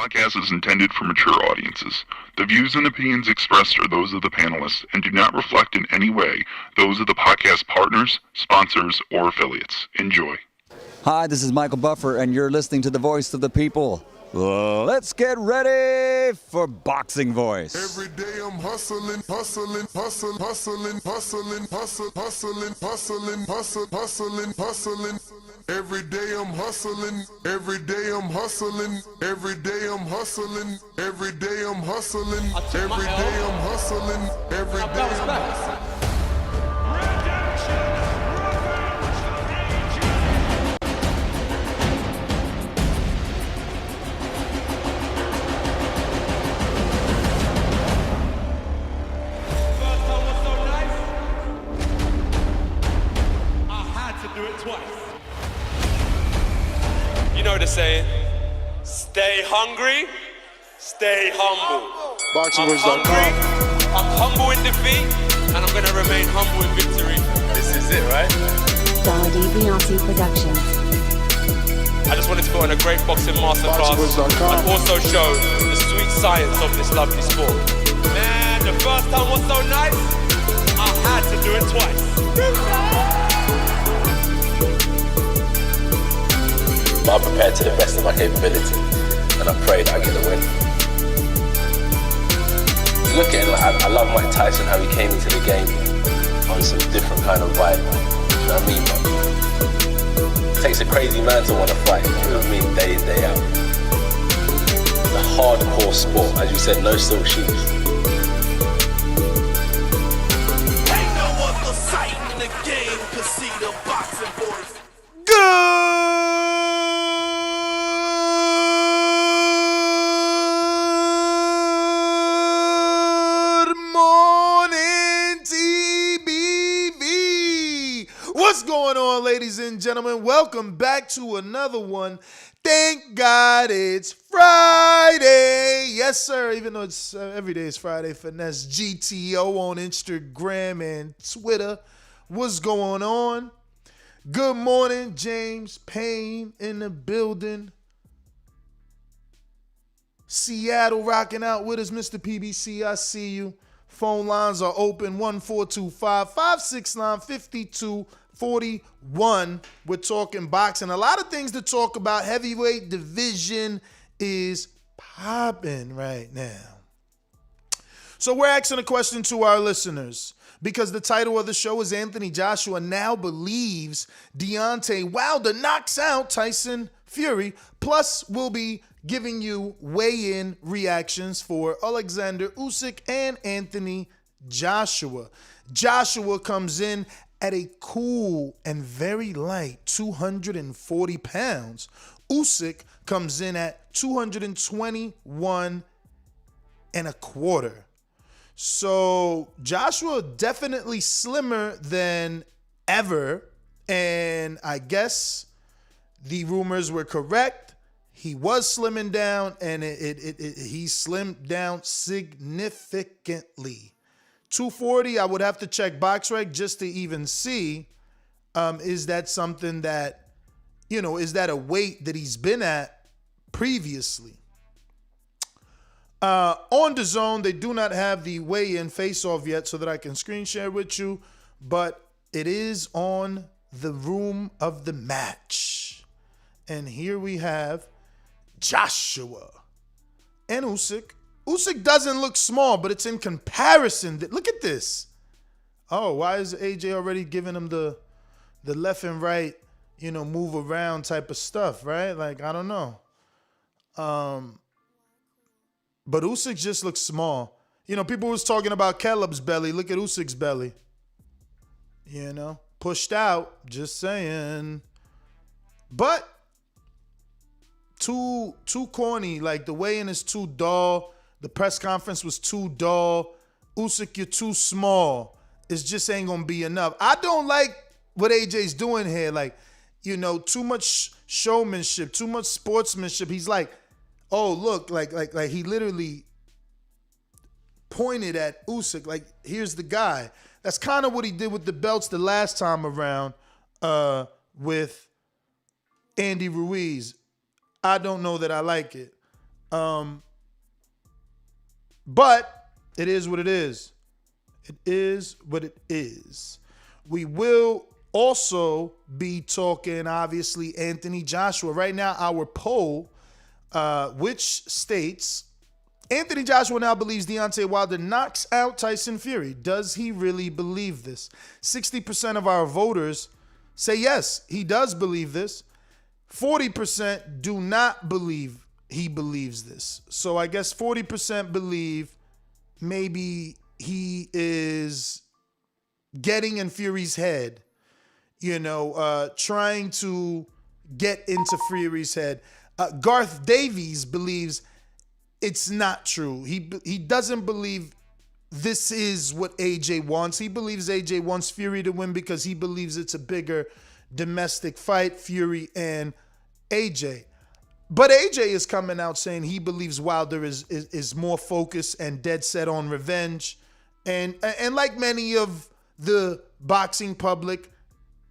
podcast is intended for mature audiences. The views and opinions expressed are those of the panelists and do not reflect in any way those of the podcast partners, sponsors, or affiliates. Enjoy. Hi, this is Michael Buffer, and you're listening to the Voice of the People. Let's get ready for Boxing Voice. Every day I'm hustling, hustling, hustling, hustling, hustling, hustling, hustling, hustling, hustling, hustling, hustling. Every day I'm hustling, every day I'm hustling, every day I'm hustling, every day I'm hustling, every day I'm hustling, every day I'm hustling. You know the saying, stay hungry, stay humble. I'm hungry, I'm humble in defeat, and I'm gonna remain humble in victory. This is it, right? Dolla Dibiase Productions. I just wanted to put on a great boxing masterclass and also show the sweet science of this lovely sport. Man, the first time was so nice, I had to do it twice. I'm prepared to the best of my capability, and I pray that I get the win. Look at it, like, I love Mike Tyson, how he came into the game on some different kind of vibe. You know what I mean? But it takes a crazy man to want to fight, you know what I mean, day in, day out. It's a hardcore sport, as you said, no silk shoes. Ain't no other sight in the game to see the boxing boys. What's going on, ladies and gentlemen? Welcome back to another one. Thank God it's Friday. Yes, sir. Even though it's every day is Friday. Finesse GTO on Instagram and Twitter. What's going on? Good morning, James Payne in the building. Seattle rocking out with us, Mr. PBC. I see you. Phone lines are open, 1425-569-5241. We're talking boxing. A lot of things to talk about. Heavyweight division is popping right now. So we're asking a question to our listeners because the title of the show is Anthony Joshua now believes Deontay Wilder knocks out Tyson Fury. Plus, we'll be giving you weigh-in reactions for Alexander Usyk and Anthony Joshua. Joshua comes in at a cool and very light 240 pounds. Usyk comes in at 221 and a quarter. So Joshua definitely slimmer than ever. And I guess the rumors were correct. He was slimming down, and he slimmed down significantly. 240, I would have to check BoxRec just to even see, is that something that, is that a weight that he's been at previously? On Dazn, they do not have the weigh-in face-off yet so that I can screen share with you, but it is on the room of the match. And here we have Joshua and Usyk. Usyk doesn't look small, but it's in comparison. Look at this. Oh, why is AJ already giving him the left and right, move around type of stuff, right? Like, I don't know. But Usyk just looks small. People was talking about Caleb's belly. Look at Usyk's belly. Pushed out, just saying. But too corny. Like, the weigh-in is too dull. The press conference was too dull. Usyk, you're too small. It just ain't gonna be enough. I don't like what AJ's doing here. Like, too much showmanship, too much sportsmanship. He's like, oh, look, like he literally pointed at Usyk. Like, here's the guy. That's kind of what he did with the belts the last time around with Andy Ruiz. I don't know that I like it. But it is what it is. It is what it is. We will also be talking, obviously, Anthony Joshua. Right now, our poll, which states, Anthony Joshua now believes Deontay Wilder knocks out Tyson Fury. Does he really believe this? 60% of our voters say yes, he does believe this. 40% do not believe he believes this. So I guess 40% believe maybe he is getting in Fury's head, trying to get into Fury's head. Garth Davies believes it's not true. He doesn't believe this is what AJ wants. He believes AJ wants Fury to win because he believes it's a bigger domestic fight, Fury and AJ. But AJ is coming out saying he believes Wilder is more focused and dead set on revenge. And like many of the boxing public,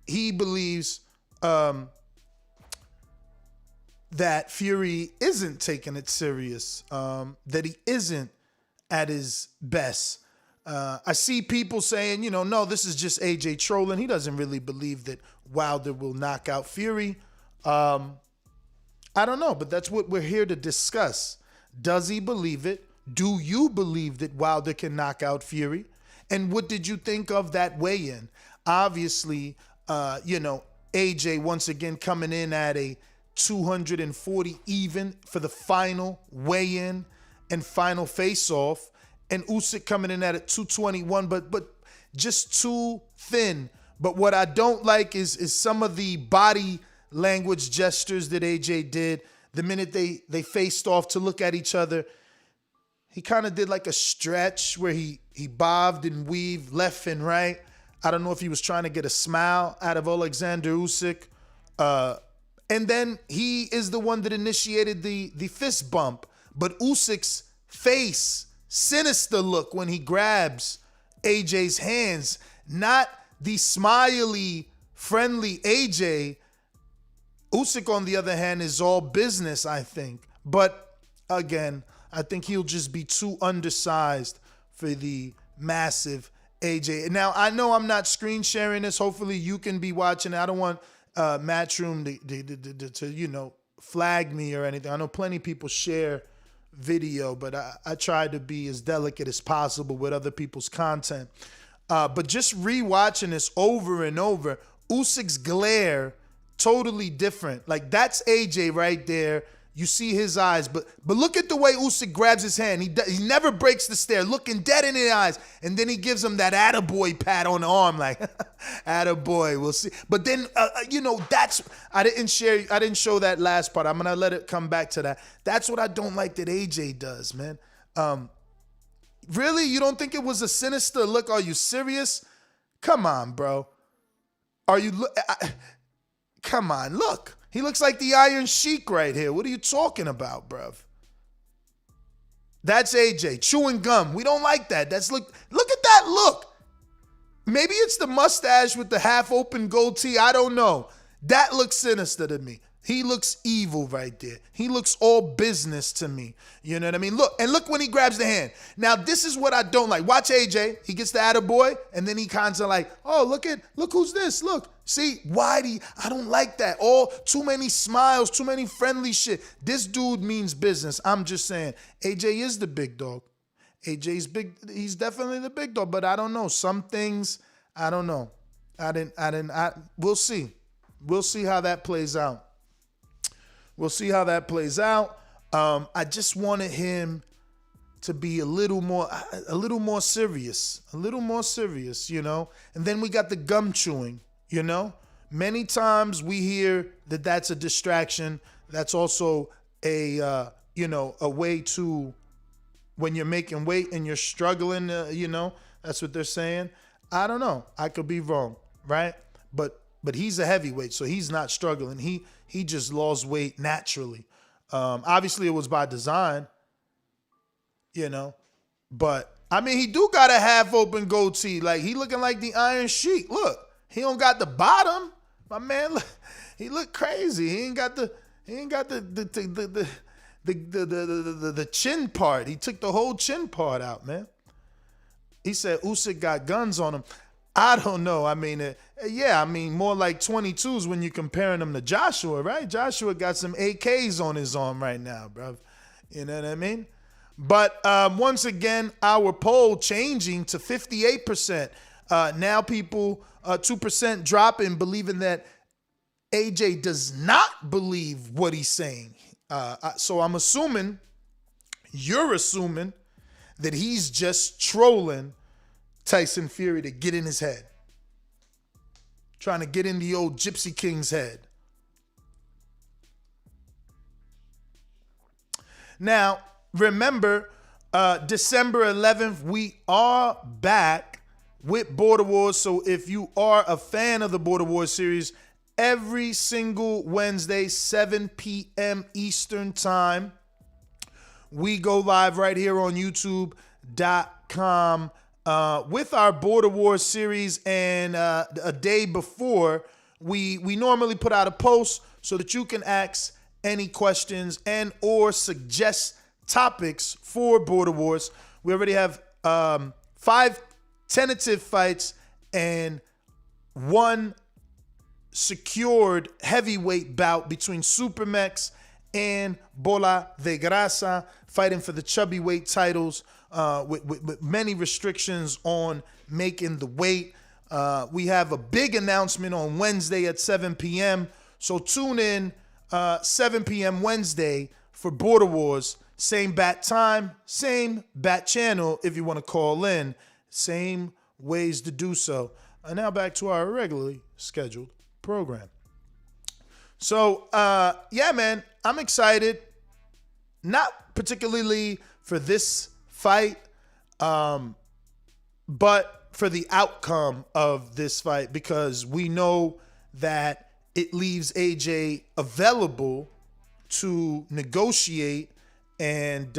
he believes that Fury isn't taking it serious, that he isn't at his best. I see people saying, no, this is just AJ trolling. He doesn't really believe that Wilder will knock out Fury. I don't know, but that's what we're here to discuss. Does he believe it? Do you believe that Wilder can knock out Fury? And what did you think of that weigh-in? Obviously, AJ once again coming in at a 240 even for the final weigh-in and final face-off, and Usyk coming in at a 221, but just too thin. But what I don't like is some of the body language gestures that AJ did the minute they faced off to look at each other. He kind of did like a stretch where he bobbed and weaved left and right. I don't know if he was trying to get a smile out of Alexander Usyk. And then he is the one that initiated the fist bump. But Usyk's face, sinister look when he grabs AJ's hands, not the smiley, friendly AJ. Usyk, on the other hand, is all business, I think. But again, I think he'll just be too undersized for the massive AJ. Now, I know I'm not screen sharing this. Hopefully you can be watching. I don't want Matchroom to flag me or anything. I know plenty of people share video, but I try to be as delicate as possible with other people's content. But just rewatching this over and over, Usyk's glare, totally different. Like, that's AJ right there. You see his eyes, but look at the way Usyk grabs his hand. He never breaks the stare, looking dead in the eyes, and then he gives him that attaboy pat on the arm, like attaboy. We'll see. But then that's I didn't show that last part. I'm gonna let it come back to that. That's what I don't like that AJ does, man. Really, you don't think it was a sinister look? Are you serious? Come on, bro. Are you? Come on, look. He looks like the Iron Sheik right here. What are you talking about, bruv? That's AJ, chewing gum. We don't like that. Look at that look. Maybe it's the mustache with the half-open goatee. I don't know. That looks sinister to me. He looks evil right there. He looks all business to me. You know what I mean? Look when he grabs the hand. Now, this is what I don't like. Watch AJ. He gets the attaboy, and then he kind of like, oh, look who's this. Look. See, I don't like that. Too many smiles, too many friendly shit. This dude means business. I'm just saying, AJ is the big dog. AJ's big. He's definitely the big dog, but I don't know. Some things, I don't know. We'll see. We'll see how that plays out. I just wanted him to be a little more serious, And then we got the gum chewing, Many times we hear that that's a distraction. That's also a way to, when you're making weight and you're struggling, that's what they're saying. I don't know. I could be wrong, right? But he's a heavyweight, so he's not struggling. He just lost weight naturally. Obviously, it was by design, But, I mean, he do got a half-open goatee. Like, he looking like the Iron Sheik. Look, he don't got the bottom. My man, he look crazy. He ain't got the the chin part. He took the whole chin part out, man. He said Usyk got guns on him. I don't know. I mean, more like 22s when you're comparing him to Joshua, right? Joshua got some AKs on his arm right now, bro. You know what I mean? But once again, our poll changing to 58%. Now people, 2% dropping, believing that AJ does not believe what he's saying. So I'm assuming, you're assuming, that he's just trolling Tyson Fury to get in his head. Trying to get in the old Gypsy King's head. Now, remember, December 11th, we are back with Border Wars. So if you are a fan of the Border Wars series, every single Wednesday, 7 p.m. Eastern Time, we go live right here on YouTube.com with our Border Wars series. And a day before, we normally put out a post so that you can ask any questions and or suggest topics for Border Wars. We already have 5 tentative fights and 1 secured heavyweight bout between Supermex and Bola de Grasa, fighting for the chubby weight titles with many restrictions on making the weight. We have a big announcement on Wednesday at 7 p.m. So tune in 7 p.m. Wednesday for Border Wars. Same bat time, same bat channel if you want to call in. Same ways to do so. And now back to our regularly scheduled program. So, yeah, man, I'm excited. Not particularly for this fight, but for the outcome of this fight, because we know that it leaves AJ available to negotiate and,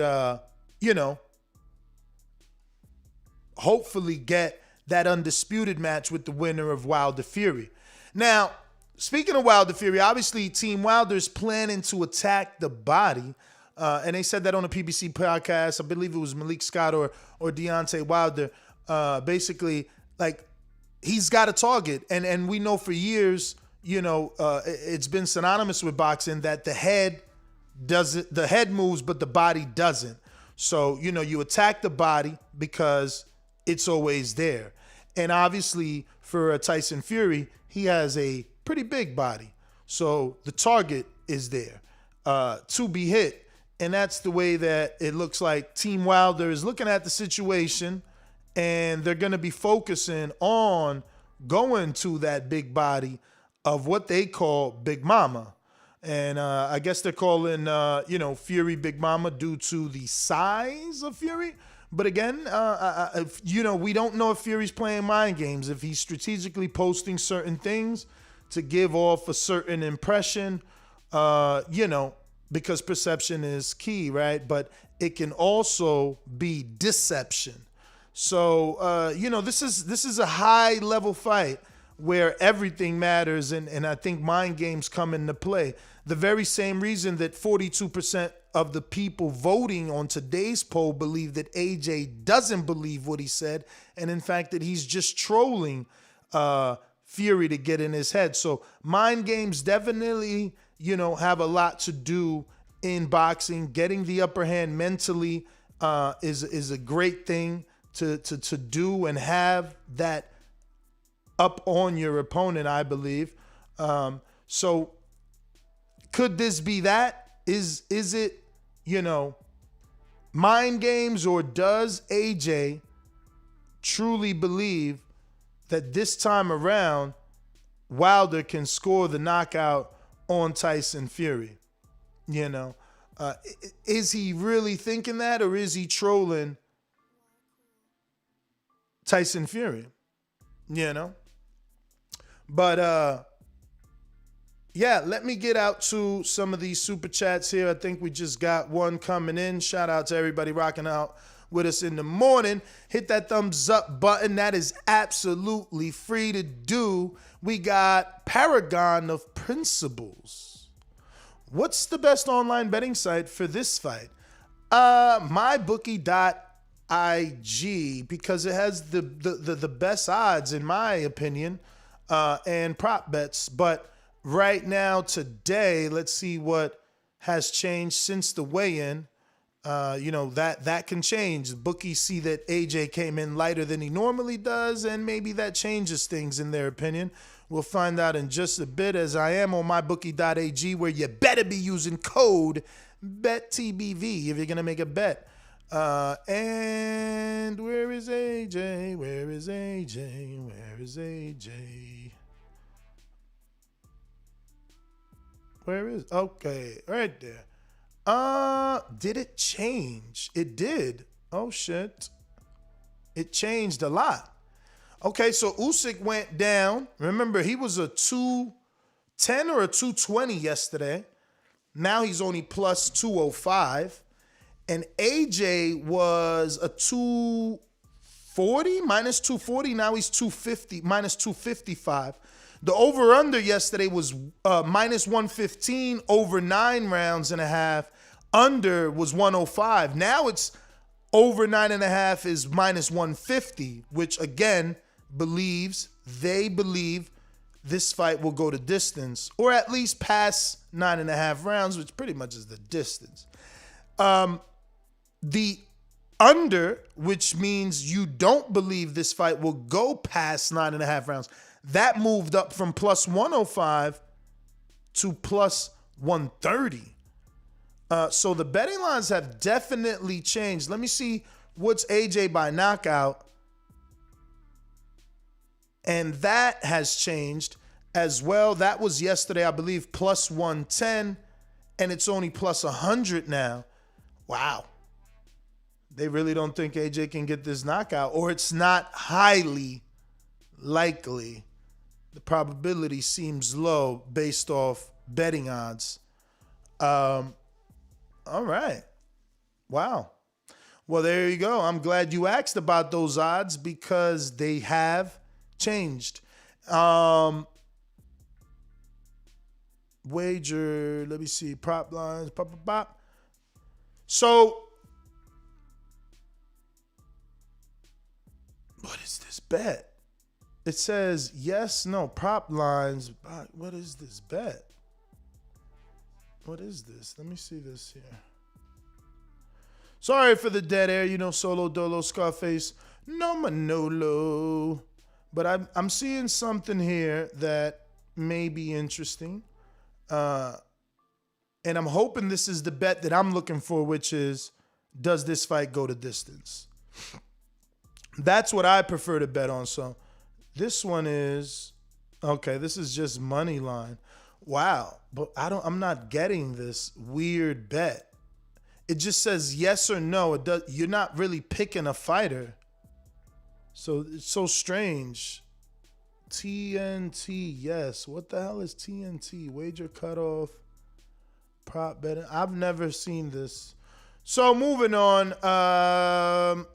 hopefully get that undisputed match with the winner of Wilder Fury. Now, speaking of Wilder Fury, obviously Team Wilder's planning to attack the body. And they said that on a PBC podcast. I believe it was Malik Scott or Deontay Wilder. Basically, like, he's got a target. And we know for years, it's been synonymous with boxing that the head moves, but the body doesn't. So, you attack the body because it's always there. And obviously for Tyson Fury, he has a pretty big body. So the target is there to be hit. And that's the way that it looks like Team Wilder is looking at the situation, and they're going to be focusing on going to that big body of what they call Big Mama. And I guess they're calling, Fury Big Mama due to the size of Fury. But again, we don't know if Fury's playing mind games, if he's strategically posting certain things to give off a certain impression, because perception is key, right? But it can also be deception. So, this is a high level fight where everything matters, and I think mind games come into play. The very same reason that 42% of the people voting on today's poll believe that AJ doesn't believe what he said, and in fact that he's just trolling Fury to get in his head. So mind games definitely, have a lot to do in boxing. Getting the upper hand mentally is a great thing to do, and have that up on your opponent, I believe. So could this be that? Is it, mind games, or does AJ truly believe that this time around Wilder can score the knockout on Tyson Fury? Is he really thinking that, or is he trolling Tyson Fury? But yeah, let me get out to some of these super chats here. I think we just got one coming in. Shout out to everybody rocking out with us in the morning. Hit that thumbs up button. That is absolutely free to do. We got Paragon of Principles. What's the best online betting site for this fight? MyBookie.ig, because it has the best odds, in my opinion, and prop bets. But right now, today, let's see what has changed since the weigh-in. That can change. Bookies see that AJ came in lighter than he normally does, and maybe that changes things in their opinion. We'll find out in just a bit, as I am on mybookie.ag, where you better be using code BETTBV if you're going to make a bet. And where is AJ? Where is AJ? Where is AJ? Where is? Okay, right there. Did it change? It did. Oh, shit. It changed a lot. Okay, so Usyk went down. Remember, he was a 210 or a 220 yesterday. Now he's only plus 205. And AJ was a 240, minus 240. Now he's 250, minus 255. The over-under yesterday was minus 115, over 9 rounds and a half. Under was 105. Now it's over 9.5 is minus 150, which again they believe this fight will go to distance, or at least past 9.5 rounds, which pretty much is the distance. The under, which means you don't believe this fight will go past 9.5 rounds, that moved up from plus 105 to plus 130. So the betting lines have definitely changed. Let me see what's AJ by knockout. And that has changed as well. That was yesterday, I believe, plus 110. And it's only plus 100 now. Wow. They really don't think AJ can get this knockout, or it's not highly likely. The probability seems low based off betting odds. All right. Wow. Well, there you go. I'm glad you asked about those odds because they have changed. Wager, let me see. Prop lines. Pop. So, what is this bet? It says yes, no, prop lines. What is this bet? What is this? Let me see this here. Sorry for the dead air, Solo Dolo Scarface, no Manolo. But I'm seeing something here that may be interesting. And I'm hoping this is the bet that I'm looking for, which is, does this fight go to distance? That's what I prefer to bet on. So this one is, okay, this is just money line. Wow, but I'm not getting this weird bet. It just says yes or no. You're not really picking a fighter. So it's so strange. TNT, yes. What the hell is TNT? Wager cutoff, prop betting. I've never seen this. So moving on,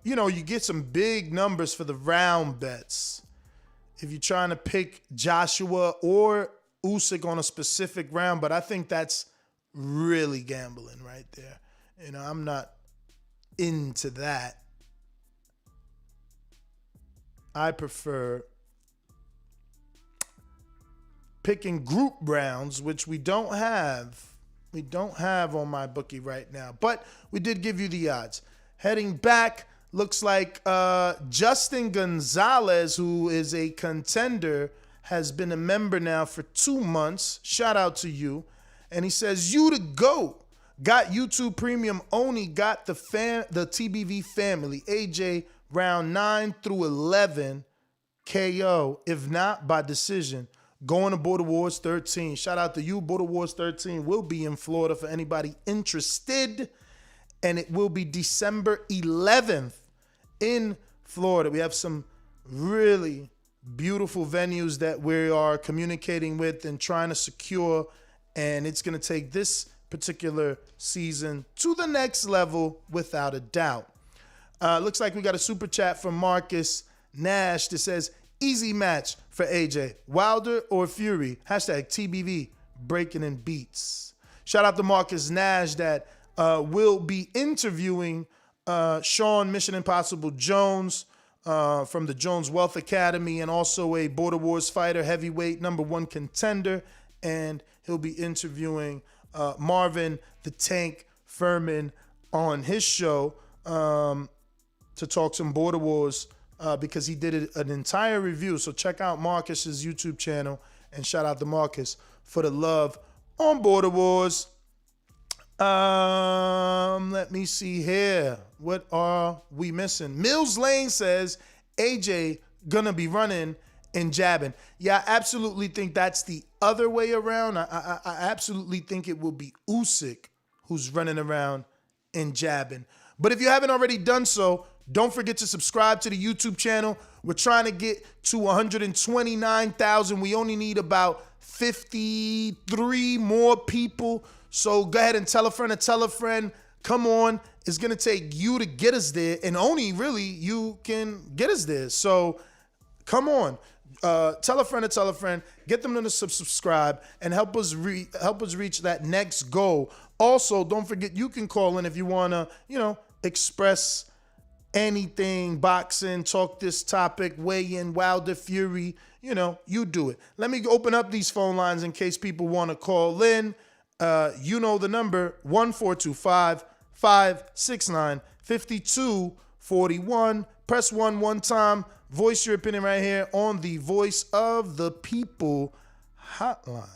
you get some big numbers for the round bets. If you're trying to pick Joshua or Usyk on a specific round, but I think that's really gambling right there. I'm not into that. I prefer picking group rounds, which we don't have. We don't have on my bookie right now, but we did give you the odds. Heading back, looks like Justin Gonzalez, who is a contender, has been a member now for 2 months. Shout out to you. And he says, you the GOAT. Got YouTube Premium only, got the TBV family. AJ, round 9 through 11, KO. If not, by decision. Going to Border Wars 13. Shout out to you. Border Wars 13 will be in Florida for anybody interested. And it will be December 11th in Florida. We have some really beautiful venues that we are communicating with and trying to secure. And it's going to take this particular season to the next level without a doubt. Looks like we got a super chat from Marcus Nash that says, easy match for AJ. Wilder or Fury? Hashtag TBV, breaking in beats. Shout out to Marcus Nash that will be interviewing Sean Mission Impossible Jones from the Jones Wealth Academy, and also a Border Wars fighter, heavyweight #1 contender. And he'll be interviewing Marvin the Tank Furman on his show to talk some Border Wars because he did an entire review. So check out Marcus's YouTube channel, and shout out to Marcus for the love on Border Wars. Let me see here. What are we missing? Mills Lane says AJ gonna be running and jabbing. Yeah, I absolutely think that's the other way around. I absolutely think it will be Usyk who's running around and jabbing. But if you haven't already done so, don't forget to subscribe to the YouTube channel. We're trying to get to 129,000. We only need about 53 more people. So go ahead and tell a friend to tell a friend. Come on. It's going to take you to get us there, and only really you can get us there. So come on. Tell a friend to tell a friend. Get them to subscribe and help us reach that next goal. Also, don't forget you can call in if you want to, express anything, boxing, talk this topic, weigh in, Wilder, Fury, you do it. Let me open up these phone lines in case people want to call in. You know the number, 1-425-569-5241. Press 1 one time. Voice your opinion right here on the Voice of the People hotline.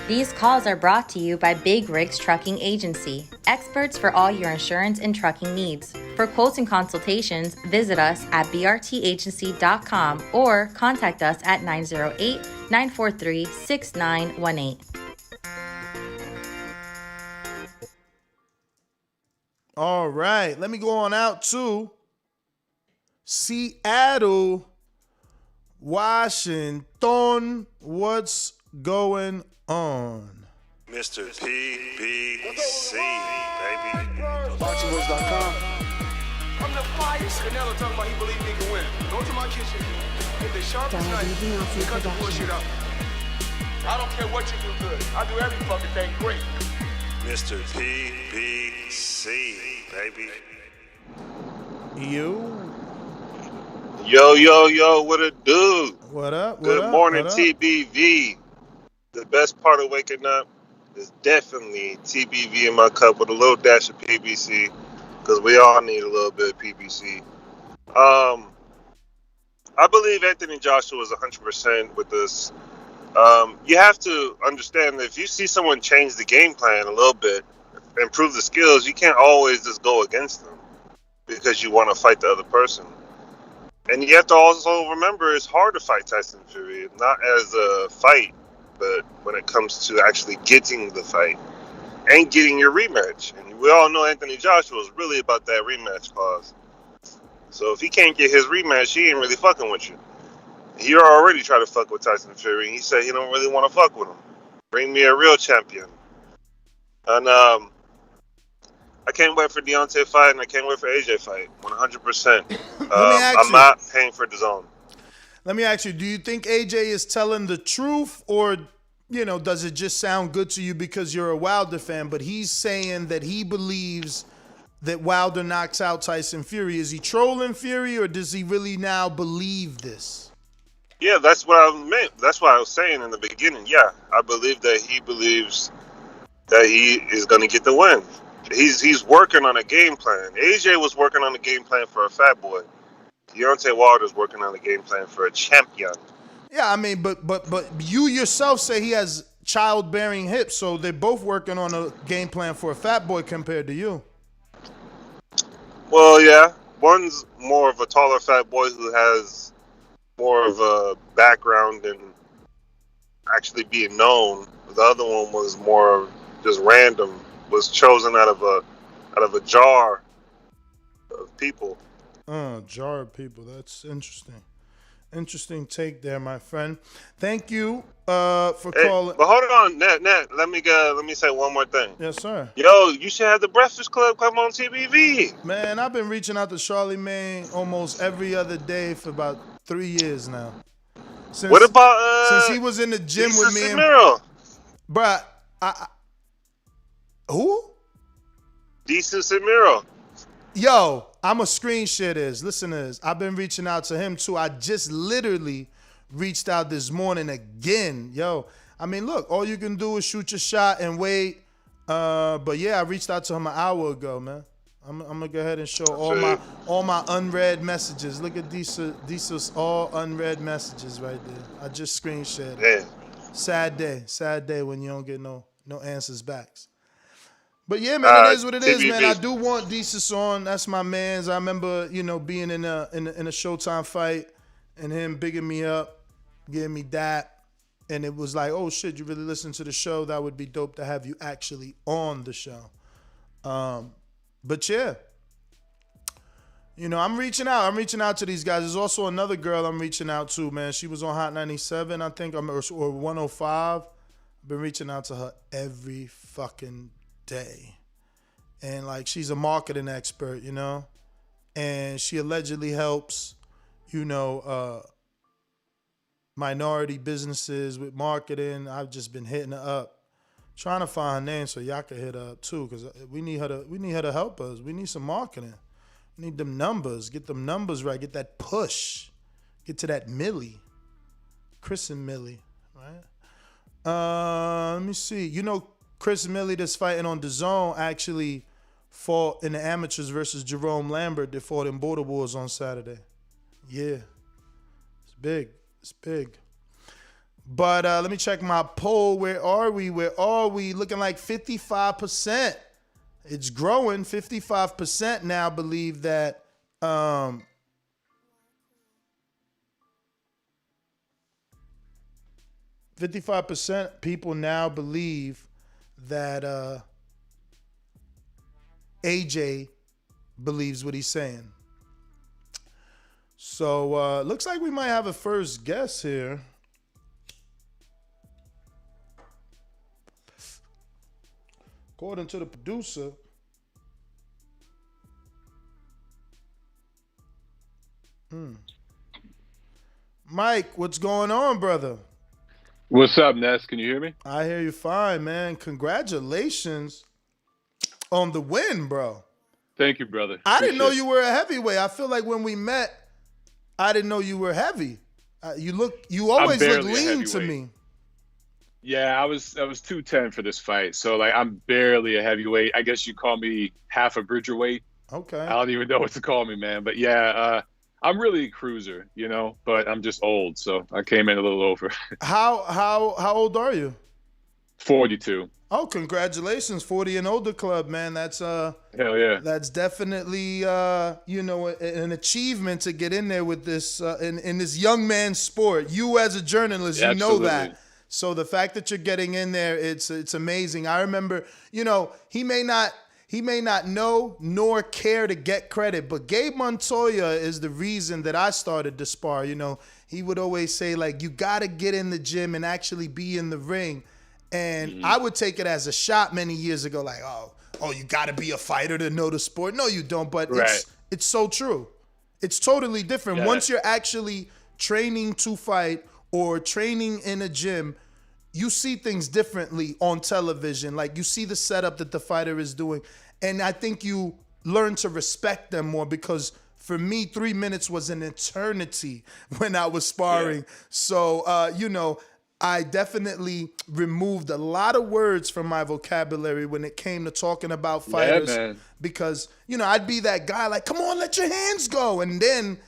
These calls are brought to you by Big Rigs Trucking Agency, experts for all your insurance and trucking needs. For quotes and consultations, visit us at brtagency.com or contact us at 908-943-6918. All right, let me go on out to Seattle, Washington. What's going on? Mr. PBC, baby. BoxingWords.com. I'm the finest. Canelo talking about he believe he can win. Go to my kitchen. Get the sharpest knife and cut the bullshit out. I don't care what you do good. I do every fucking thing great. Mr. PBC, baby. Yo, what it do? What up? Good morning, TBV. The best part of waking up is definitely TBV in my cup with a little dash of PBC, because we all need a little bit of PBC. I believe Anthony Joshua is 100% with this. You have to understand that if you see someone change the game plan a little bit, improve the skills, you can't always just go against them because you want to fight the other person. And you have to also remember it's hard to fight Tyson Fury, not as a fight, but when it comes to actually getting the fight and getting your rematch. And we all know Anthony Joshua is really about that rematch clause. So if he can't get his rematch, he ain't really fucking with you. He already tried to fuck with Tyson Fury, and he said he don't really want to fuck with him. Bring me a real champion. And I can't wait for Deontay fight, and I can't wait for AJ fight. 100%. I'm not paying for Dazn. Let me ask you, do you think AJ is telling the truth, or, does it just sound good to you because you're a Wilder fan? But he's saying that he believes that Wilder knocks out Tyson Fury. Is he trolling Fury, or does he really now believe this? Yeah, that's what I meant. That's what I was saying in the beginning. Yeah, I believe that he believes that he is going to get the win. He's working on a game plan. AJ was working on a game plan for a fat boy. Deontay Wilder's working on a game plan for a champion. Yeah, I mean, but you yourself say he has childbearing hips, so they're both working on a game plan for a fat boy compared to you. Well, yeah. One's more of a taller fat boy who has more of a background in actually being known. The other one was more just random, was chosen out of a jar of people. Jar of people. That's interesting. Interesting take there, my friend. Thank you for calling. But hold on, Nat. Let me say one more thing. Yes, sir. Yo, you should have the Breakfast Club come on TBV. Man, I've been reaching out to Charlemagne almost every other day for about 3 years now. What about since he was in the gym with me and bruh, who? Decent Samiro. Yo, I'ma screen share this. Listen to this. I've been reaching out to him too. I just literally reached out this morning again. Yo, I mean, look, all you can do is shoot your shot and wait. But yeah, I reached out to him an hour ago, man. I'm gonna go ahead and show all my unread messages. Look at these all unread messages right there. I just screen shared it. Sad day when you don't get no answers back. But yeah, man, it is what it is, man. I do want Desus on. That's my man's. I remember, being in a Showtime fight and him bigging me up, giving me that. And it was like, oh shit, you really listen to the show? That would be dope to have you actually on the show. But yeah, I'm reaching out. I'm reaching out to these guys. There's also another girl I'm reaching out to, man. She was on Hot 97, I think, or 105. I've been reaching out to her every fucking day. And like, she's a marketing expert, and she allegedly helps, minority businesses with marketing. I've just been hitting her up, trying to find her name so y'all can hit her up too, because we need her to help us. We need some marketing. We need them numbers. Get them numbers right. Get that push. Get to that Millie. Chris and Millie, right? Let me see. Chris Millie that's fighting on Dazn actually fought in the amateurs versus Jerome Lambert. They fought in Border Wars on Saturday. Yeah. It's big. It's big. But let me check my poll. Where are we? Looking like 55%. It's growing. 55% now believe that 55% people now believe that AJ believes what he's saying. So looks like we might have a first guest here. According to the producer, Mike, what's going on, brother? What's up, Ness? Can you hear me? I hear you fine, man. Congratulations on the win, bro. Thank you, brother. I didn't know you were a heavyweight. I feel like when we met, I didn't know you were heavy. You always look lean to me. Yeah, I was 210 for this fight, so like I'm barely a heavyweight. I guess you call me half a bridgerweight. Okay. I don't even know what to call me, man. But yeah, I'm really a cruiser, but I'm just old, so I came in a little over. How old are you? 42. Oh, congratulations, 40 and older club, man. That's hell yeah. That's definitely an achievement to get in there with this in this young man's sport. You as a journalist, you know that. So the fact that you're getting in there, it's amazing. I remember, he may not know nor care to get credit, but Gabe Montoya is the reason that I started to spar. He would always say, like, you got to get in the gym and actually be in the ring. And I would take it as a shot many years ago, like, oh, you got to be a fighter to know the sport. No, you don't, but it's so true. It's totally different. Yeah. Once you're actually training to fight or training in a gym, you see things differently on television. Like, you see the setup that the fighter is doing. And I think you learn to respect them more, because for me, 3 minutes was an eternity when I was sparring. Yeah. So, I definitely removed a lot of words from my vocabulary when it came to talking about fighters, because, I'd be that guy like, come on, let your hands go. And then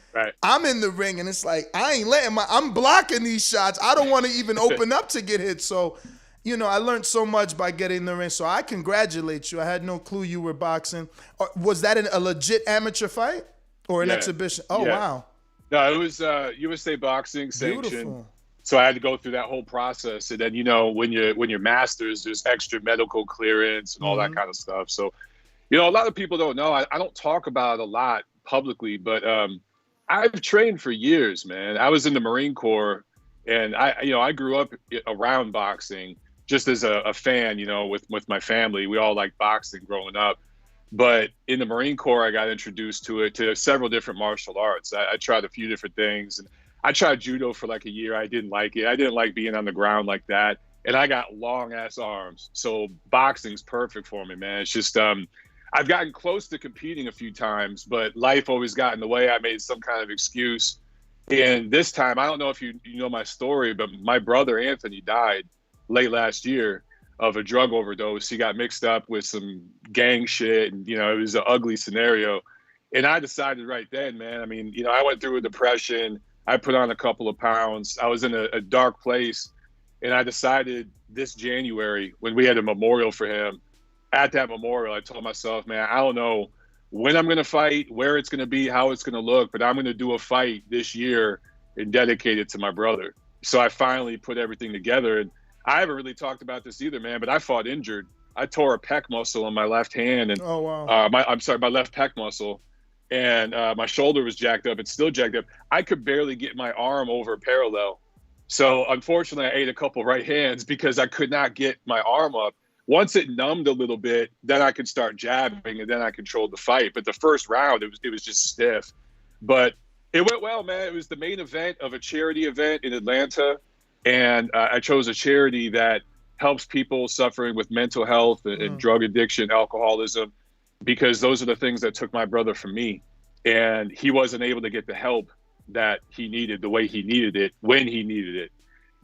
I'm in the ring and it's like, I ain't letting I'm blocking these shots. I don't want to even open up to get hit. So, I learned so much by getting in the ring. So I congratulate you. I had no clue you were boxing. Was that a legit amateur fight or an exhibition? Oh, wow. No, it was USA Boxing sanctioned. Beautiful. So I had to go through that whole process. And then, when you're masters, there's extra medical clearance and all that kind of stuff. So, a lot of people don't know. I don't talk about it a lot publicly, but I've trained for years, man. I was in the Marine Corps, and I grew up around boxing just as a fan, with my family. We all liked boxing growing up. But in the Marine Corps, I got introduced to several different martial arts. I tried a few different things, and I tried judo for like a year. I didn't like it. I didn't like being on the ground like that. And I got long ass arms. So boxing's perfect for me, man. It's just, I've gotten close to competing a few times, but life always got in the way. I made some kind of excuse. And this time, I don't know if you know my story, but my brother Anthony died late last year of a drug overdose. He got mixed up with some gang shit, and it was an ugly scenario. And I decided right then, man, I mean, I went through a depression. I put on a couple of pounds. I was in a dark place. And I decided this January, when we had a memorial for him, at that memorial, I told myself, man, I don't know when I'm going to fight, where it's going to be, how it's going to look, but I'm going to do a fight this year and dedicate it to my brother. So I finally put everything together. And I haven't really talked about this either, man, but I fought injured. I tore a pec muscle on my left hand, and my left pec muscle, and my shoulder was jacked up. It's still jacked up. I could barely get my arm over parallel. So unfortunately, I ate a couple right hands because I could not get my arm up. Once it numbed a little bit, then I could start jabbing, and then I controlled the fight. But the first round, it was just stiff. But it went well, man. It was the main event of a charity event in Atlanta, and I chose a charity that helps people suffering with mental health and drug addiction, alcoholism, because those are the things that took my brother from me. And he wasn't able to get the help that he needed, the way he needed it, when he needed it.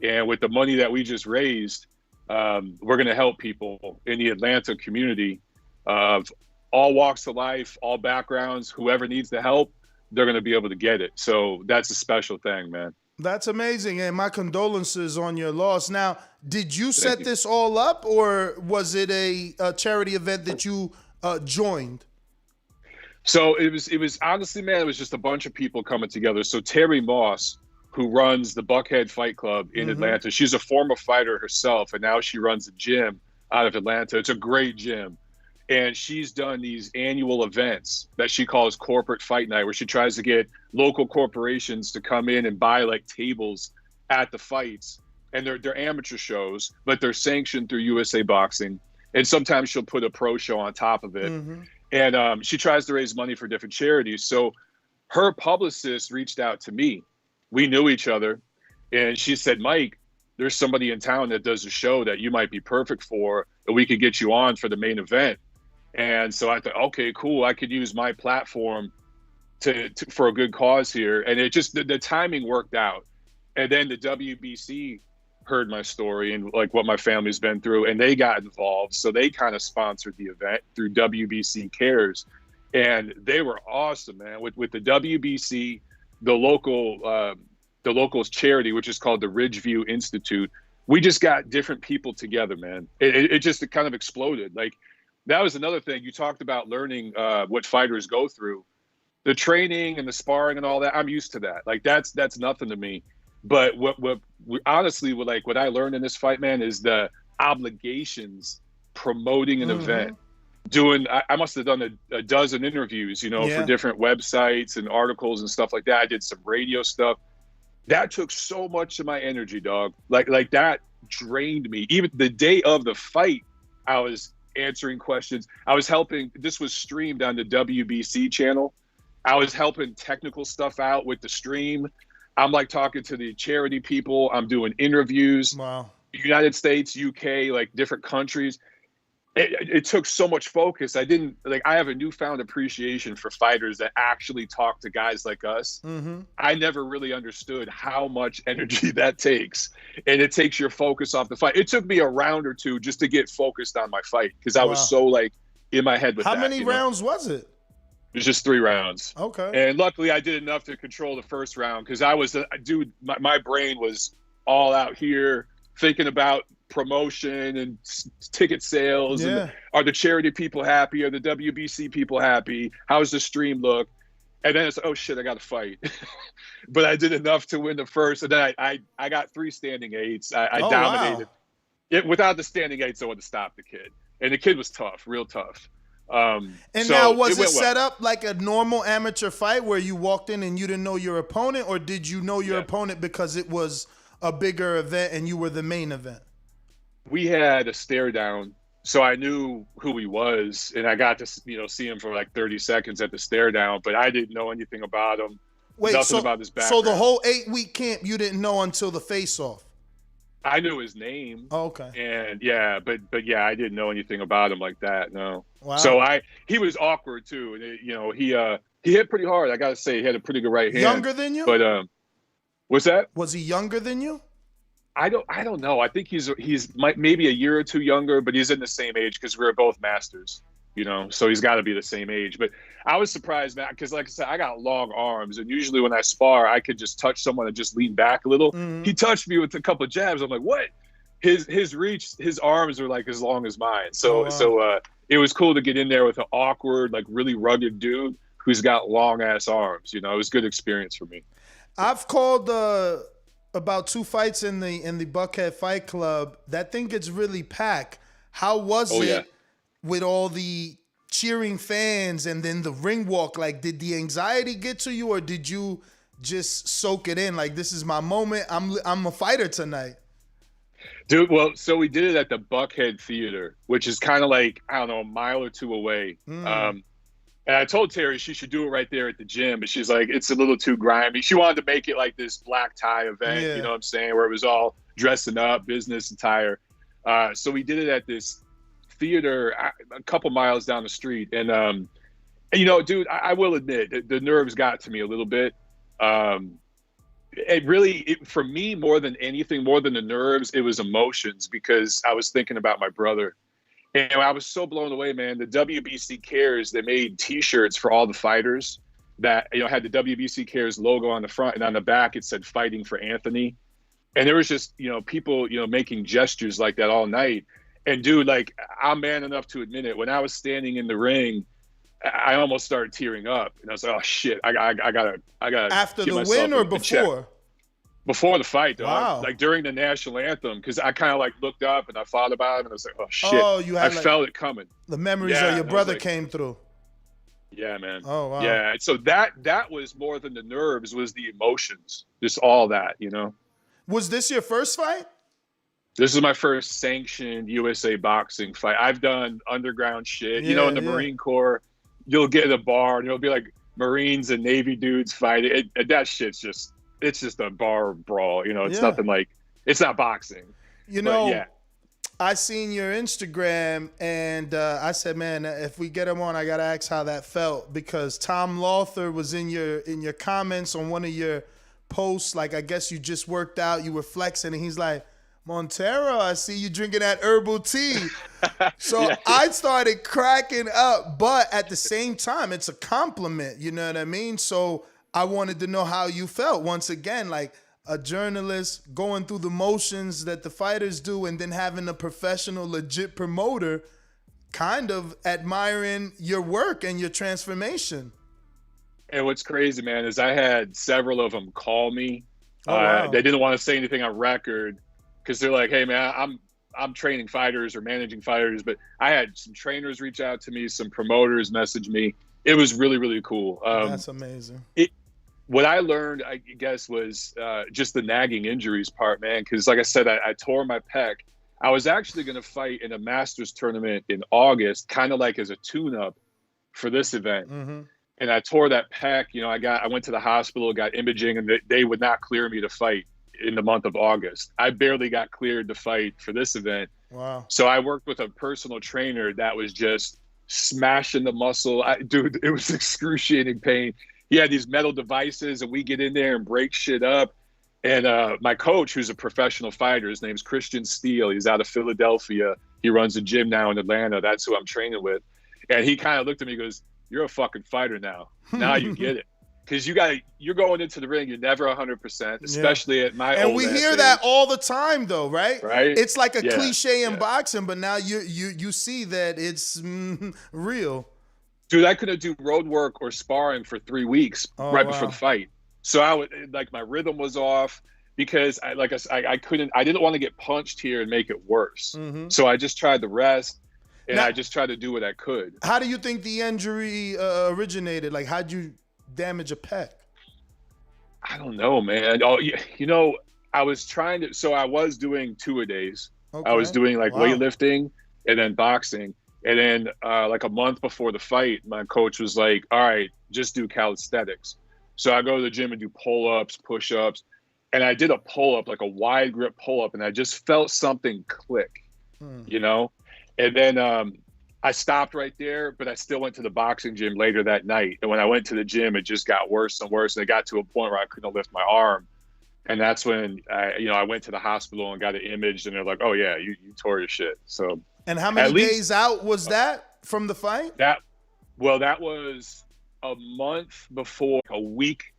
And with the money that we just raised, we're going to help people in the Atlanta community of all walks of life, all backgrounds. Whoever needs the help, they're going to be able to get it. So that's a special thing, man. That's amazing. And my condolences on your loss. Now, did you set this all up, or was it a charity event that you joined? So it was honestly, man, it was just a bunch of people coming together. So Terry Moss, who runs the Buckhead Fight Club in Atlanta, she's a former fighter herself, and now she runs a gym out of Atlanta. It's a great gym. And she's done these annual events that she calls Corporate Fight Night, where she tries to get local corporations to come in and buy like tables at the fights. And they're amateur shows, but they're sanctioned through USA Boxing. And sometimes she'll put a pro show on top of it. And she tries to raise money for different charities. So her publicist reached out to me. We knew each other. And she said, Mike, there's somebody in town that does a show that you might be perfect for, and we could get you on for the main event. And so I thought, okay, cool. I could use my platform for a good cause here. And it just, the timing worked out. And then the WBC heard my story and like what my family's been through, and they got involved. So they kind of sponsored the event through WBC Cares. And they were awesome, man. With the WBC, the local charity, which is called the Ridgeview Institute, we just got different people together, man. It just kind of exploded. Like, that was another thing. You talked about learning what fighters go through. The training and the sparring and all that, I'm used to that. Like, that's nothing to me. But what honestly, what I learned in this fight, man, is the obligations promoting an event. I must have done a dozen interviews, for different websites and articles and stuff like that. I did some radio stuff. That took so much of my energy, dog. Like that drained me. Even the day of the fight, I was answering questions. I was helping. This was streamed on the WBC channel. I was helping technical stuff out with the stream. I'm like talking to the charity people. I'm doing interviews. Wow. United States, UK, like different countries. It took so much focus. I have a newfound appreciation for fighters that actually talk to guys like us. I never really understood how much energy that takes. And it takes your focus off the fight. It took me a round or two just to get focused on my fight because I was so like in my head with How many rounds was it? It was just 3 rounds. Okay. And luckily I did enough to control the first round because I was, my brain was all out here thinking about promotion and ticket sales. And are the charity people happy? Are the WBC people happy? How's the stream look? And then it's like, oh shit, I got to fight. But I did enough to win the first. And then I got 3 standing 8s. I dominated. Wow. Without the standing 8s, I wanted to stop the kid. And the kid was tough, real tough. Now, was it set up like a normal amateur fight where you walked in and you didn't know your opponent, or did you know your opponent because it was a bigger event and you were the main event? We had a stare down, so I knew who he was, and I got to see him for like 30 seconds at the stare down, but I didn't know anything about him. Wait, Nothing about his background. So the whole 8-week camp you didn't know until the face-off? I knew his name. Oh, okay. And yeah, but yeah, I didn't know anything about him like that. No. Wow. So he was awkward too, and he hit pretty hard. I gotta say, he had a pretty good right hand. Younger than you? But what's that? Was he younger than you? I don't know. I think he's maybe a year or two younger, but he's in the same age because we were both masters. So he's got to be the same age. But I was surprised, man, because like I said, I got long arms, and usually when I spar, I could just touch someone and just lean back a little. Mm-hmm. He touched me with a couple of jabs. I'm like, what? His reach, his arms are like as long as mine. So it was cool to get in there with an awkward, like really rugged dude who's got long ass arms. It was a good experience for me. I've called about 2 fights in the Buckhead Fight Club. That thing gets really packed. How was it? Yeah. With all the cheering fans and then the ring walk, like, did the anxiety get to you, or did you just soak it in? Like, this is my moment. I'm a fighter tonight. Dude, well, so we did it at the Buckhead Theater, which is kind of like, I don't know, a mile or two away. And I told Terry she should do it right there at the gym, but she's like, it's a little too grimy. She wanted to make it like this black tie event, you know what I'm saying, where it was all dressing up, business attire. So we did it at this theater a couple miles down the street, and dude, I will admit the nerves got to me a little bit. It really, for me, more than anything, more than the nerves, it was emotions, because I was thinking about my brother, and I was so blown away, man. The WBC Cares, they made T-shirts for all the fighters that had the WBC Cares logo on the front, and on the back it said "Fighting for Anthony," and there was just people making gestures like that all night. And dude, like, I'm man enough to admit it. When I was standing in the ring, I almost started tearing up, and I was like, "Oh shit, I gotta." After the win or before? Before the fight, dog. Wow. Like during the national anthem, because I kind of like looked up and I thought about it, and I was like, "Oh shit!" Oh, you had I felt it coming. The memories of your brother came through. Yeah, man. Oh wow. Yeah, so that was more than the nerves, was the emotions, just all that, Was this your first fight? This is my first sanctioned USA boxing fight. I've done underground shit. In the Marine Corps, you'll get a bar and it'll be like Marines and Navy dudes fighting. That shit's it's just a bar brawl. It's nothing like, it's not boxing. I seen your Instagram, and I said, man, if we get him on, I gotta ask how that felt, because Tom Lothar was in your comments on one of your posts. Like, I guess you just worked out, you were flexing, and he's like, Montero, I see you drinking that herbal tea. So I started cracking up, but at the same time, it's a compliment, you know what I mean? So I wanted to know how you felt. Once again, like a journalist going through the motions that the fighters do, and then having a professional, legit promoter kind of admiring your work and your transformation. And what's crazy, man, is I had several of them call me. Oh, wow. They didn't want to say anything on record, because they're like, hey, man, I'm training fighters or managing fighters. But I had some trainers reach out to me, some promoters message me. It was really, really cool. That's amazing. What I learned, I guess, was just the nagging injuries part, man. Because like I said, I tore my pec. I was actually going to fight in a Masters tournament in August, kind of like as a tune-up for this event. Mm-hmm. And I tore that pec. I went to the hospital, got imaging, and they would not clear me to fight in the month of August. I barely got cleared to fight for this event. Wow. So I worked with a personal trainer that was just smashing the muscle. Dude, it was excruciating pain. He had these metal devices, and we get in there and break shit up. And my coach, who's a professional fighter, his name's Christian Steele. He's out of Philadelphia. He runs a gym now in Atlanta. That's who I'm training with. And he kind of looked at me and goes, "You're a fucking fighter now. Now you get it." Because you're going into the ring, you're never 100%, especially at my and old we ass hear age. that all the time, though, right? Right. It's like a cliche in boxing, but now you see that it's real. Dude, I couldn't do road work or sparring for 3 weeks before the fight. So I would, like, my rhythm was off, because I didn't want to get punched here and make it worse. Mm-hmm. So I just tried to rest, and I just tried to do what I could. How do you think the injury originated? Like, how'd you damage a pec? I don't know, man. I was trying to, so I was doing 2-a-days. Okay. I was doing weightlifting and then boxing. And then like a month before the fight, my coach was like, all right, just do calisthenics. So I go to the gym and do pull-ups, push-ups, and I did a pull-up, like a wide grip pull-up, and I just felt something click, you know? And then I stopped right there, but I still went to the boxing gym later that night. And when I went to the gym, it just got worse and worse. And it got to a point where I couldn't lift my arm. And that's when I went to the hospital and got it imaged, and they're like, "Oh yeah, you tore your shit." So. And how many days out was that from the fight? That was a month before, a week.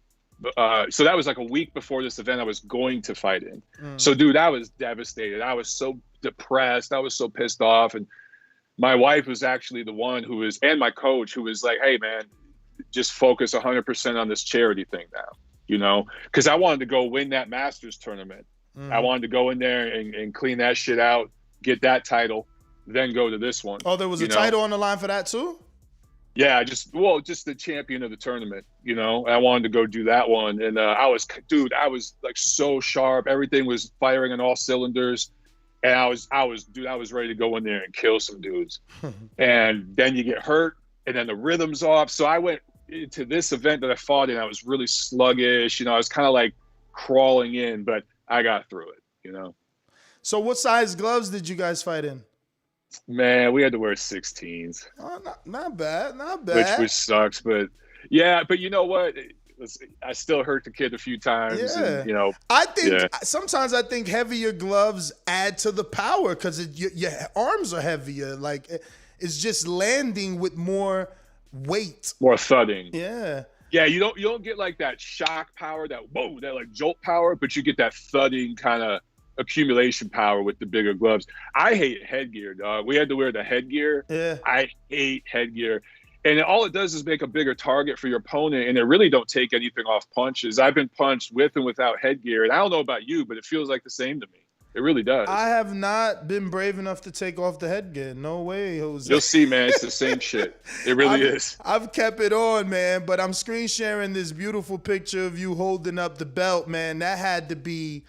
So that was like a week before this event I was going to fight in. So, dude, I was devastated. I was so depressed. I was so pissed off. And my wife was actually the one and my coach who was like, "Hey, man, just focus 100% on this charity thing now." You know, because I wanted to go win that Masters tournament. I wanted to go in there and clean that shit out, get that title, then go to this one. Oh, there was a title on the line for that too? Yeah, just the champion of the tournament, you know. I wanted to go do that one. And I was like so sharp. Everything was firing on all cylinders. And I was ready to go in there and kill some dudes. And then you get hurt, and then the rhythm's off. So I went to this event that I fought in. I was really sluggish. You know, I was kind of like crawling in, but I got through it, you know. So what size gloves did you guys fight in? Man, we had to wear 16s. Oh, not bad. Which sucks, but yeah, but you know what? I still hurt the kid a few times. Yeah. And, you know, sometimes I think heavier gloves add to the power because your arms are heavier. Like it's just landing with more weight, more thudding. Yeah. Yeah, you don't get like that shock power, that like jolt power, but you get that thudding kind of accumulation power with the bigger gloves. I hate headgear, dog. We had to wear the headgear. Yeah. I hate headgear. And all it does is make a bigger target for your opponent, and it really don't take anything off punches. I've been punched with and without headgear, and I don't know about you, but it feels like the same to me. It really does. I have not been brave enough to take off the headgear. No way, Jose. You'll see, man. It's the same shit. It really is. I've kept it on, man, but I'm screen sharing this beautiful picture of you holding up the belt, man. That had to be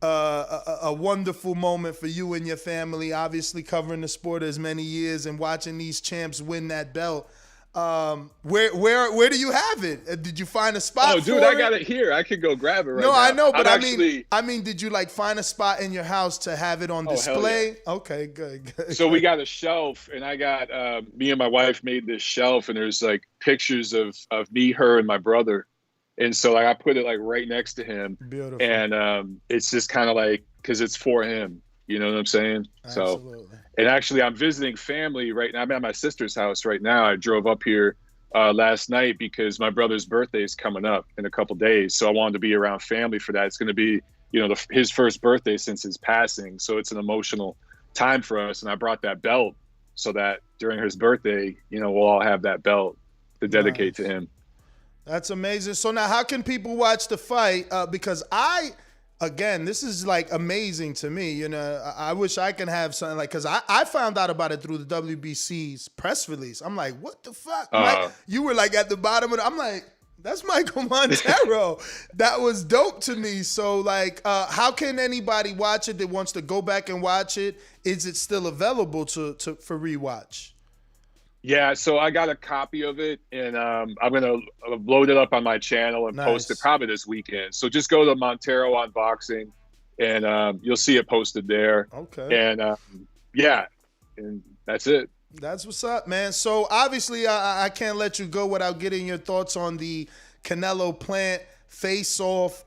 a wonderful moment for you and your family, obviously covering the sport as many years and watching these champs win that belt. Where do you have it? Did you find a spot? Oh, dude, I got it here. I could go grab it right now. No, I know, but I mean, did you like find a spot in your house to have it on display? Yeah. Okay, good. So we got a shelf, and I got me and my wife made this shelf, and there's like pictures of me, her, and my brother, and so like I put it like right next to him. Beautiful. And it's just kind of like because it's for him. You know what I'm saying? Absolutely. So, and actually, I'm visiting family right now. I'm at my sister's house right now. I drove up here last night because my brother's birthday is coming up in a couple days. So I wanted to be around family for that. It's going to be, you know, his first birthday since his passing. So it's an emotional time for us. And I brought that belt so that during his birthday, you know, we'll all have that belt to dedicate to him. That's amazing. So now how can people watch the fight? Because again, this is like amazing to me. You know, I wish I can have something like, because I found out about it through the WBC's press release. I'm like, what the fuck? You were like at the bottom of it. I'm like, that's Michael Montero. That was dope to me. So like, how can anybody watch it that wants to go back and watch it? Is it still available for rewatch? Yeah, so I got a copy of it, and I'm going to load it up on my channel and post it probably this weekend. So just go to Montero Unboxing, and you'll see it posted there. Okay. And, yeah, and that's it. That's what's up, man. So obviously I can't let you go without getting your thoughts on the Canelo Plant face-off.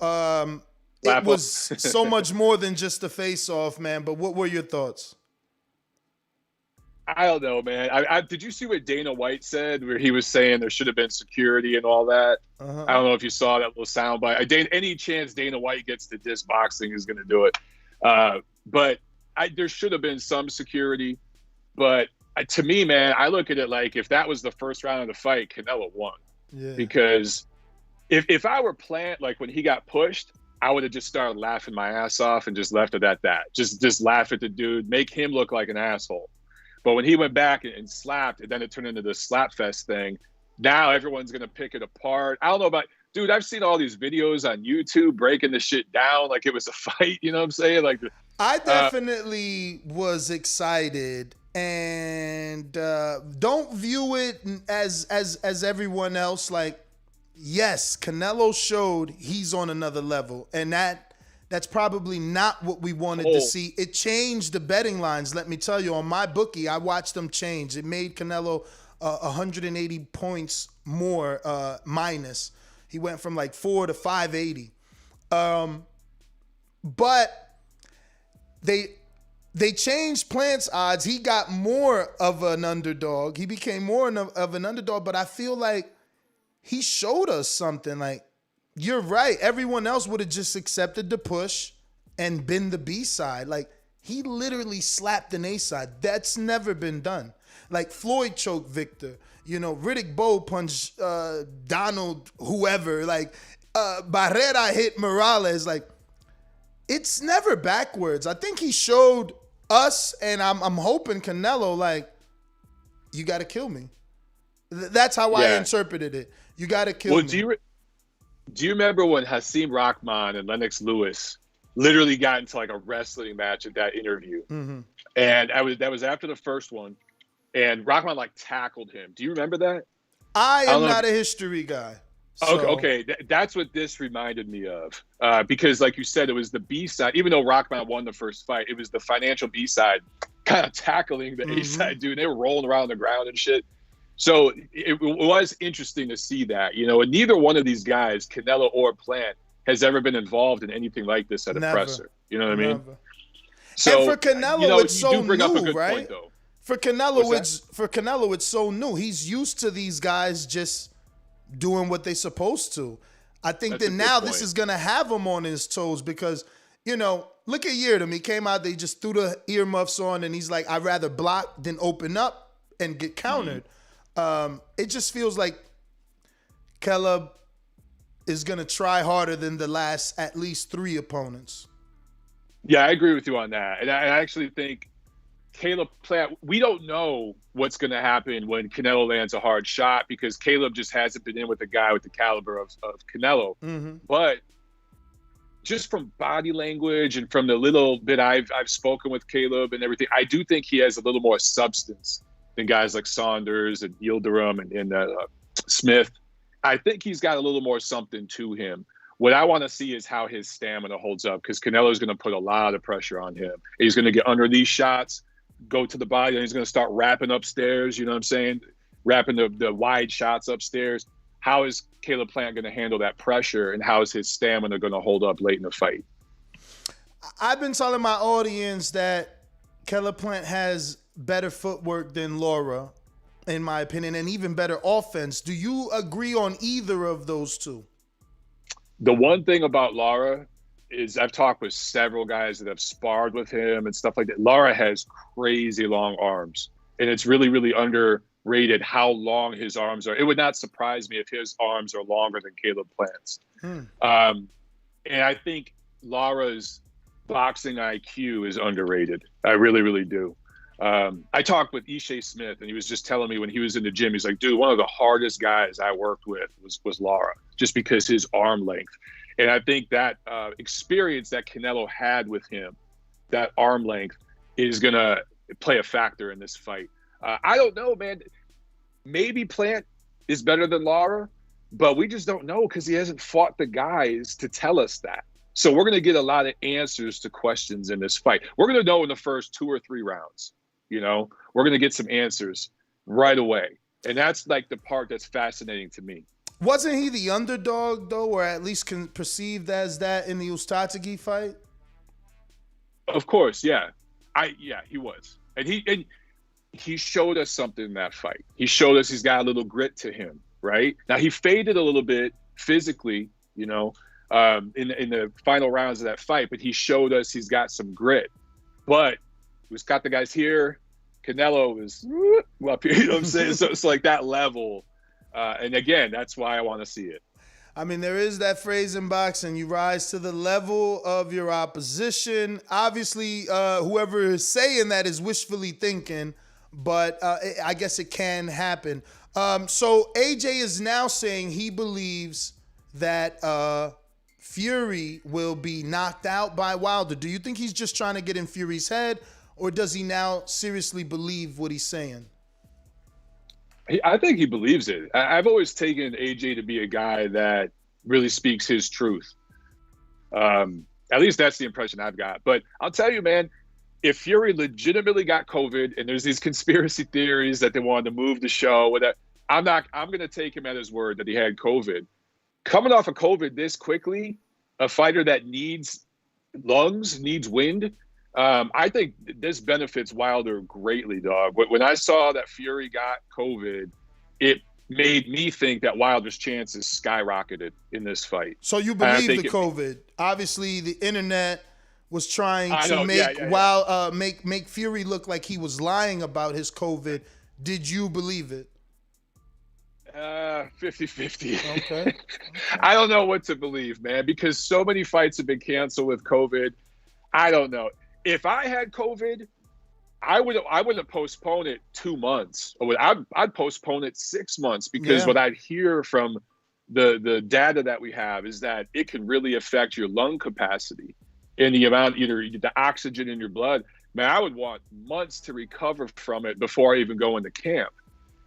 It was so much more than just a face-off, man. But what were your thoughts? I don't know, man. Did you see what Dana White said, where he was saying there should have been security and all that? Uh-huh. I don't know if you saw that little soundbite. Any chance Dana White gets to diss boxing is going to do it. But there should have been some security. But to me, man, I look at it like if that was the first round of the fight, Canelo won. Yeah. Because if I were Plant, like when he got pushed, I would have just started laughing my ass off and just left it at that. Just laugh at the dude, make him look like an asshole. But when he went back and slapped, and then it turned into this slap fest thing, now everyone's going to pick it apart. I don't know about, dude, I've seen all these videos on YouTube breaking the shit down like it was a fight. You know what I'm saying? Like, I definitely was excited, and don't view it as everyone else. Like, yes, Canelo showed he's on another level, and that's probably not what we wanted to see. It changed the betting lines, let me tell you. On my bookie, I watched them change. It made Canelo 180 points more minus. He went from like 4 to 580. But they changed Plant's odds. He got more of an underdog. He became more of an underdog, but I feel like he showed us something. Like, you're right. Everyone else would have just accepted the push and been the B side. Like, he literally slapped an A side. That's never been done. Like, Floyd choked Victor. You know, Riddick Bowe punched Donald whoever. Like, Barrera hit Morales. Like, it's never backwards. I think he showed us, and I'm hoping Canelo, like, you got to kill me. That's how I interpreted it. You got to kill me. Do you remember when Hasim Rahman and Lennox Lewis literally got into like a wrestling match at that interview? Mm-hmm. And that was after the first one, and Rahman like tackled him. Do you remember that? I am not a history guy. So. Okay. That's what this reminded me of. Because like you said, it was the B side. Even though Rahman won the first fight, it was the financial B side kind of tackling the A side dude. They were rolling around the ground and shit. So it was interesting to see that, you know, and neither one of these guys, Canelo or Plant, has ever been involved in anything like this at a presser. You know what I mean? So, and for Canelo, you know, it's so bring new, up a good right? point, though. For Canelo, it's so new. He's used to these guys just doing what they're supposed to. I think that now this is going to have him on his toes because, you know, look at Yeardom. He came out, they just threw the earmuffs on, and he's like, I'd rather block than open up and get countered. It just feels like Caleb is going to try harder than the last at least 3 opponents. Yeah, I agree with you on that. And I actually think Caleb Plant, we don't know what's going to happen when Canelo lands a hard shot because Caleb just hasn't been in with a guy with the caliber of Canelo. Mm-hmm. But just from body language and from the little bit I've spoken with Caleb and everything, I do think he has a little more substance than guys like Saunders and Yildirim and Smith. I think he's got a little more something to him. What I want to see is how his stamina holds up because Canelo's going to put a lot of pressure on him. He's going to get under these shots, go to the body, and he's going to start wrapping upstairs, you know what I'm saying? Wrapping the wide shots upstairs. How is Caleb Plant going to handle that pressure, and how is his stamina going to hold up late in the fight? I've been telling my audience that Caleb Plant has better footwork than Laura, in my opinion, and even better offense. Do you agree on either of those two? The one thing about Lara is I've talked with several guys that have sparred with him and stuff like that. Lara has crazy long arms, and it's really, really underrated how long his arms are. It would not surprise me if his arms are longer than Caleb Plant's. And I think Lara's boxing IQ is underrated. I really, really do. I talked with Ishe Smith, and he was just telling me when he was in the gym, he's like, dude, one of the hardest guys I worked with was Lara, just because his arm length. And I think that experience that Canelo had with him, that arm length, is going to play a factor in this fight. I don't know, man. Maybe Plant is better than Lara, but we just don't know because he hasn't fought the guys to tell us that. So we're going to get a lot of answers to questions in this fight. We're going to know in the first 2 or 3 rounds. You know, we're going to get some answers right away. And that's like the part that's fascinating to me. Wasn't he the underdog, though, or at least perceived as that in the Ustatagi fight? Of course, yeah. He was. And he showed us something in that fight. He showed us he's got a little grit to him, right? Now, he faded a little bit physically, you know, in the final rounds of that fight, but he showed us he's got some grit. But he's got the guys here. Canelo is up here, you know what I'm saying? So it's like that level. And again, that's why I want to see it. I mean, there is that phrase in boxing, you rise to the level of your opposition. Obviously, whoever is saying that is wishfully thinking, but I guess it can happen. So AJ is now saying he believes that Fury will be knocked out by Wilder. Do you think he's just trying to get in Fury's head, or does he now seriously believe what he's saying? I think he believes it. I've always taken AJ to be a guy that really speaks his truth. At least that's the impression I've got. But I'll tell you, man, if Fury legitimately got COVID and there's these conspiracy theories that they wanted to move the show, whatever, I'm going to take him at his word that he had COVID. Coming off of COVID this quickly, a fighter that needs lungs, needs wind, I think this benefits Wilder greatly, dog. When I saw that Fury got COVID, it made me think that Wilder's chances skyrocketed in this fight. So you believe the COVID? Obviously, the internet was trying to make Fury look like he was lying about his COVID. Did you believe it? 50-50. Okay. I don't know what to believe, man, because so many fights have been canceled with COVID. I don't know. If I had COVID, I wouldn't postpone it 2 months. I'd postpone it 6 months because what I'd hear from the data that we have is that it can really affect your lung capacity and the amount, either the oxygen in your blood. Man, I would want months to recover from it before I even go into camp.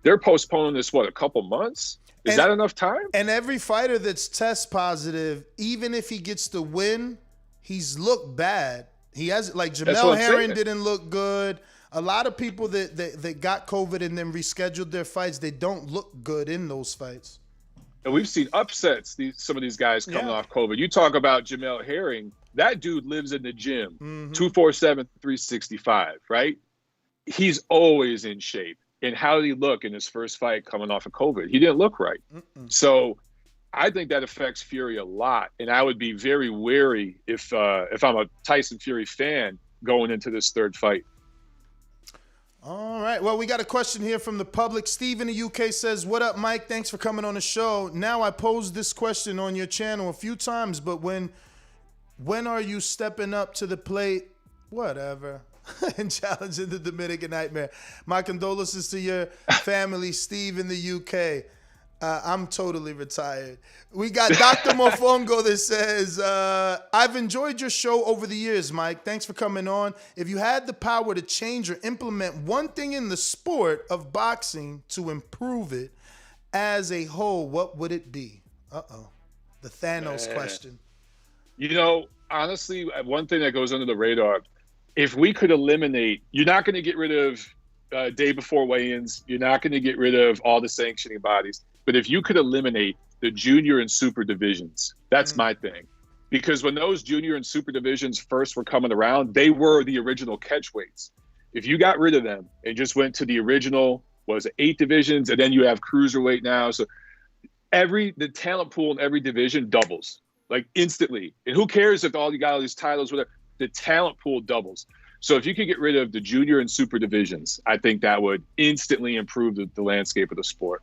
They're postponing this, a couple months? Is that enough time? And every fighter that's test positive, even if he gets the win, he's looked bad. He has, like Jamel Herring didn't look good. A lot of people that got COVID and then rescheduled their fights, they don't look good in those fights. And we've seen upsets, some of these guys coming off COVID. You talk about Jamel Herring, that dude lives in the gym, 247, 365, right? He's always in shape. And how did he look in his first fight coming off of COVID? He didn't look right. So I think that affects Fury a lot. And I would be very wary if I'm a Tyson Fury fan going into this third fight. All right. Well, we got a question here from the public. Steve in the UK says, "What up, Mike? Thanks for coming on the show. Now, I posed this question on your channel a few times, but when are you stepping up to the plate? Whatever. And challenging the Dominican Nightmare. My condolences to your family, Steve in the UK. I'm totally retired." We got Dr. Mofongo that says, "I've enjoyed your show over the years, Mike. Thanks for coming on. If you had the power to change or implement one thing in the sport of boxing to improve it as a whole, what would it be?" The Thanos question. You know, honestly, one thing that goes under the radar, if we could eliminate, you're not going to get rid of day before weigh-ins. You're not going to get rid of all the sanctioning bodies. But if you could eliminate the junior and super divisions, that's my thing. Because when those junior and super divisions first were coming around, they were the original catchweights. If you got rid of them and just went to the original, 8 divisions, and then you have cruiserweight now. So the talent pool in every division doubles, like instantly. And who cares if you got all these titles, whatever. The talent pool doubles. So if you could get rid of the junior and super divisions, I think that would instantly improve the landscape of the sport.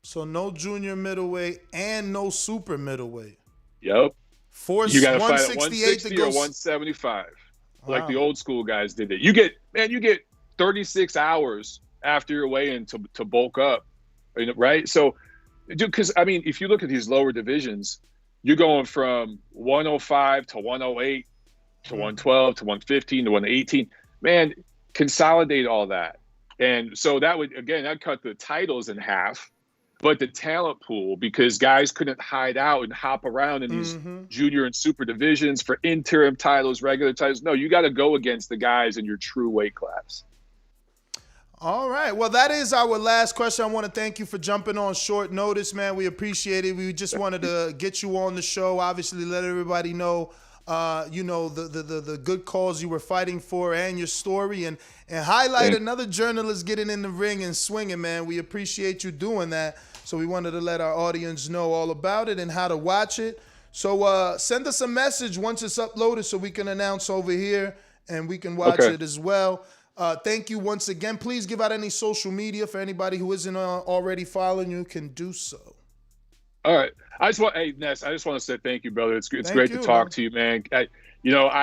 So no junior middleweight and no super middleweight. Yep. Force you got to fight at 160 or 175, like the old school guys did it. You get 36 hours after your weigh-in to bulk up, right? So, dude, because I mean, if you look at these lower divisions, you're going from 105 to 108. To 112, to 115, to 118. Man, consolidate all that. And so that'd cut the titles in half, but the talent pool, because guys couldn't hide out and hop around in these junior and super divisions for interim titles, regular titles. No, you got to go against the guys in your true weight class. All right. Well, that is our last question. I want to thank you for jumping on short notice, man. We appreciate it. We just wanted to get you on the show, obviously let everybody know the good cause you were fighting for and your story, and highlight another journalist getting in the ring and swinging, man. We appreciate you doing that. So we wanted to let our audience know all about it and how to watch it. So send us a message once it's uploaded so we can announce over here and we can watch it as well. Thank you once again. Please give out any social media for anybody who isn't already following you can do so. All right. Ness, I just want to say thank you, brother. It's great to talk to you, man. I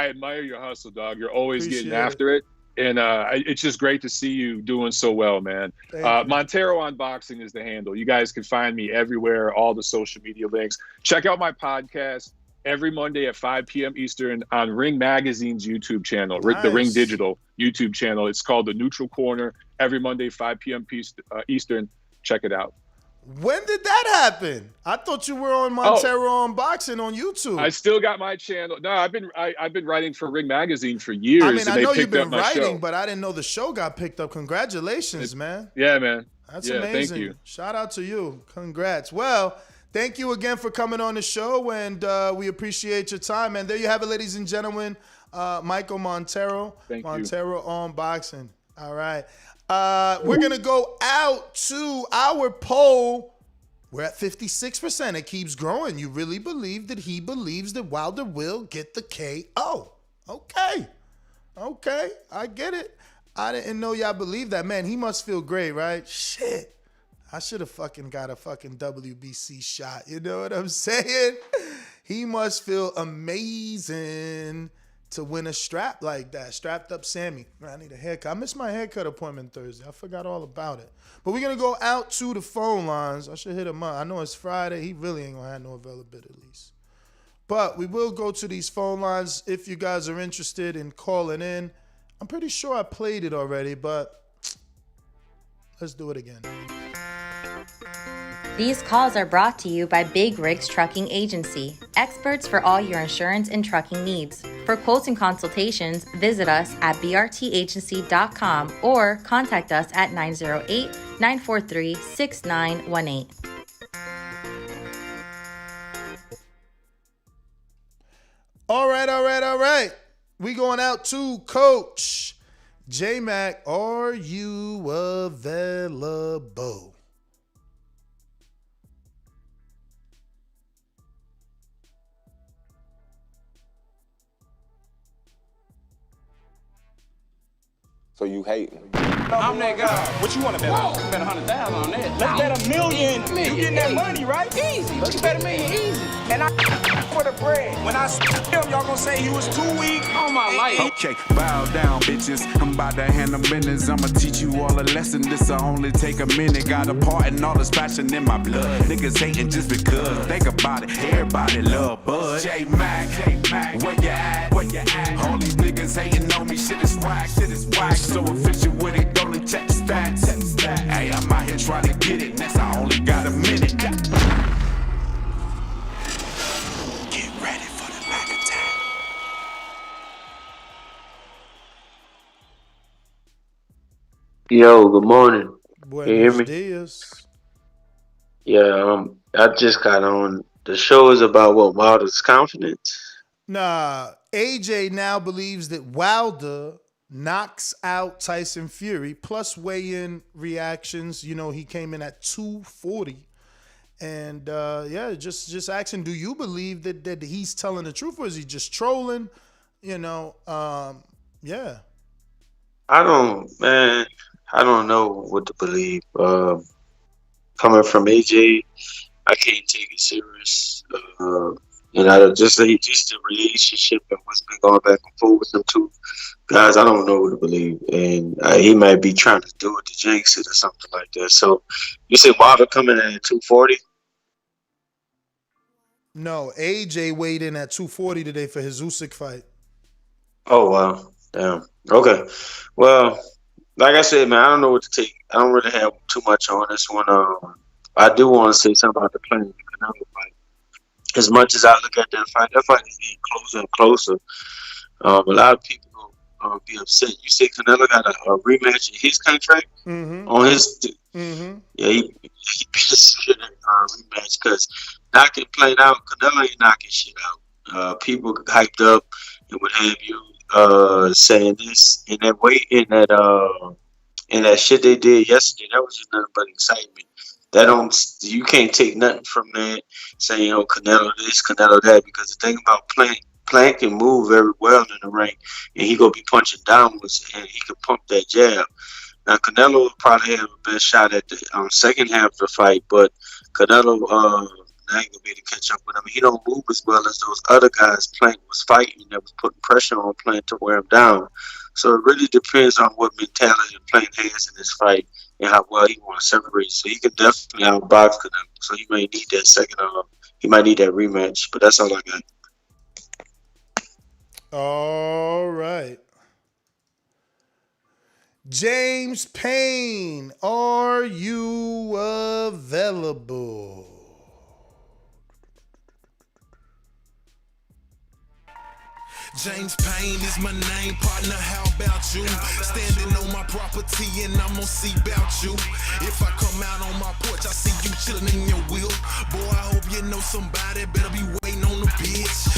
admire your hustle, dog. You're always getting after it. And it's just great to see you doing so well, man. Montero Unboxing is the handle. You guys can find me everywhere, all the social media links. Check out my podcast. every Monday at 5 p.m. Eastern on Ring Magazine's YouTube channel, Nice. the Ring Digital YouTube channel. It's called The Neutral Corner. Every Monday, 5 p.m. Eastern. Check it out. When did that happen? I thought you were on Montero on Boxing on YouTube. I still got my channel. No, I've been writing for Ring Magazine for years. I mean, I know you've been writing, show. but I didn't know the show got picked up. Congratulations, man. Yeah, man. That's amazing. Thank you. Shout out to you. Congrats. Well, thank you again for coming on the show, and we appreciate your time. And there you have it, ladies and gentlemen. Michael Montero. Thank Montero on Boxing. All right. We're going to go out to our poll. We're at 56%. It keeps growing. You really believe that he believes that Wilder will get the KO. Okay. I get it. I didn't know y'all believe that. Man, he must feel great, right? Shit. I should have fucking got a fucking WBC shot. You know what I'm saying? He must feel amazing to win a strap like that. Strapped up Sammy. Man, I need a haircut. I missed my haircut appointment Thursday. I forgot all about it. But we're going to go out to the phone lines. I should hit him up. I know it's Friday. He really ain't going to have no availability at least. But we will go to these phone lines if you guys are interested in calling in. I'm pretty sure I played it already, but let's do it again. These calls are brought to you by Big Rigs Trucking Agency, experts for all your insurance and trucking needs. For quotes and consultations, visit us at brtagency.com or contact us at 908-943-6918. All right. We going out to Coach J-Mac. Are you available? So you hating? I'm that guy. What you want to bet on? Bet 100,000 on that. Let's bet $1 million. You getting that money, right? Easy. Let's bet $1 million easy. And I for the bread. When I him, y'all gonna say he was too weak on my life. Okay, bow down, bitches. I'm about to handle business. I'ma teach you all a lesson. This'll only take a minute. Got a part in all this passion in my blood. Niggas hating just because. Think about it. Everybody love Bud. J-Mac, where you at? Where you at? All these niggas hating on me. Shit is whack. So efficient with it. Don't check the stats. Hey, I'm out here trying to get it. Next, I only got a minute. Get ready for the back attack. Yo, good morning. Buenos Can you hear me? Dias. Yeah, I just got on. The show is about what, Wilder's confidence? Nah, AJ now believes that Wilder knocks out Tyson Fury, plus weigh-in reactions. You know, he came in at 240. And, just asking, do you believe that he's telling the truth, or is he just trolling? You know, yeah. I don't know what to believe. Coming from AJ, I can't take it serious. Just the relationship and what's been going back and forth with them two guys, I don't know what to believe. And he might be trying to do it to jinx it or something like that. So you said Wilder coming in at 240? No, AJ weighed in at 240 today for his Usyk fight. Oh, wow. Damn. Okay. Well, like I said, man, I don't know what to take. I don't really have too much on this one. I do want to say something about the Canelo fight. As much as I look at that fight is getting closer and closer. A lot of people will be upset. You say Canelo got a rematch in his contract? Mm-hmm. On his... Mm-hmm. Yeah, he beats a rematch because knocking plain out, Canelo ain't knocking shit out. People hyped up and what have you, saying this and that weight in that shit they did yesterday. That was just nothing but excitement. You can't take nothing from that saying, Canelo this, Canelo that, because the thing about Plant can move very well in the ring, and he gonna be punching downwards, and he can pump that jab. Now Canelo will probably have a best shot at the second half of the fight, but Canelo ain't gonna be able to catch up with him. He don't move as well as those other guys Plant was fighting that was putting pressure on Plant to wear him down. So it really depends on what mentality Plant has in this fight and how well he wants to separate. So he could definitely outbox Canelo. So he may need that he might need that rematch. But that's all I got. All right. James Payne, are you available? James Payne is my name, partner, how about you? Standing on my property and I'm gonna see about you. If I come out on my porch, I see you chilling in your wheel. Boy, I hope you know somebody, better be waiting on the bitch.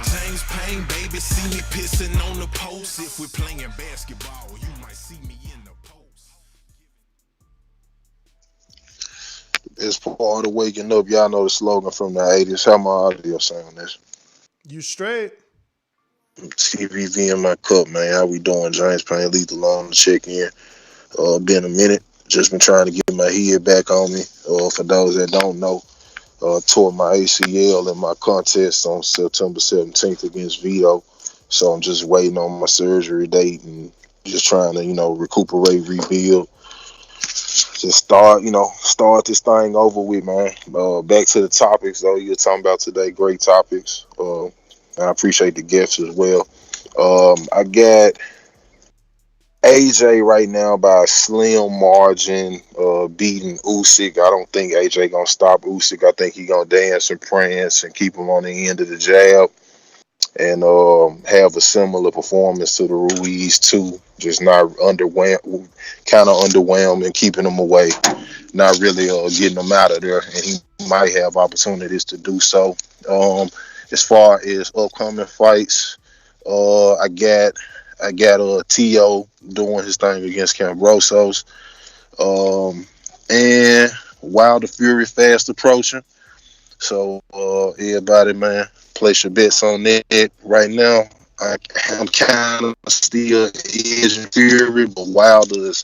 James Payne, baby, see me pissing on the post. If we're playing basketball, you might see me in the post. It's part of waking up. Y'all know the slogan from the 80s. How my audio sound this? You straight. TVV in my cup, man. How we doing? James Payne, Lethal on the check-in. Been a minute. Just been trying to get my head back on me. For those that don't know, tore my ACL in my contest on September 17th against Vito. So I'm just waiting on my surgery date and just trying to, recuperate, rebuild. Just start this thing over with, man. Back to the topics, though. You're talking about today. Great topics. I appreciate the gifts as well. I got AJ right now by a slim margin, beating Usyk. I don't think AJ gonna stop Usyk. I think he gonna dance and prance and keep him on the end of the jab and have a similar performance to the Ruiz too. Just not underwhelmed, kind of underwhelmed and keeping him away. Not really getting him out of there, and he might have opportunities to do so. As far as upcoming fights, I got T.O. doing his thing against Cambrosos, and Wilder Fury fast approaching. So everybody, man, place your bets on that. Right now, I'm kind of still edging Fury, but Wilder is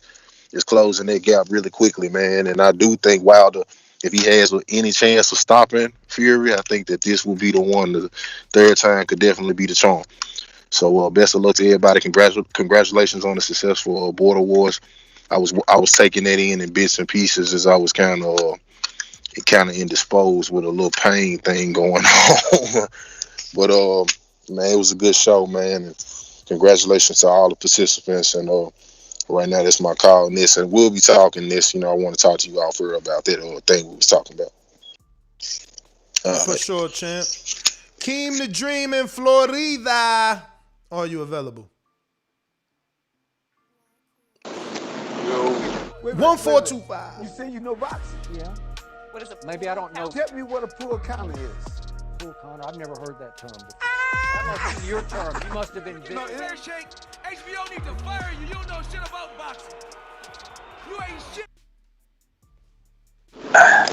closing that gap really quickly, man. And I do think Wilder, if he has any chance of stopping Fury, I think that this will be the one. The third time could definitely be the charm. So best of luck to everybody. Congratulations on the successful Border Wars. I was taking that in bits and pieces as I was kind of indisposed with a little pain thing going on. But man, it was a good show, man. And congratulations to all the participants. And right now, that's my call on this, and we'll be talking this. I want to talk to you all further about that thing we was talking about. For sure, champ. Keem the Dream in Florida. Are you available? 1425. You say you know boxing? Yeah. What is it? Maybe I don't know. Tell me what a full counter is. Full counter? I've never heard that term before. That must be your term. You must have been. No, Shake, HBO need to fire you. You don't know shit about boxing. You ain't shit.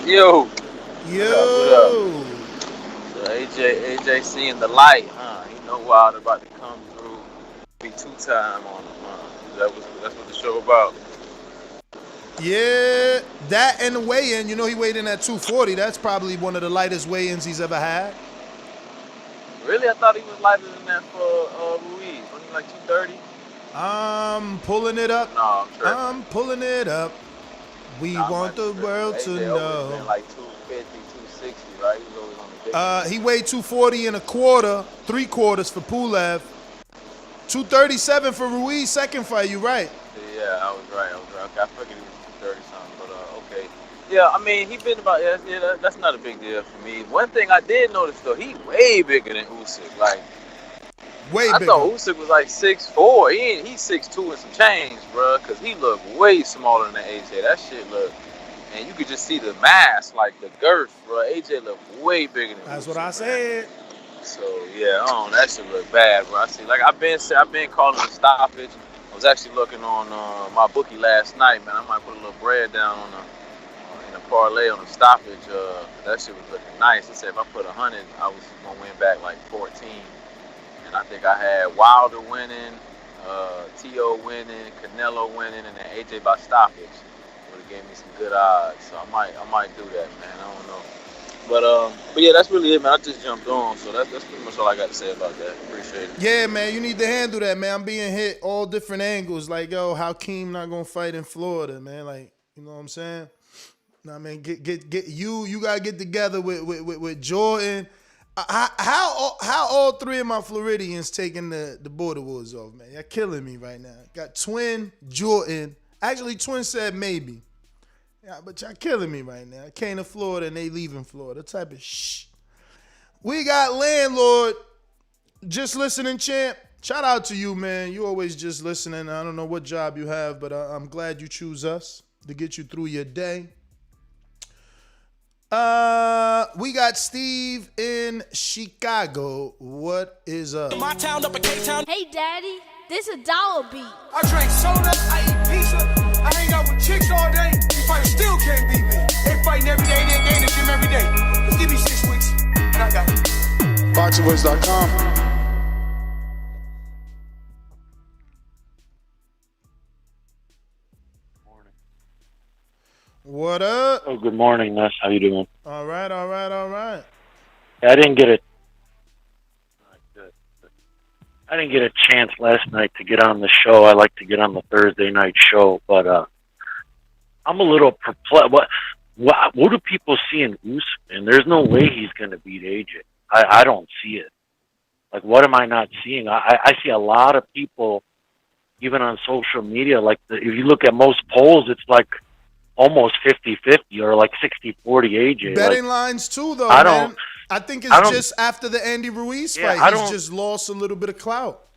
Yo. What up? So AJ seeing the light, huh? He know Wilder about to come through. Be 2-time on him, huh? That's what the show about. Yeah, that and the weigh-in. He weighed in at 240. That's probably one of the lightest weigh-ins he's ever had. Really? I thought he was lighter than that for Ruiz. Wasn't he like 230? I'm pulling it up. No, I'm pulling it up. We want the world to know. Been like 250, 260, right? He was always on the big he weighed 240 and a quarter, 3/4 for Pulev. 237 for Ruiz, second fight. You right? Yeah, I was right. Okay, I figured he was 230 something, but okay. Yeah, I mean, he been about that's not a big deal for me. One thing I did notice though, he way bigger than Usyk. Like, way I bigger. thought Usyk was like 6'4". He's 6'2" and some change, bro. Cause he looked way smaller than AJ. That shit looked, and you could just see the mass, like the girth, bro. AJ looked way bigger than That's Usyk, what I said. So yeah, that shit look bad, bro. I see, like I've been calling a stoppage. I was actually looking on my bookie last night, man. I might put a little bread down in a parlay on the stoppage. That shit was looking nice. He said if I put 100, I was gonna win back like 14. And I think I had Wilder winning, T.O. winning, Canelo winning, and then AJ by stoppage. Would have gave me some good odds. So I might do that, man. I don't know. But yeah, that's really it, man. I just jumped on, so that's pretty much all I got to say about that. Appreciate it. Yeah, man, you need to handle that, man. I'm being hit all different angles. Like, yo, how Keem not gonna fight in Florida, man? Like, you know what I'm saying? Nah, man, get you gotta get together with Jordan. How all three of my Floridians taking the border wars off, man? You're killing me right now. Got Twin, Jordan. Actually, Twin said maybe. Yeah, but y'all killing me right now. I came to Florida and they leaving Florida. Type of shh. We got Landlord. Just listening, champ. Shout out to you, man. You always just listening. I don't know what job you have, but I'm glad you choose us to get you through your day. We got Steve in Chicago. What is up? My town up in K-Town. Hey, Daddy, this is Dolla beat. I drink soda, I eat pizza, I hang out with chicks all day. You fight still can't beat me. They fighting every day, they're in the gym every day. Just give me 6 weeks, and I got it. BoxingWords.com. What up? Oh, good morning, Ness. How you doing? All right. I didn't get a chance last night to get on the show. I like to get on the Thursday night show, but I'm a little perplexed. What do people see in Usyk? And there's no way he's going to beat AJ. I don't see it. Like, what am I not seeing? I see a lot of people, even on social media, like if you look at most polls, it's like almost 50-50 or like 60-40 AJ. Betting lines too, though, man. I think it's just after the Andy Ruiz fight. He's just lost a little bit of clout.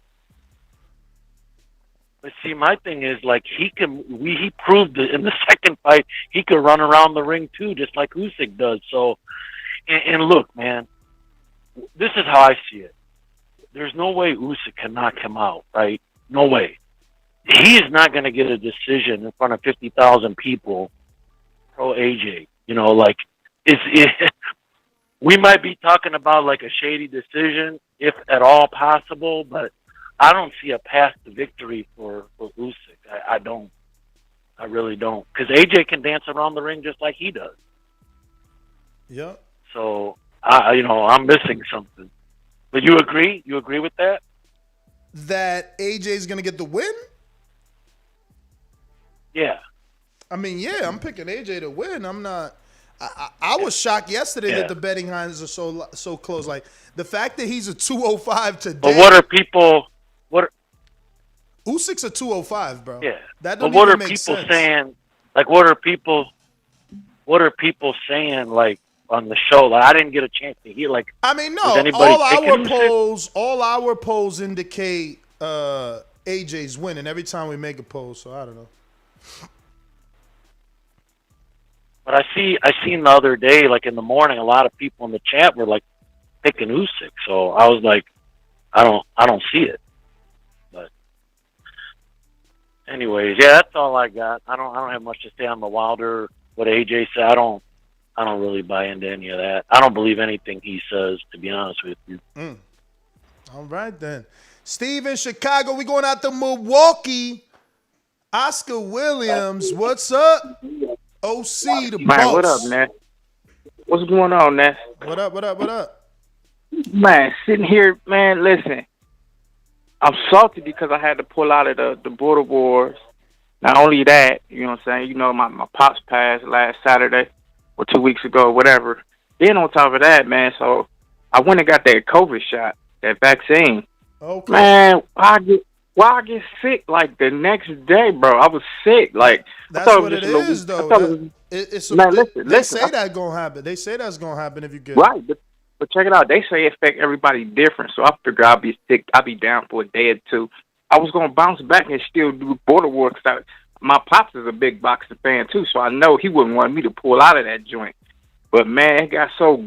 But see, my thing is, like, he proved it in the second fight he could run around the ring too, just like Usyk does. So, and look, man, this is how I see it. There's no way Usyk can knock him out, right? No way. He is not going to get a decision in front of 50,000 people pro AJ. You know, like, we might be talking about like a shady decision, if at all possible, but I don't see a path to victory for Usyk. I don't. I really don't. Because AJ can dance around the ring just like he does. Yep. So, I'm missing something. But you agree? You agree with that? That AJ's going to get the win? Yeah. I mean, yeah, I'm picking AJ to win. I'm not. I was shocked yesterday that the betting lines are so close. Like, the fact that he's a 205 today. But what are people? Usyk's a 205, bro. Yeah. That but don't what even are make people sense. saying? Like, what are people saying? Like on the show, like I didn't get a chance to hear. Like, I mean, no. All our polls indicate AJ's winning every time we make a poll. So I don't know. But I seen the other day, like in the morning, a lot of people in the chat were like picking Usyk. So I was like, I don't see it. But anyways, yeah, that's all I got. I don't have much to say on the Wilder. What AJ said, I don't really buy into any of that. I don't believe anything he says, to be honest with you. All right then, Steve in Chicago. We going out to Milwaukee. Oscar Williams, what's up? OC the boss. Man, what up, Ness? What's going on, Ness? What up? Man, sitting here, man, listen. I'm salty because I had to pull out of the border wars. Not only that, you know what I'm saying? You know, my pops passed last Saturday or 2 weeks ago, whatever. Then on top of that, man, so I went and got that COVID shot, that vaccine. Okay. Man, why I get sick like the next day, bro? I was sick. Like, that's what it is, though. They say that's gonna happen. They say that's gonna happen if you get right. But check it out. They say it affect everybody different. So I figured I'll be sick. I'll be down for a day or two. I was gonna bounce back and still do border war because my pops is a big boxing fan too. So I know he wouldn't want me to pull out of that joint. But man, it got so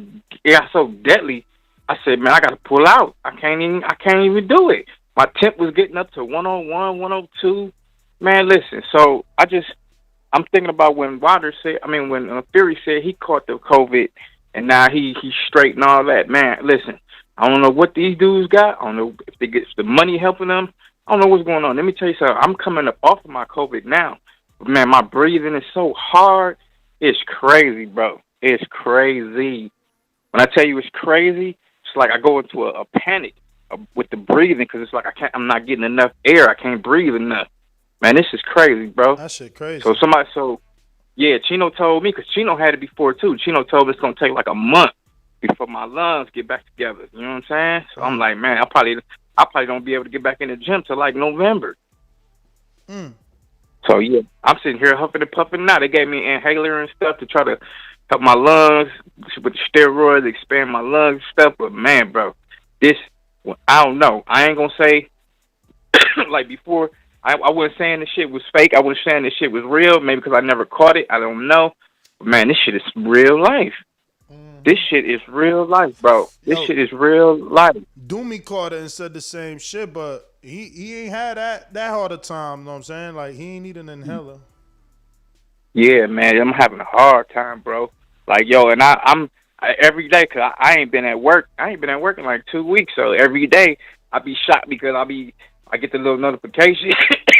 deadly. I said, man, I got to pull out. I can't even do it. My temp was getting up to 101, 102. Man, listen. So I'm thinking about when when Fury said he caught the COVID and now he's straight and all that. Man, listen. I don't know what these dudes got. I don't know if they get the money helping them. I don't know what's going on. Let me tell you something. I'm coming up off of my COVID now. Man, my breathing is so hard. It's crazy, bro. It's crazy. When I tell you it's crazy, it's like I go into a panic with the breathing because it's like I'm not getting enough air. I can't breathe enough. Man, this is crazy, bro. That shit crazy. Yeah, Chino told me because Chino had it before too. Chino told me it's gonna take like a month before my lungs get back together. You know what I'm saying? So I'm like, man, I probably don't be able to get back in the gym till like November. So yeah, I'm sitting here huffing and puffing now. They gave me an inhaler and stuff to try to help my lungs with the steroids, expand my lungs and stuff. But man, bro, I don't know. I ain't gonna say like before. I wasn't saying this shit was fake. I wasn't saying this shit was real. Maybe because I never caught it. I don't know. But man, this shit is real life. This shit is real life, bro. This shit is real life. Doomy caught it and said the same shit, but he ain't had that hard a time. You know what I'm saying? Like, he ain't need an inhaler. Yeah, man, I'm having a hard time, bro. Like, yo, and I'm every day, cause I ain't been at work. I ain't been at work in like 2 weeks, so every day I be shocked because I get the little notification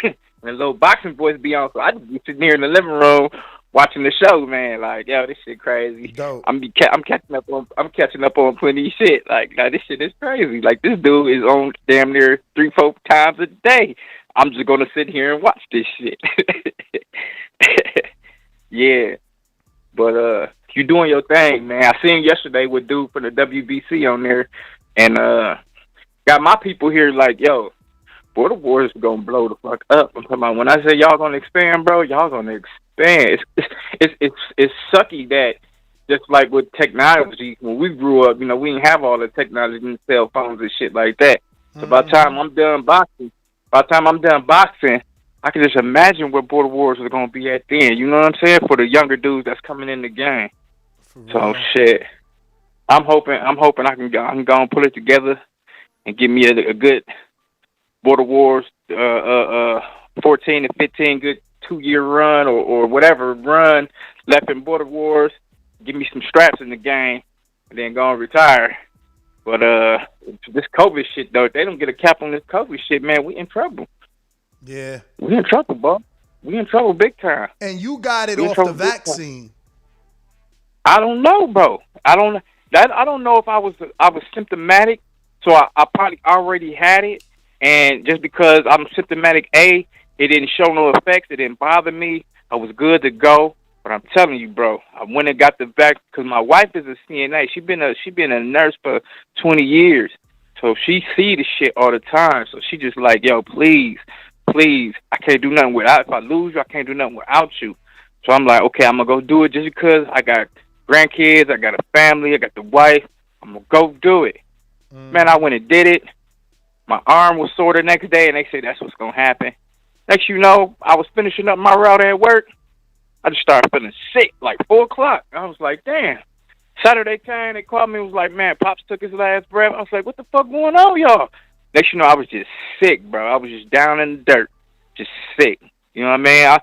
and the little boxing voice be on, so I just be sitting here in the living room watching the show, man. Like, yo, this shit crazy. Dope. I'm catching up on plenty of shit. Like, this shit is crazy. Like, this dude is on damn near 3-4 times a day. I'm just gonna sit here and watch this shit. Yeah, but you doing your thing, man. I seen yesterday with dude from the WBC on there, and got my people here like, yo, Border Wars is gonna blow the fuck up. I'm talking about when I say y'all gonna expand, bro, y'all gonna expand. It's sucky that just like with technology, when we grew up, you know, we didn't have all the technology and cell phones and shit like that. So by the time I'm done boxing, I can just imagine where Border Wars is gonna be at then. You know what I'm saying? For the younger dudes that's coming in the game. So shit, I'm hoping I can go and put it together and give me a good Border Wars 14 to 15 good 2-year run or whatever run left in Border Wars. Give me some straps in the game and then go and retire. But this COVID shit though, if they don't get a cap on this COVID shit, man, we in trouble. Yeah. We in trouble, bro. We in trouble big time. And you got it off the vaccine. I don't know, bro. I don't know if I was symptomatic, so I probably already had it, and just because I'm symptomatic, it didn't show no effects. It didn't bother me. I was good to go. But I'm telling you, bro, I went and got the vaccine because my wife is a CNA. She been a nurse for 20 years, so she see the shit all the time. So she just like, yo, please, I can't do nothing without. If I lose you, I can't do nothing without you. So I'm like, okay, I'm gonna go do it just because I got grandkids, I got a family, I got the wife. I'm gonna go do it. Man, I went and did it. My arm was sore the next day, and they said that's what's gonna happen. Next, you know, I was finishing up my route at work. I just started feeling sick, like 4 o'clock. I was like, damn. Saturday came, they called me and was like, man, Pops took his last breath. I was like, what the fuck going on, y'all? Next, you know, I was just sick, bro. I was just down in the dirt, just sick. You know what I mean?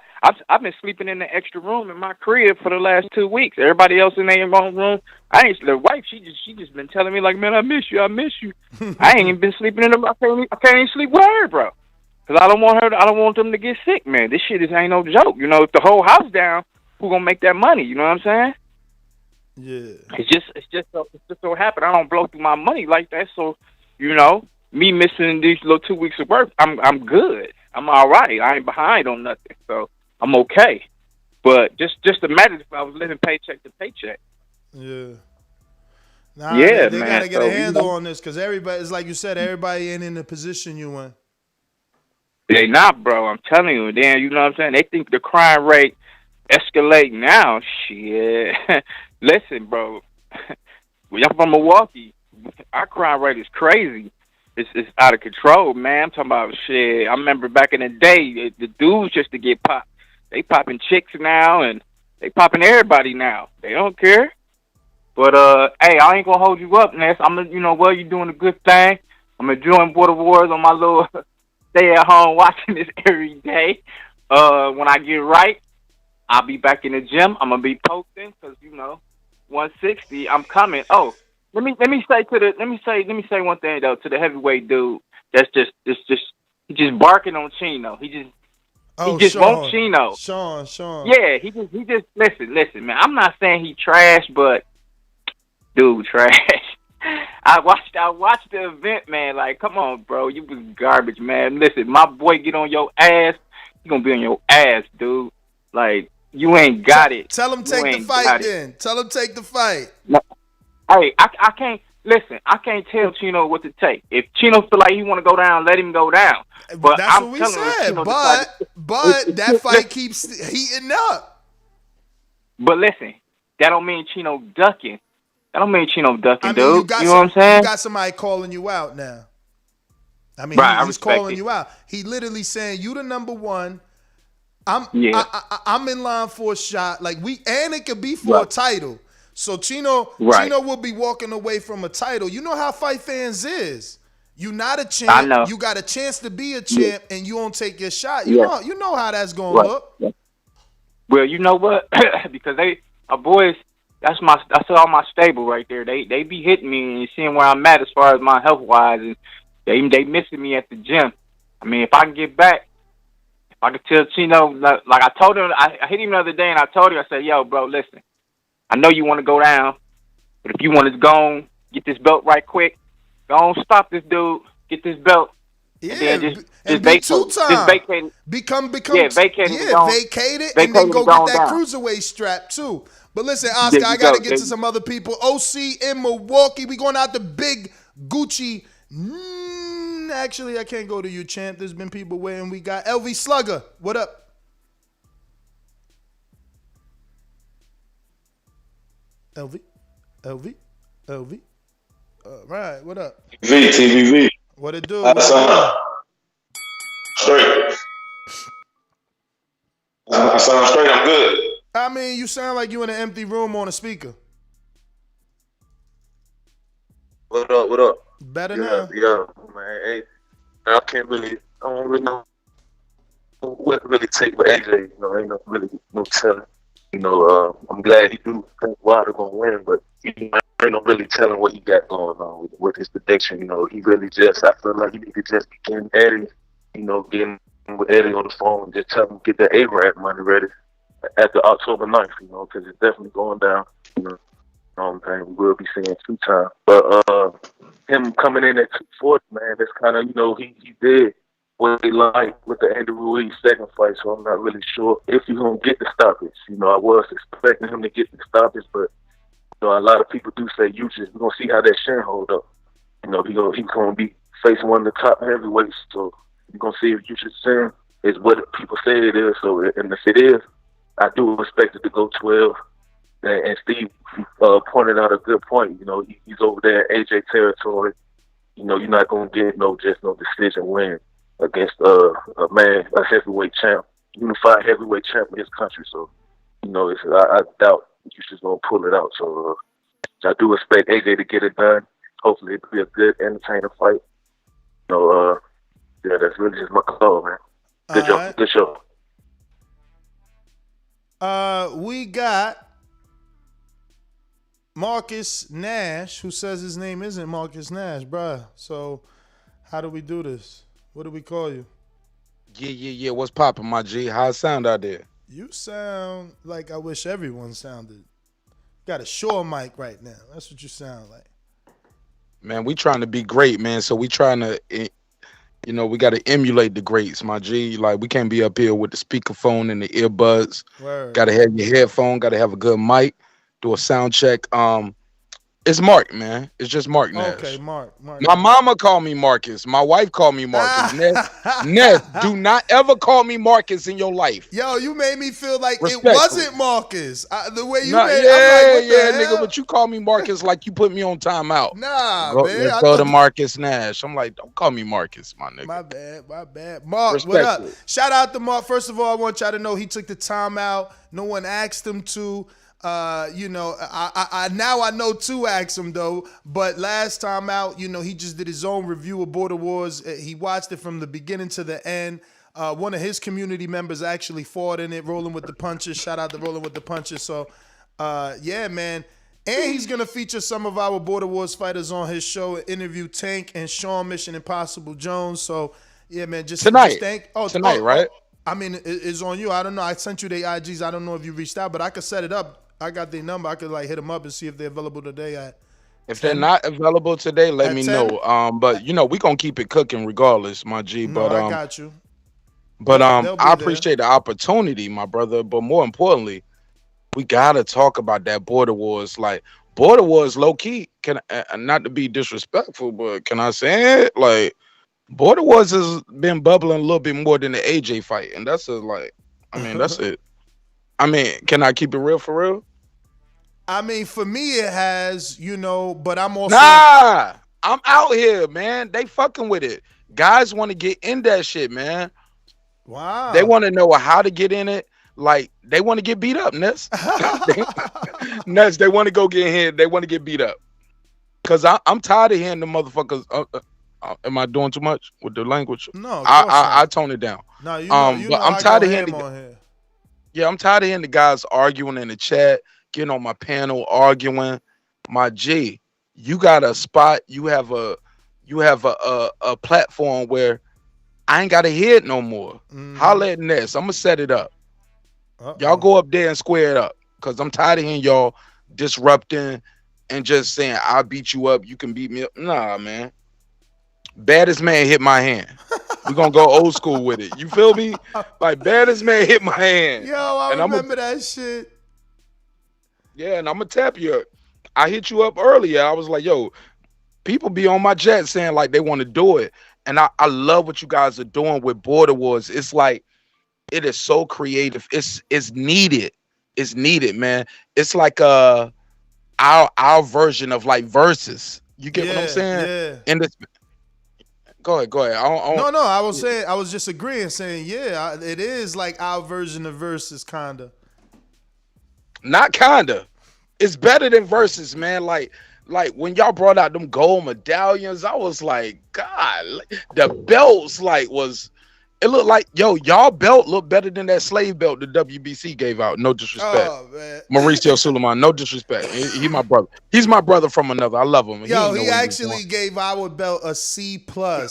I've been sleeping in the extra room in my crib for the last 2 weeks. Everybody else in their own room. The wife, she just been telling me like, man, I miss you. I ain't even been sleeping in the. I can't even sleep with her, bro. Cause I don't want them to get sick, man. This shit ain't no joke. You know, if the whole house down, who gonna make that money? You know what I'm saying? Yeah. It's just so happen I don't blow through my money like that. So, you know, me missing these little 2 weeks of work, I'm good. I'm all right. I ain't behind on nothing, so I'm okay. But just imagine if I was living paycheck to paycheck. Yeah. They man. gotta get a handle on this because everybody, it's like you said, everybody ain't in the position you in. They not, bro. I'm telling you. Then you know what I'm saying. They think the crime rate escalate now. Shit. Listen, bro. I'm from Milwaukee. Our crime rate is crazy. It's out of control, man. I'm talking about shit. I remember back in the day, the dudes just to get popped. They popping chicks now, and they popping everybody now. They don't care. But hey, I ain't gonna hold you up, Ness. You're doing a good thing. I'm enjoying Border Wars on my little stay at home watching this every day. When I get right, I'll be back in the gym. I'm gonna be posting because 160. I'm coming. Oh, let me say one thing though to the heavyweight dude. That's just barking on Chino. He just wants Chino. Sean. Yeah, he just listen, man. I'm not saying he trash, but dude, trash. I watched the event, man. Like, come on, bro. You was garbage, man. Listen, my boy get on your ass. He gonna be on your ass, dude. Like, you ain't got it. Tell him take the fight then. Tell him take the fight. Hey, I can't listen. I can't tell Chino what to take. If Chino feel like he want to go down, let him go down. But That's I'm what we telling him, said. Chino But that fight keeps heating up. But listen, that don't mean Chino ducking. That don't mean Chino ducking, I mean, dude. You know what I'm saying? You got somebody calling you out now. I mean, right, he's calling you out. He literally saying you the number one. I'm in line for a shot. Like and it could be for a title. So Chino will be walking away from a title. You know how fight fans is. You not a champ. I know. You got a chance to be a champ, and you don't take your shot. You know how that's gonna look. Yeah. Well, you know what? Because our boys, that's all my stable right there. They be hitting me and seeing where I'm at as far as my health wise, and they missing me at the gym. I mean, if I can get back, if I could tell Chino, like I told him, I hit him the other day and I told him, I said, yo, bro, listen, I know you want to go down, but if you want to go on, get this belt right quick, go on, stop this dude, get this belt. Yeah, and then and be two-time. Just vacate it. Vacate it, and then go get that cruiserweight strap too. But listen, Oscar, I got to get to some other people. OC in Milwaukee. We going out to Big Gucci. Actually, I can't go to you, champ. There's been people waiting. We got LV Slugger. What up? LV. All right, what up? TVV. What it do? Straight. I sound straight. I'm good. I mean, you sound like you in an empty room on a speaker. What up? Better now. Yeah, man. Hey, I don't really know what to really take with AJ. You know, ain't no telling. You know, I'm glad he do think Wilder gonna win, but ain't no really telling what he got going on with his prediction. You know, he really I feel like he need to just begin Eddie. You know, getting with Eddie on the phone and just tell him get that A-Rap money ready after October 9th. You know, because it's definitely going down. You know what I'm saying? We will be seeing 2-time, but him coming in at 240, man, that's kind of, you know, he did what he liked with the Andy Ruiz second fight, so I'm not really sure if he's going to get the stoppage. You know, I was expecting him to get the stoppage, but, you know, a lot of people do say we're going to see how that shin hold up. You know, he's going to be facing one of the top heavyweights, so you're going to see if Usyk shin is what people say it is. So, and if it is, I do expect it to go 12. And Steve pointed out a good point. You know, he's over there in AJ territory. You know, you're not going to get no decision win against a heavyweight champ, unified heavyweight champ in his country. So, you know, I doubt Usyk's going to pull it out. So, I do expect AJ to get it done. Hopefully, it'll be a good, entertaining fight. So, that's really just my call, man. Good show. We got Marcus Nash, who says his name isn't Marcus Nash, bruh. So, how do we do this? What do we call you? Yeah. What's poppin', my G? How it sound out there? You sound like I wish everyone sounded. Got a Shure mic right now. That's what you sound like. Man, we trying to be great, man. So we trying to, you know, we got to emulate the greats, my G. Like, we can't be up here with the speakerphone and the earbuds. Got to have your headphone. Got to have a good mic. Do a sound check. It's Mark, man. It's just Mark Nash. Okay, Mark. My mama called me Marcus. My wife called me Marcus. Ness, do not ever call me Marcus in your life. Yo, you made me feel like it wasn't Marcus. The way you made it. I'm like, nigga, but you call me Marcus like you put me on timeout. Nah, man. Let's go to Marcus Nash. I'm like, don't call me Marcus, my nigga. My bad. Mark, what up? Shout out to Mark. First of all, I want y'all to know he took the time out. No one asked him to. You know, I now I know to ask him though, but last time out, you know, he just did his own review of Border Wars. He watched it from the beginning to the end. One of his community members actually fought in it, Rolling with the Punches. Shout out to Rolling with the Punches. So, yeah, man. And he's going to feature some of our Border Wars fighters on his show, interview Tank and Sean Mission Impossible Jones. So, yeah, man, just tonight, right? I mean, it's on you. I don't know. I sent you their IGs. I don't know if you reached out, but I could set it up. I got their number. I could like hit them up and see if they're available today. If they're not available today, let me know. But you know, we gonna keep it cooking regardless, my G. But I got you. But I appreciate the opportunity, my brother. But more importantly, we gotta talk about that Border Wars. Like, Border Wars low key. Can not to be disrespectful, but can I say it? Like Border Wars has been bubbling a little bit more than the AJ fight, and that's that's it. I mean, can I keep it real for real? I mean, for me, it has, but I'm also. Nah, I'm out here, man. They fucking with it. Guys want to get in that shit, man. Wow. They want to know how to get in it. Like, they want to get beat up, Ness. Ness, they want to go get hit. They want to get beat up. Because I'm tired of hearing the motherfuckers. Am I doing too much with the language? No, I tone it down. No, but I'm tired of hearing I'm tired of hearing the guys arguing in the chat, getting on my panel, arguing. My G, you got a spot. You have a platform where I ain't gotta hear it no more. Holla at Ness. I'm gonna set it up. Y'all go up there and square it up. Cause I'm tired of hearing y'all disrupting and just saying I'll beat you up, you can beat me up. Nah, man. Baddest man hit my hand. We're gonna go old school with it. You feel me? Like baddest man hit my hand. Yo, I remember that shit. Yeah, and I'm gonna tap you. I hit you up earlier. I was like, yo, people be on my chat saying like they want to do it. And I love what you guys are doing with Border Wars. It's like it is so creative. It's needed. It's needed, man. It's like our version of like verses. You get what I'm saying? Yeah. And this. Go ahead. No. I was just agreeing, saying, yeah, it is like our version of verses, kinda. Not kinda. It's better than verses, man. Like when y'all brought out them gold medallions, I was like, God, the belts it looked like, y'all belt looked better than that slave belt the WBC gave out. No disrespect. Oh, man. Mauricio Suleiman, no disrespect. He my brother. He's my brother from another. I love him. He actually gave our belt a C+.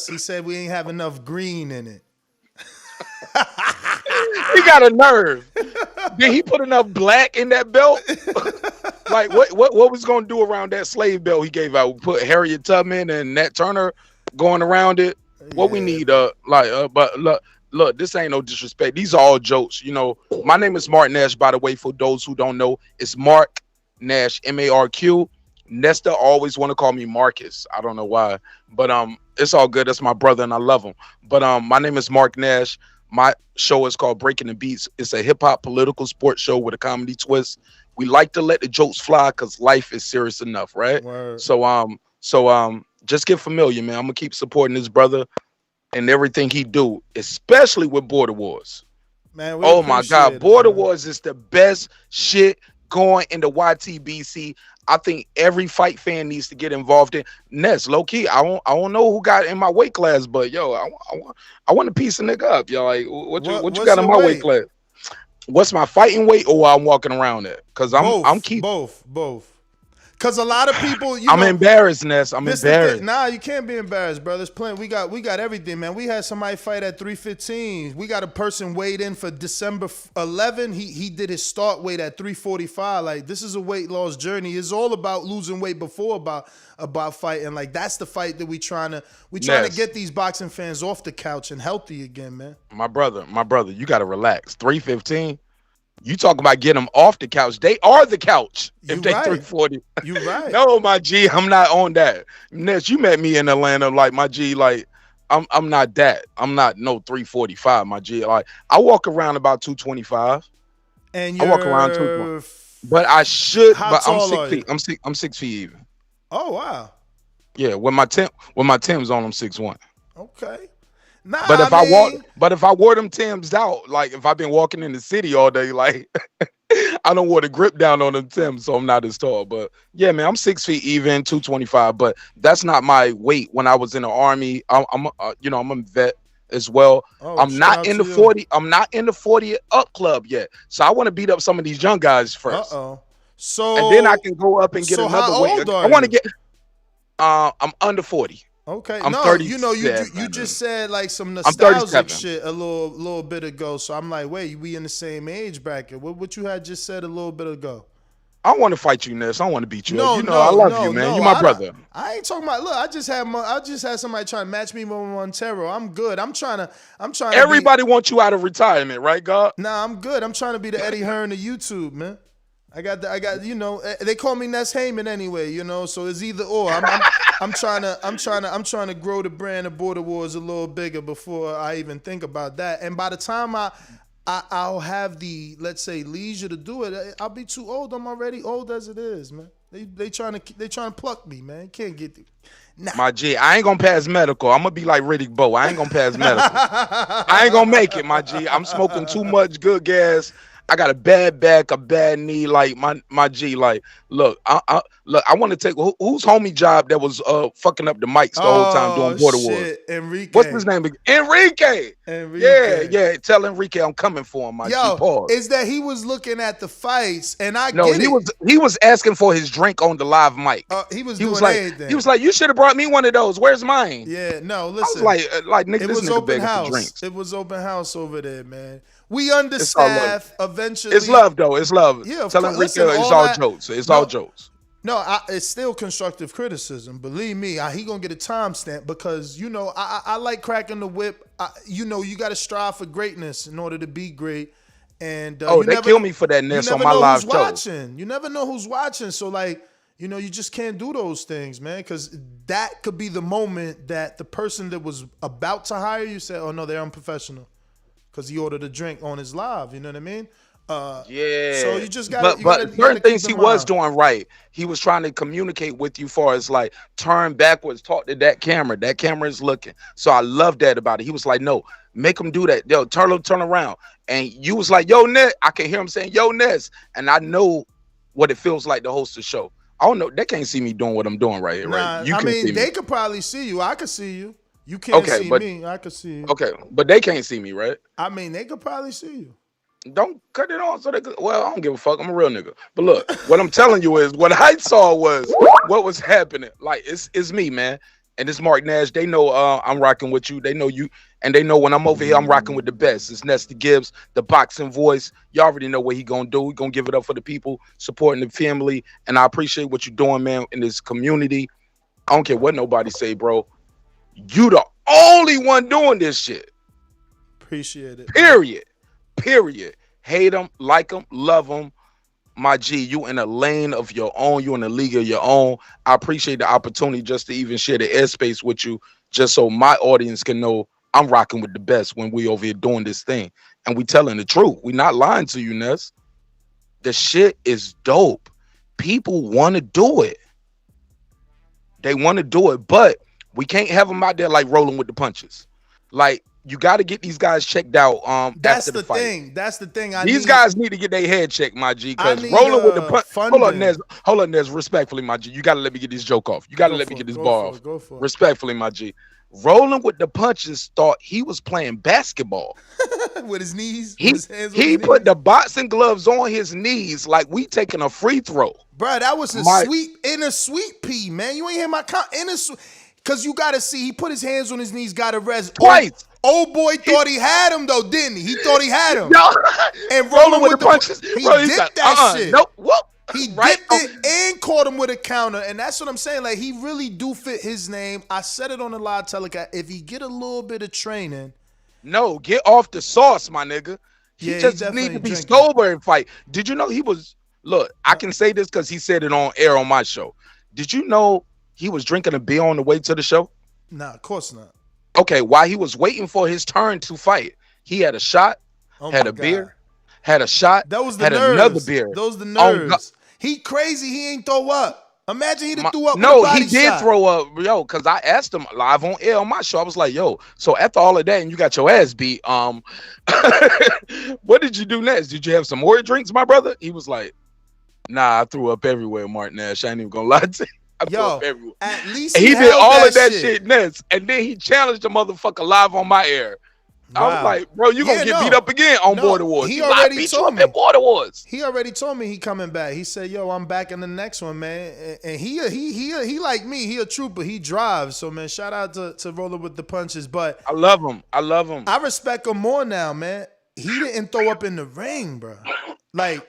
He said we ain't have enough green in it. He got a nerve. Did he put enough black in that belt? Like what was gonna do around that slave belt he gave out? Put Harriet Tubman and Nat Turner going around it. What we need, but look, this ain't no disrespect. These are all jokes. My name is Mark Nash, by the way, for those who don't know. It's Mark Nash, MARQ. Nesta always want to call me Marcus. I don't know why, but it's all good. That's my brother, and I love him. But my name is Mark Nash. My show is called Breaking the Beats. It's a hip hop political sports show with a comedy twist. We like to let the jokes fly because life is serious enough, right? Word. So just get familiar, man. I'm gonna keep supporting this brother and everything he do, especially with Border Wars. Man, oh my God, Border Wars is the best shit going in the YTBC. I think every fight fan needs to get involved in. Ness, low key, I don't know who got in my weight class, but yo, I want to piece a nigga up. Yo, like what you got in my weight class? What's my fighting weight or I'm walking around at? Because I'm keeping both. Because a lot of people, I'm embarrassed, Ness. I'm embarrassed. Nah, you can't be embarrassed, brother. There's plenty. We got everything, man. We had somebody fight at 315. We got a person weighed in for December 11. He did his start weight at 345. Like, this is a weight loss journey. It's all about losing weight before about fighting. Like, that's the fight that we trying to get these boxing fans off the couch and healthy again, man. My brother, you got to relax. 315. You talk about getting them off the couch. They are the couch. If they 340. You right. No, my G, I'm not on that. Ness, you met me in Atlanta. Like, my G, like, I'm not that. I'm not no 345, my G. Like, I walk around about 225. And I walk around 225. But I should. How tall I'm 6 feet. I'm 6 feet even. Oh wow. Yeah, with my Timbs on, I'm 6'1". Okay. Nah, but if I wore them Timbs out, like if I've been walking in the city all day, like I don't want to grip down on them Timbs, so I'm not as tall. But yeah, man, I'm 6 feet even, 225. But that's not my weight when I was in the Army. I'm a vet as well. Oh, I'm not in the 40. I'm not in the 40 up club yet. So I want to beat up some of these young guys first. So and then I can go up and get another weight. I want to get. I'm under 40. Okay, I'm no, 37. you just said like some nostalgic shit a little bit ago. So I'm like, wait, we in the same age bracket? What you had just said a little bit ago? I want to fight you, Ness. I want to beat you. I love you, man. You my brother. I ain't talking about. Look, I just had somebody trying to match me with Montero. I'm good. I'm trying. Everybody wants you out of retirement, right, God? Nah, I'm good. I'm trying to be the Eddie Hearn of YouTube, man. I got. You know, they call me Ness Heyman anyway. You know, so it's either or. I'm trying to grow the brand of Border Wars a little bigger before I even think about that. And by the time I'll have the, let's say, leisure to do it, I'll be too old. I'm already old as it is, man. They trying to pluck me, man. Can't get the. Nah. My G, I ain't gonna pass medical. I'm gonna be like Riddick Bowe. I ain't gonna pass medical. I ain't gonna make it, my G. I'm smoking too much good gas. I got a bad back, a bad knee. Like my G, like look, I want to take whose homie job that was fucking up the mics the whole time doing Border Wars. Enrique. What's his name? Enrique. Yeah. Tell Enrique I'm coming for him. My G. Pause. Is that he was looking at the fights and he was asking for his drink on the live mic. He was like anything. he was like, you should have brought me one of those. Where's mine? Yeah, no, listen. I was like nigga, it this was nigga open begging house. for drinks. It was open house over there, man. We understaff eventually. It's love though. It's love. Yeah, tell Enrique it's all jokes. It's all jokes. No, it's still constructive criticism. Believe me, he gonna get a timestamp because you know I like cracking the whip. You know you got to strive for greatness in order to be great. And they kill me for that Ness on my live show. Watching. You never know who's watching. So like you know you just can't do those things, man, because that could be the moment that the person that was about to hire you said, "Oh no, they're unprofessional," because he ordered a drink on his live. You know what I mean? Yeah. So you just got. But certain things he was doing right. He was trying to communicate with you, far as like turn backwards, talk to that camera. That camera is looking. So I love that about it. He was like, no, make him do that. Yo, turn around. And you was like, yo, Ness. I can hear him saying, yo, Ness. And I know what it feels like to host a show. I don't know. They can't see me doing what I'm doing right here, right? I mean, they could probably see you. I could see you. You can't see me. I could see you. Okay, but they can't see me, right? I mean, they could probably see you. Don't cut it on so they could. Well, I don't give a fuck. I'm a real nigga. But look, what I'm telling you is what I saw was what was happening. Like it's me, man. And it's Mark Nash. They know I'm rocking with you. They know you, and they know when I'm over here, I'm rocking with the best. It's Nestor Gibbs, the boxing voice. You already know what he gonna do. He gonna give it up for the people, supporting the family, and I appreciate what you're doing, man, in this community. I don't care what nobody say, bro. You the only one doing this shit. Appreciate it. Period. Hate them, like them, love them. My G, you in a lane of your own. You in a league of your own. I appreciate the opportunity just to even share the airspace with you, just so my audience can know I'm rocking with the best when we over here doing this thing. And we telling the truth. We not lying to you, Ness. The shit is dope. People want to do it. They want to do it, but we can't have them out there like rolling with the punches. Like, you got to get these guys checked out. That's after the fight. That's the thing. These guys need to get their head checked, my G. Because rolling with the punch. Hold on, Nez. Respectfully, my G. You got to let me get this joke off. You got to let me get this bar off. Go for it. Respectfully, my G. Rolling with the punches thought he was playing basketball with his knees. He put the boxing gloves on his knees like we taking a free throw. Bro, that was a sweet pea, man. You ain't hear my because you got to see. He put his hands on his knees, got to rest twice. Old boy thought he had him though, didn't he? He thought he had him. No. And rolling with the punches. He dipped that shit. Nope. Whoop. He dipped it and caught him with a counter. And that's what I'm saying. Like, he really do fit his name. I said it on the live telecast. If he get a little bit of training. No, get off the sauce, my nigga. He just need to be sober and fight. Did you know he was, look, I can say this because he said it on air on my show. Did you know he was drinking a beer on the way to the show? Nah, of course not. Okay, while he was waiting for his turn to fight, he had a shot, had a beer, had a shot, that was the had nerves. Another beer. Those the nerves. He crazy. He ain't throw up. Imagine he'd have threw up. No, with a body he did shot. throw up, yo. Because I asked him live on air on my show. I was like, yo. So after all of that, and you got your ass beat. What did you do next? Did you have some more drinks, my brother? He was like, nah, I threw up everywhere, Mark Nash. I ain't even gonna lie to you. Yo, at least he did all of that shit next, and then he challenged the motherfucker live on my air. Wow. I was like, bro, you gonna get beat up again on Border Wars. He already told me. Border Wars. He already told me he coming back. He said, yo, I'm back in the next one, man. And he like me. He a trooper. He drives. So, man, shout out to rolling with the punches. But I love him. I respect him more now, man. He didn't throw up in the ring, bro. Like,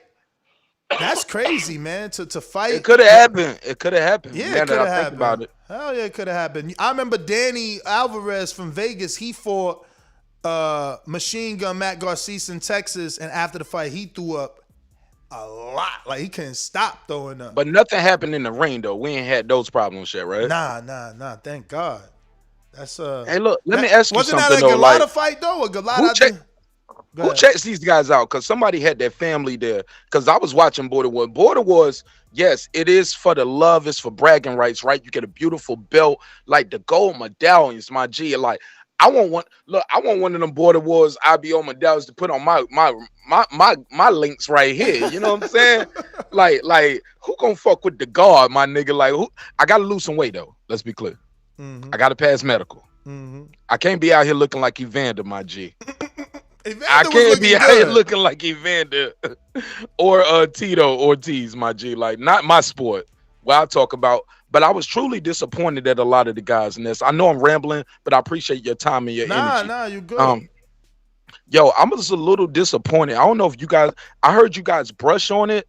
that's crazy, man. To fight. It could have happened. It could have happened. Yeah, it could have happened. About it. Hell yeah, it could have happened. I remember Danny Alvarez from Vegas. He fought Machine Gun Matt Garcia in Texas, and after the fight, he threw up a lot. Like he couldn't stop throwing up. But nothing happened in the ring though. We ain't had those problems yet, right? Nah. Thank God. That's Hey, look, let me ask you wasn't something that a though. Galata Like, fight though? A Galata. who checks these guys out? Because somebody had their family there. Because I was watching Border Wars. Border Wars, yes, it is for the love. It's for bragging rights, right? You get a beautiful belt, like the gold medallions, my G. Like, I want one. Look, I want one of them Border Wars IBO medallions to put on my links right here. You know what I'm saying? like, who gonna fuck with the guard, my nigga? Like, who? I gotta lose some weight though. Let's be clear. I gotta pass medical. I can't be out here looking like Evander, my G. I can't be out here looking like Evander or Tito Ortiz, my G. Like, not my sport. What I talk about. But I was truly disappointed at a lot of the guys in this. I know I'm rambling, but I appreciate your time and your energy. Nah, you good. Yo, I'm just a little disappointed. I don't know if you guys. I heard you guys brush on it,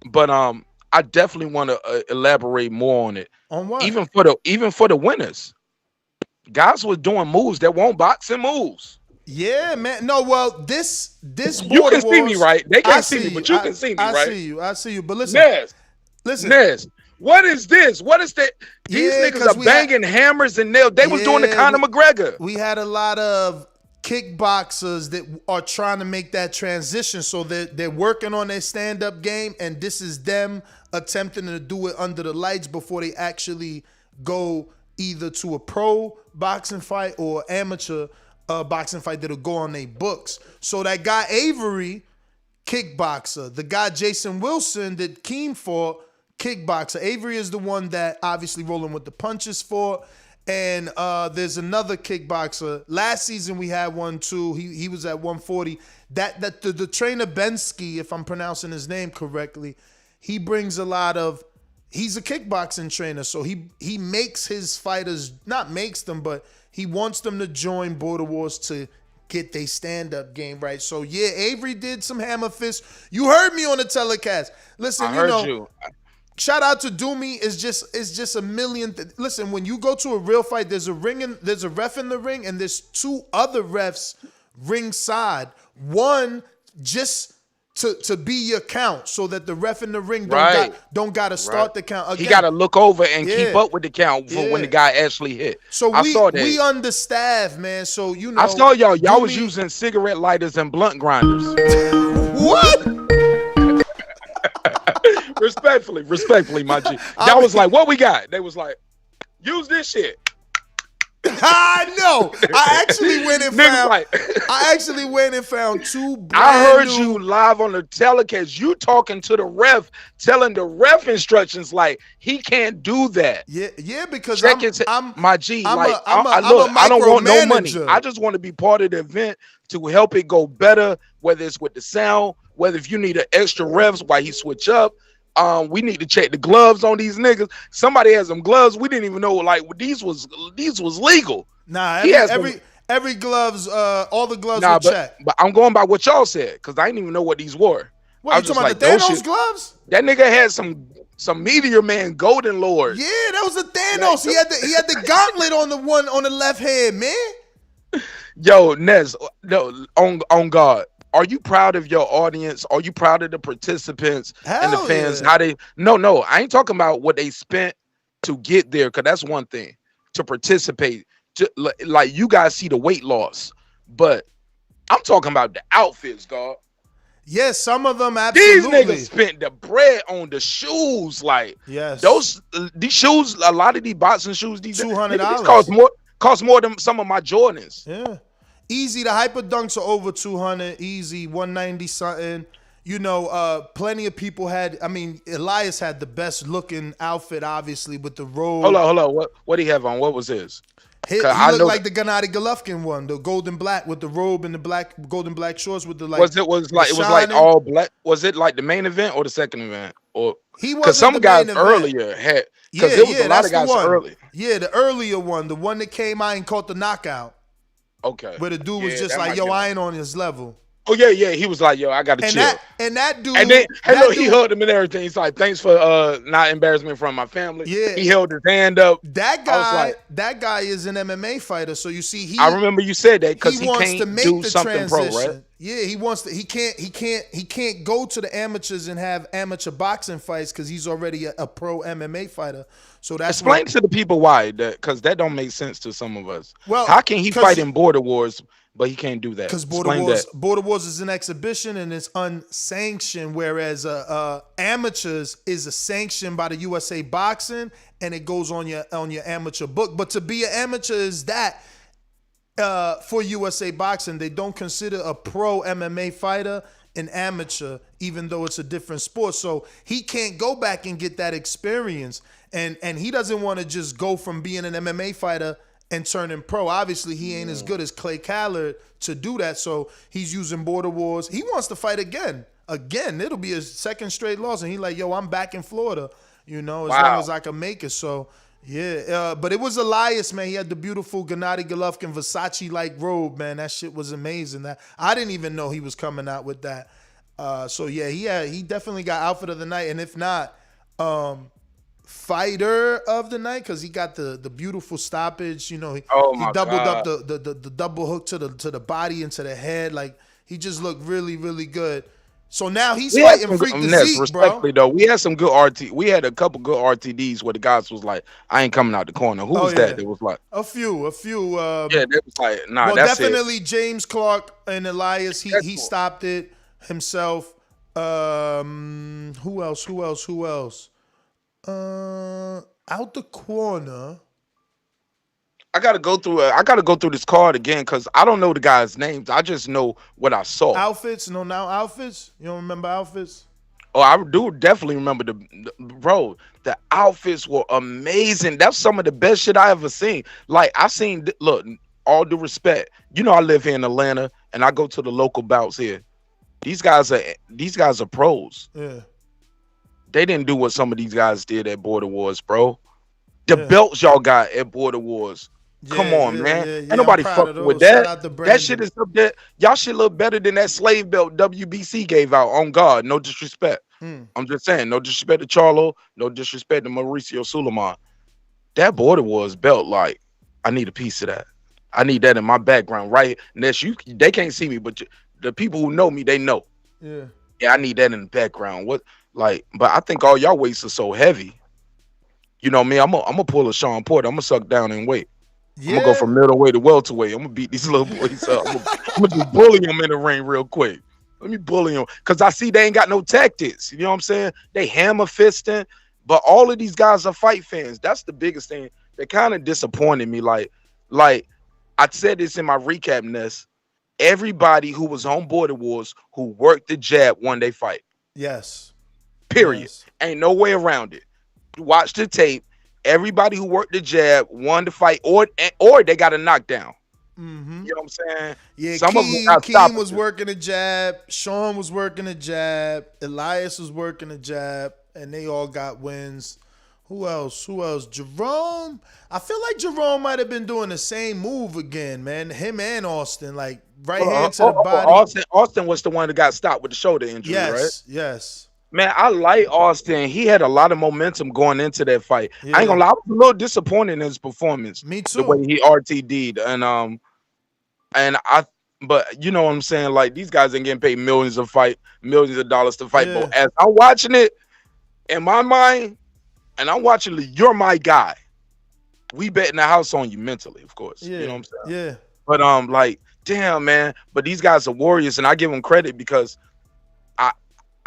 but I definitely want to elaborate more on it. On what? Even for the winners, guys was doing moves that weren't boxing moves. Yeah, man. No, well, this you can see me, right? They can't see me, but you can see me, right? I see you. But listen, Nez, what is this? What is that? These niggas are banging hammers and nails. They was doing the Conor McGregor. We had a lot of kickboxers that are trying to make that transition, so they're working on their stand-up game, and this is them attempting to do it under the lights before they actually go either to a pro boxing fight or amateur boxing fight that'll go on their books. So that guy Avery, kickboxer. The guy Jason Wilson that Keem fought, kickboxer. Avery is the one that obviously rolling with the punches for. And there's another kickboxer. Last season we had one too. He was at 140. The trainer Bensky, if I'm pronouncing his name correctly, he brings a lot of. He's a kickboxing trainer, so he makes his fighters, not makes them, but he wants them to join Border Wars to get their stand-up game right. So yeah, Avery did some hammer fist. You heard me on the telecast. Listen, I heard you. Shout out to Doomy. It's just a million. Listen, when you go to a real fight, there's a ref in the ring, and there's two other refs ringside. One just to be your count, so that the ref in the ring don't got to start the count again. He got to look over and keep up with the count for when the guy actually hit. So I saw that. We understaffed, man. So you know, I saw y'all was using cigarette lighters and blunt grinders. What? Respectfully, my G. Y'all was like, what we got? They was like, use this shit. I know. I actually went and found two brand I heard you live on the telecast. You talking to the ref, telling the ref instructions like he can't do that. Yeah, because I'm my G. I'm like a I don't want no money. micromanager. I just want to be part of the event to help it go better, whether it's with the sound, whether if you need an extra refs while he switch up. We need to check the gloves on these niggas. Somebody has some gloves. We didn't even know like these was legal. Nah, every gloves, all the gloves were checked. But I'm going by what y'all said because I didn't even know what these were. What, you talking about the Thanos gloves? That nigga had some Meteor Man Golden Lord. Yeah, that was the Thanos. He had the gauntlet on the left hand, man. Yo, Nez, no, on God. Are you proud of your audience? Are you proud of the participants and the fans? Yeah. How they? No. I ain't talking about what they spent to get there, because that's one thing. To participate, like you guys see the weight loss, but I'm talking about the outfits, God. Yes, some of them absolutely. These niggas spent the bread on the shoes. Like yes, these shoes. A lot of these boxing shoes, these $200 cost more than some of my Jordans. Yeah. Easy, the hyper dunks are over 200. Easy, 190 something. You know, plenty of people had. I mean, Elias had the best looking outfit, obviously, with the robe. Hold on. What he have on? What was his? He looked like the Gennady Golovkin one, the golden black with the robe and the golden black shorts with the like. It was like all black? Was it like the main event or the second event? Or he was because some guys earlier had because there was a lot of guys early. Yeah, the earlier one, the one that came out and caught the knockout. Okay. Where the dude was just like, yo, I ain't on his level. Oh, yeah. He was like, yo, I got to chill. That dude. And then, he hugged him and everything. He's like, thanks for not embarrassing me in front of my family. Yeah. He held his hand up. That guy is an MMA fighter. So you see, I remember you said that because he wants can't to make do the something transition. pro, right? Yeah, he wants to. He can't go to the amateurs and have amateur boxing fights because he's already a pro MMA fighter. So that's explain to the people why that, because that don't make sense to some of us. Well, how can he fight in border wars, but he can't do that? Because Explain Border Wars is an exhibition and it's unsanctioned, whereas amateurs is a sanctioned by the USA Boxing and it goes on your amateur book. But to be an amateur is that. For USA Boxing, they don't consider a pro MMA fighter an amateur, even though it's a different sport. So he can't go back and get that experience. And he doesn't want to just go from being an MMA fighter and turning pro. Obviously, he ain't as good as Clay Callard to do that. So he's using Border Wars. He wants to fight again. It'll be his second straight loss. And he's like, yo, I'm back in Florida, as long as I can make it. So yeah, but it was Elias, man. He had the beautiful Gennady Golovkin Versace-like robe, man. That shit was amazing. That I didn't even know he was coming out with that. So yeah, he definitely got outfit of the night, and if not, fighter of the night because he got the beautiful stoppage. He doubled up the double hook to the body and to the head. Like he just looked really, really good. So now he's fighting Freak the Zeke, bro. Though, we had some good We had a couple good RTDs where the guys was like, "I ain't coming out the corner." Who was that? It was like a few. Yeah, they was like, "Nah, well, that's definitely it." James Clark and Elias. He stopped it himself. Who else? Out the corner. I gotta go through this card again because I don't know the guys' names. I just know what I saw. Outfits? No, now outfits. You don't remember outfits? Oh, I do definitely remember bro. The outfits were amazing. That's some of the best shit I ever seen. Like I seen. Look, all due respect, I live here in Atlanta and I go to the local bouts here. These guys are pros. Yeah. They didn't do what some of these guys did at Border Wars, bro. The belts y'all got at Border Wars. Come on, man. Ain't nobody fucking with that. That shit is up there. Y'all should look better than that slave belt WBC gave out. On God, no disrespect. I'm just saying, no disrespect to Charlo, no disrespect to Mauricio Suleiman. That Border Wars belt, like, I need a piece of that. I need that in my background, right? Unless they can't see me, but the people who know me, they know. Yeah. Yeah, I need that in the background. But I think all y'all weights are so heavy. You know me, I'm gonna pull a Sean Porter. I'm gonna suck down and weight. Yeah. I'm gonna go from middleweight to welterweight. I'm gonna beat these little boys up. I'm gonna just bully them in the ring real quick. Let me bully them because I see they ain't got no tactics. You know what I'm saying? They hammer fisting, but all of these guys are fight fans. That's the biggest thing that kind of disappointed me. Like I said this in my recap nest. Everybody who was on Border Wars who worked the jab won they fight. Yes. Period. Yes. Ain't no way around it. Watch the tape. Everybody who worked the jab won the fight, or they got a knockdown. Mm-hmm. You know what I'm saying? Yeah, Some of them got Keem was working a jab. Sean was working a jab. Elias was working a jab, and they all got wins. Who else? Jerome. I feel like Jerome might have been doing the same move again, man. Him and Austin, like right hand to the body. Austin was the one that got stopped with the shoulder injury, right? Yes. Man, I like Austin. He had a lot of momentum going into that fight. Yeah. I ain't gonna lie, I was a little disappointed in his performance. Me too. The way he RTD'd but you know what I'm saying? Like these guys ain't getting paid millions of dollars to fight. Yeah. But as I'm watching it, in my mind, and I'm watching You're My Guy. We betting the house on you mentally, of course. Yeah. You know what I'm saying? Yeah. But like, damn, man. But these guys are warriors, and I give them credit because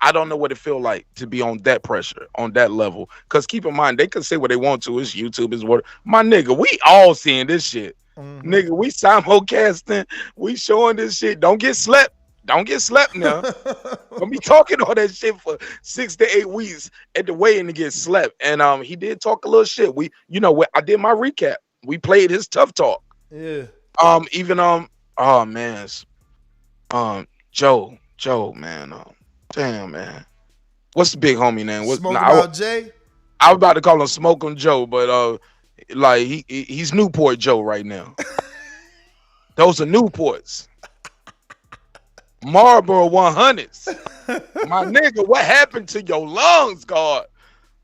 I don't know what it feel like to be on that pressure, on that level. Because keep in mind, they can say what they want to. It's YouTube, is what. My nigga, we all seeing this shit. Mm-hmm. Nigga, we simulcasting. We showing this shit. Don't get slept. Don't get slept now. Don't be talking all that shit for 6 to 8 weeks at the weigh-in to get slept. And he did talk a little shit. I did my recap. We played his tough talk. Yeah. Joe, man. Damn, man. What's the big homie name? Jay? I was about to call him Smoking Joe, but he's Newport Joe right now. Those are Newports. Marlboro 100s. My nigga, what happened to your lungs, God?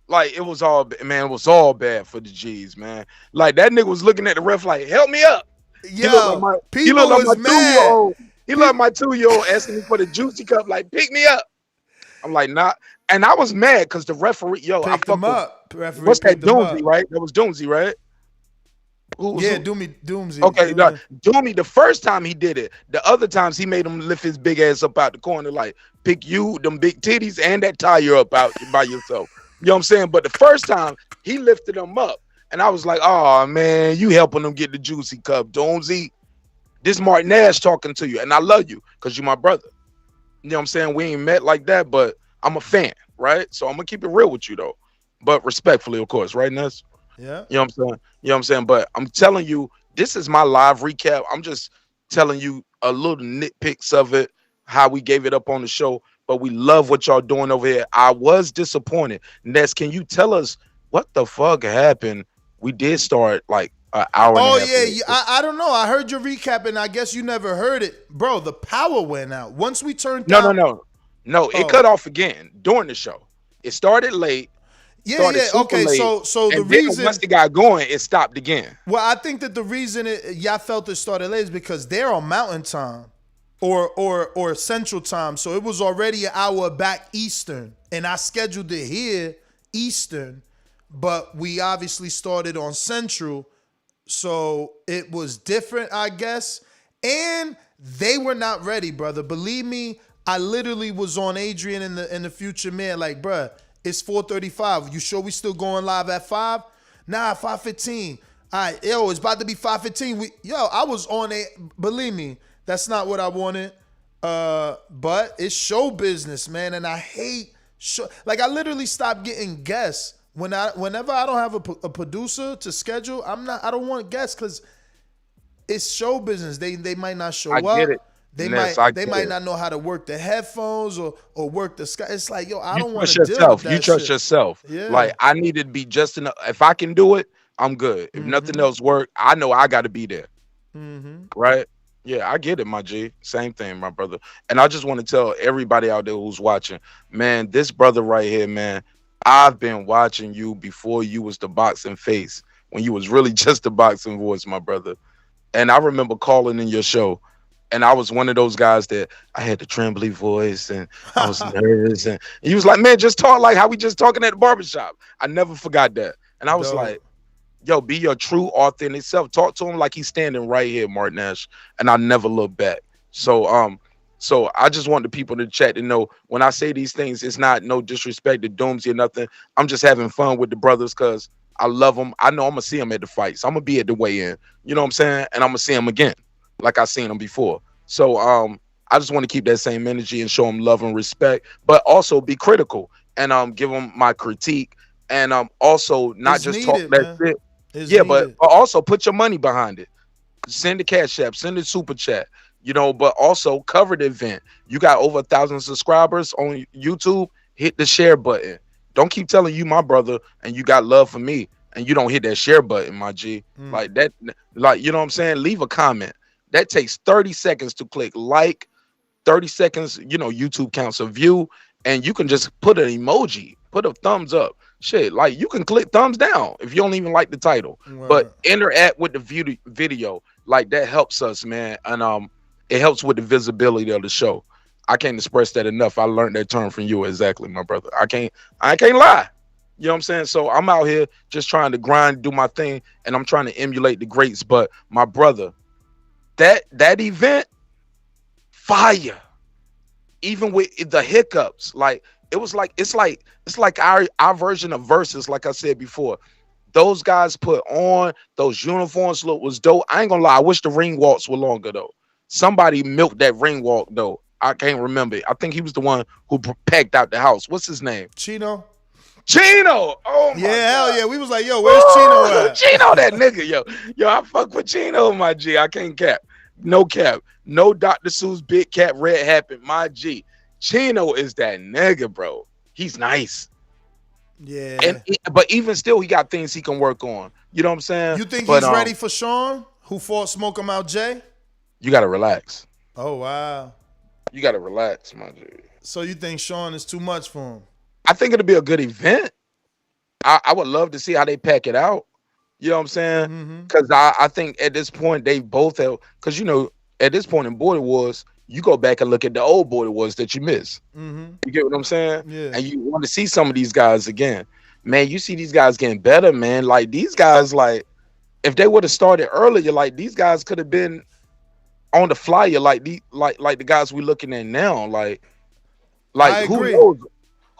Like, it was all bad for the G's, man. Like, that nigga was looking at the ref like, help me up. Yo, people was mad. He loved my 2-year-old asking me for the juicy cup, like, pick me up. I'm like, nah. And I was mad because the referee, I Picked him fuck with, up. Referee what's that, picked him Doomsy, up. right? That was Doomsy, right? Yeah, Doomsy. Okay, Doomsy, the first time he did it, the other times he made him lift his big ass up out the corner, like, pick you, them big titties, and that tire up out by yourself. You know what I'm saying? But the first time, he lifted him up. And I was like, oh, man, you helping him get the juicy cup, Doomsy. This Martin Nash talking to you. And I love you because you're my brother. You know what I'm saying? We ain't met like that, but I'm a fan, right? So I'm going to keep it real with you, though. But respectfully, of course, right, Ness? Yeah. You know what I'm saying? You know what I'm saying? But I'm telling you, this is my live recap. I'm just telling you a little nitpicks of it, how we gave it up on the show. But we love what y'all doing over here. I was disappointed. Ness, can you tell us what the fuck happened? We did start like an hour and a half. Oh, yeah. I don't know. I heard your recap, and I guess you never heard it. Bro, the power went out. Once we turned down. No, it cut off again during the show. It started late. Yeah. Okay, late, so the and reason once it got going, it stopped again. Well, I think that the reason y'all felt it started late is because they're on Mountain Time or Central Time, so it was already an hour back Eastern, and I scheduled it here Eastern, but we obviously started on Central, so it was different, I guess. And they were not ready, brother. Believe me, I literally was on Adrian in the Future Man, like, bruh. It's 4:35. You sure we still going live at 5? Nah, 5:15. All right, it's about to be 5:15. I was on it. Believe me, that's not what I wanted. But it's show business, man, and I hate show. Like I literally stopped getting guests whenever I don't have a producer to schedule. I don't want guests because it's show business. They might not show up. Get it. They might not know how to work the headphones or work the sky. It's like, I don't want to deal with that. You trust yourself. Yeah. Like I need to be just enough. If I can do it, I'm good. If nothing else work, I know I got to be there. Right? Yeah, I get it, my G. Same thing, my brother. And I just want to tell everybody out there who's watching, man, this brother right here, man, I've been watching you before you was the boxing face, when you was really just the boxing voice, my brother. And I remember calling in your show. And I was one of those guys that I had the trembly voice and I was nervous. And he was like, man, just talk like how we just talking at the barbershop. I never forgot that. And I was like, yo, be your true, authentic self. Talk to him like he's standing right here, Martin Nash. And I never look back. So I just want the people in the chat to know when I say these things, it's not no disrespect to Doomsy or nothing. I'm just having fun with the brothers because I love them. I know I'm going to see them at the fights. I'm going to be at the weigh-in. You know what I'm saying? And I'm going to see them again, like I seen them before. So I just want to keep that same energy and show them love and respect, but also be critical and give them my critique and also not it's just needed, talk that shit. Yeah, but also put your money behind it. Send the cash app, send the super chat, but also cover the event. You got over 1,000 subscribers on YouTube, hit the share button. Don't keep telling you my brother and you got love for me and you don't hit that share button, my G. Like that, like, you know what I'm saying? Leave a comment. That takes 30 seconds to click like, 30 seconds, YouTube counts a view, and you can just put an emoji, put a thumbs up. Shit, like you can click thumbs down if you don't even like the title. Wow. But interact with the video. Like that helps us, man. And it helps with the visibility of the show. I can't express that enough. I learned that term from you exactly, my brother. I can't lie. You know what I'm saying? So I'm out here just trying to grind, do my thing, and I'm trying to emulate the greats. But my brother, that event, fire. Even with the hiccups, like it's like our version of Versus. Like I said before, those guys put on those uniforms. Look, was dope. I ain't gonna lie. I wish the ring walks were longer though. Somebody milked that ring walk though. I can't remember. I think he was the one who packed out the house. What's his name? Chino. Oh my God. Hell yeah. We was like, yo, where's Chino at? Chino, that nigga, yo, I fuck with Chino, my G. I can't cap. No cap. No Dr. Seuss big cap red happen, my G. Chino is that nigga, bro. He's nice. Yeah. But even still, he got things he can work on. You know what I'm saying? You think he's ready for Sean, who fought Smoke Him Out Jay? You gotta relax. Oh wow. You gotta relax, my G. So you think Sean is too much for him? I think it'll be a good event. I would love to see how they pack it out. You know what I'm saying? Because I think at this point they both have, because at this point in Border Wars, you go back and look at the old Border Wars that you missed. Mm-hmm. You get what I'm saying? Yeah. And you want to see some of these guys again. Man, you see these guys getting better, man. Like these guys, like if they would have started earlier, like these guys could have been on the flyer, like the guys we're looking at now. Like I agree.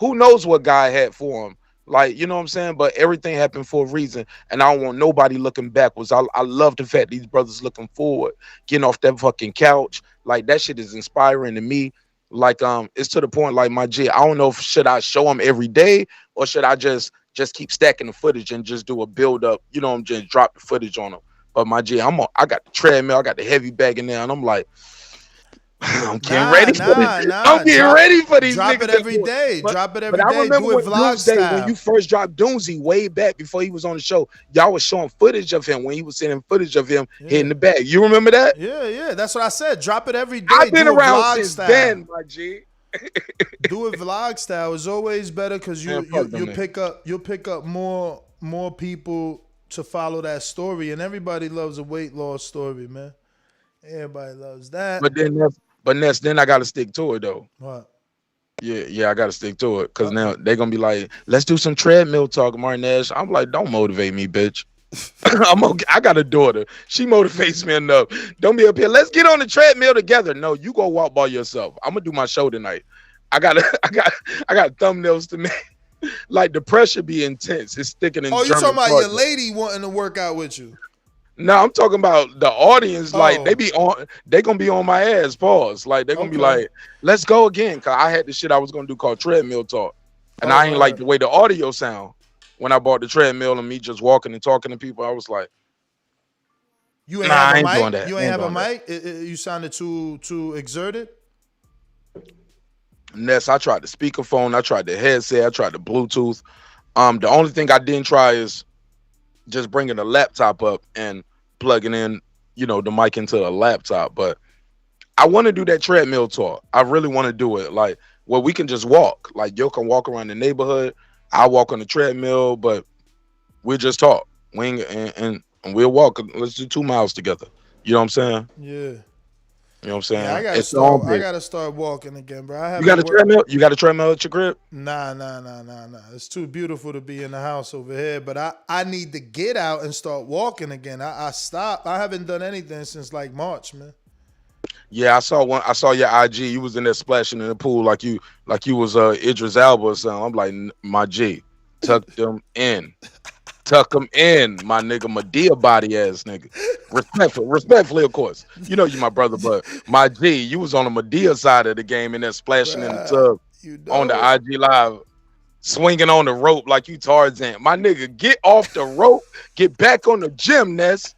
who knows what God had for him. Like, you know what I'm saying? But everything happened for a reason. And I don't want nobody looking backwards. I love the fact these brothers looking forward, getting off that fucking couch. Like that shit is inspiring to me. Like, it's to the point, like my G, I don't know if should I show them every day or should I just keep stacking the footage and just do a build up, you know, I'm just drop the footage on them. But my G, I got the treadmill, I got the heavy bag in there, and I'm like, I'm getting ready for this. I'm getting ready for these drop niggas. It every day. Drop it every day. But I remember Do it vlog style. when you first dropped Doomsday way back before he was on the show. Y'all was showing footage of him when he was sending footage of him hitting the bag. You remember that? Yeah. That's what I said. Drop it every day. I've been around since style. then, my G. Do it vlog style. It's always better because you'll pick up more people to follow that story, and everybody loves a weight loss story, man. Everybody loves that. But then I gotta stick to it though. What? Yeah, I gotta stick to it because now they're gonna be like, let's do some treadmill talk, Martinez. I'm like, don't motivate me, bitch. I'm okay. I got a daughter. She motivates me enough. Don't be up here. Let's get on the treadmill together. No, you go walk by yourself. I'm gonna do my show tonight. I got thumbnails to make. Like the pressure be intense. It's sticking in. Oh, you talking about your lady wanting to work out with you? No, I'm talking about the audience. Like they gonna be on my ass. Pause. Like they're gonna be like, let's go again. Cause I had the shit I was gonna do called treadmill talk, and I ain't like the way the audio sound when I bought the treadmill and me just walking and talking to people. I was like, you ain't have a mic. Doing that. You ain't have a mic. You sounded too exerted. Ness, I tried the speakerphone. I tried the headset. I tried the Bluetooth. The only thing I didn't try is just bringing the laptop up and plugging in, you know, the mic into a laptop. But I want to do that treadmill talk. I really want to do it. Like, where we can just walk. Like, you can walk around the neighborhood. I walk on the treadmill, but we'll just talk. And we'll walk. Let's do 2 miles together. You know what I'm saying? Yeah. You know what I'm saying? Yeah, I gotta start walking again, bro. You got a treadmill? You got a treadmill at your crib? Nah. It's too beautiful to be in the house over here. But I need to get out and start walking again. I stopped. I haven't done anything since like March, man. Yeah, I saw your IG. You was in there splashing in the pool like you was Idris Elba or something. I'm like, my G, tuck them in. Tuck them in, my nigga, Medea body ass nigga. Respectfully, of course. You know you my brother, but my G, you was on the Medea side of the game and then splashing in the tub on the IG live, swinging on the rope like you Tarzan. My nigga, get off the rope, get back on the gym, Ness.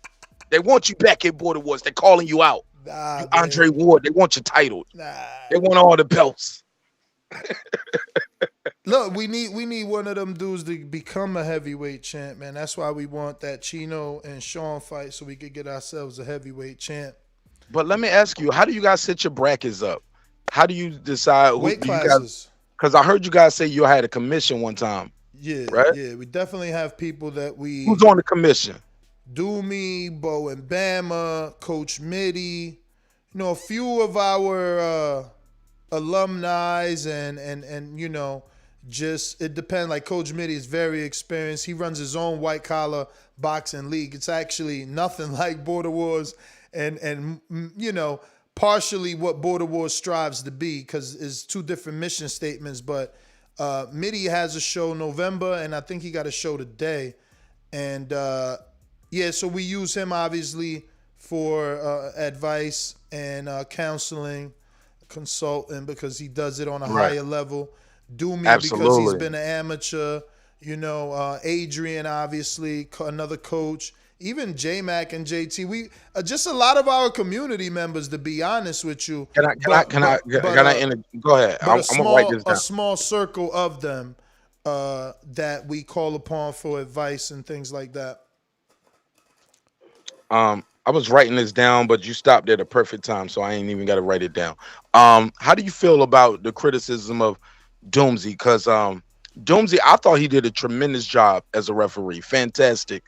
They want you back at Border Wars. They're calling you out. You Andre Ward. They want you titled. They want all the belts. Look, we need one of them dudes to become a heavyweight champ, man. That's why we want that Chino and Sean fight so we could get ourselves a heavyweight champ. But let me ask you, how do you guys set your brackets up? How do you decide weight classes? Because I heard you guys say you had a commission one time. Yeah, right? Yeah, we definitely have people that we. Who's on the commission? Doomy, Bo and Bama, Coach Mitty, you know, a few of our alumni and you know, just it depends. Like Coach Mitty is very experienced. He runs his own white collar boxing league. It's actually nothing like Border Wars and you know, partially what Border Wars strives to be because it's two different mission statements. But Mitty has a show November and I think he got a show today. And yeah, so we use him obviously for advice and counseling, consulting because he does it on a higher level. Doomy because he's been an amateur. You know, Adrian obviously another coach. Even J-Mac and JT. We just a lot of our community members. To be honest with you, go ahead. I'm gonna write this down. A small circle of them that we call upon for advice and things like that. I was writing this down, but you stopped at a perfect time, so I ain't even got to write it down. How do you feel about the criticism of Doomsday? Because Doomsday, I thought he did a tremendous job as a referee. Fantastic.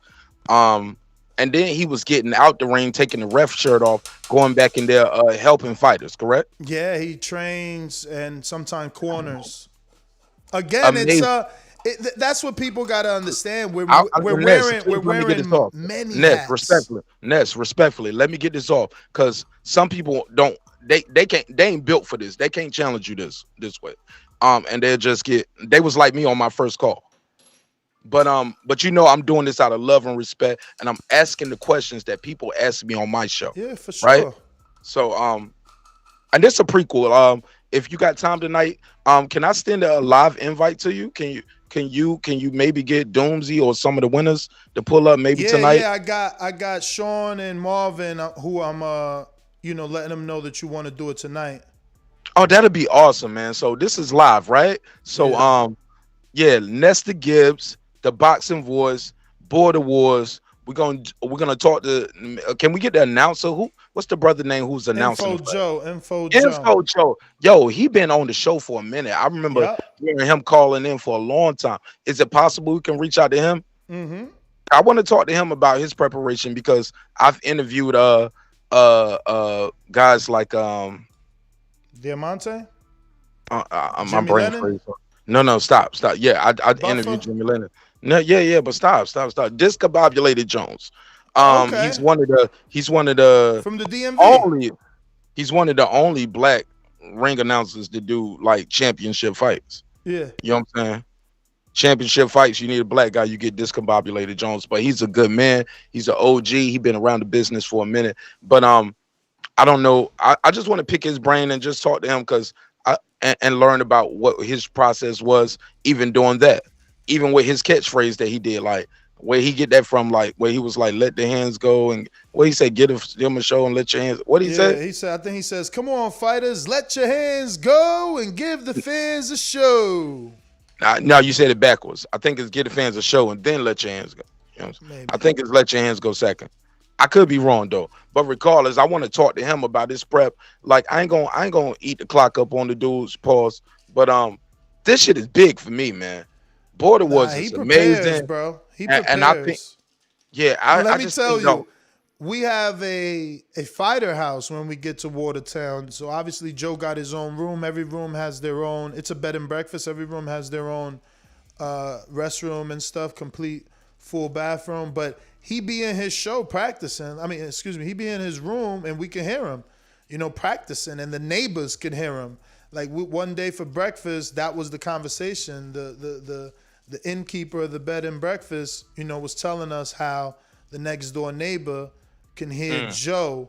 and then he was getting out the ring, taking the ref shirt off, going back in there, helping fighters. Correct? Yeah, he trains and sometimes corners. Again, Amazing. that's what people got to understand. We're Ness, wearing many hats. Respectfully, let me get this off, because some people don't. They ain't built for this. They can't challenge you this way. And they was like me on my first call. But I'm doing this out of love and respect, and I'm asking the questions that people ask me on my show. Yeah, for sure. Right? So and this a prequel. If you got time tonight, can I send a live invite to you? Can you maybe get Doomsy or some of the winners to pull up maybe tonight? Yeah, I got Sean and Marvin who I'm letting them know that you want to do it tonight. Oh, that'd be awesome, man. So this is live, right? So Nesta Gibbs, the Boxing Voice, Border Wars. We're gonna talk to. Can we get the announcer? What's the brother name who's announcing? Info Joe. Yo, he been on the show for a minute. I remember hearing him calling in for a long time. Is it possible we can reach out to him? Mm-hmm. I want to talk to him about his preparation, because I've interviewed guys like Diamante. My brain freeze. No, stop. Yeah, I interviewed Jimmy Lennon. No, yeah, but stop. Discombobulated Jones. He's one of the from the DMV. He's one of the only black ring announcers to do like championship fights. Yeah. You know what I'm saying? Championship fights, you need a black guy, you get Discombobulated Jones. But he's a good man. He's an OG. He's been around the business for a minute. But I don't know. I just want to pick his brain and just talk to him, because and learn about what his process was, even doing that. Even with his catchphrase that he did, like where he get that from, like where he was like, let the hands go, and what he said, give him a show and let your hands. What he said? He said, I think he says, come on, fighters, let your hands go and give the fans a show. No, you said it backwards. I think it's give the fans a show and then let your hands go. You know what I'm saying? I think it's let your hands go second. I could be wrong though, but regardless, I want to talk to him about his prep. Like I ain't gonna eat the clock up on the dude's pause, but this shit is big for me, man. Border Wars is amazing, bro. He prepares. And I think, let me tell you, we have a fighter house when we get to Watertown. So obviously Joe got his own room. Every room has their own. It's a bed and breakfast. Every room has their own restroom and stuff, complete full bathroom. But he be in his show practicing. He be in his room and we can hear him, practicing, and the neighbors can hear him. Like one day for breakfast, that was the conversation. The innkeeper of the bed and breakfast, was telling us how the next door neighbor can hear Joe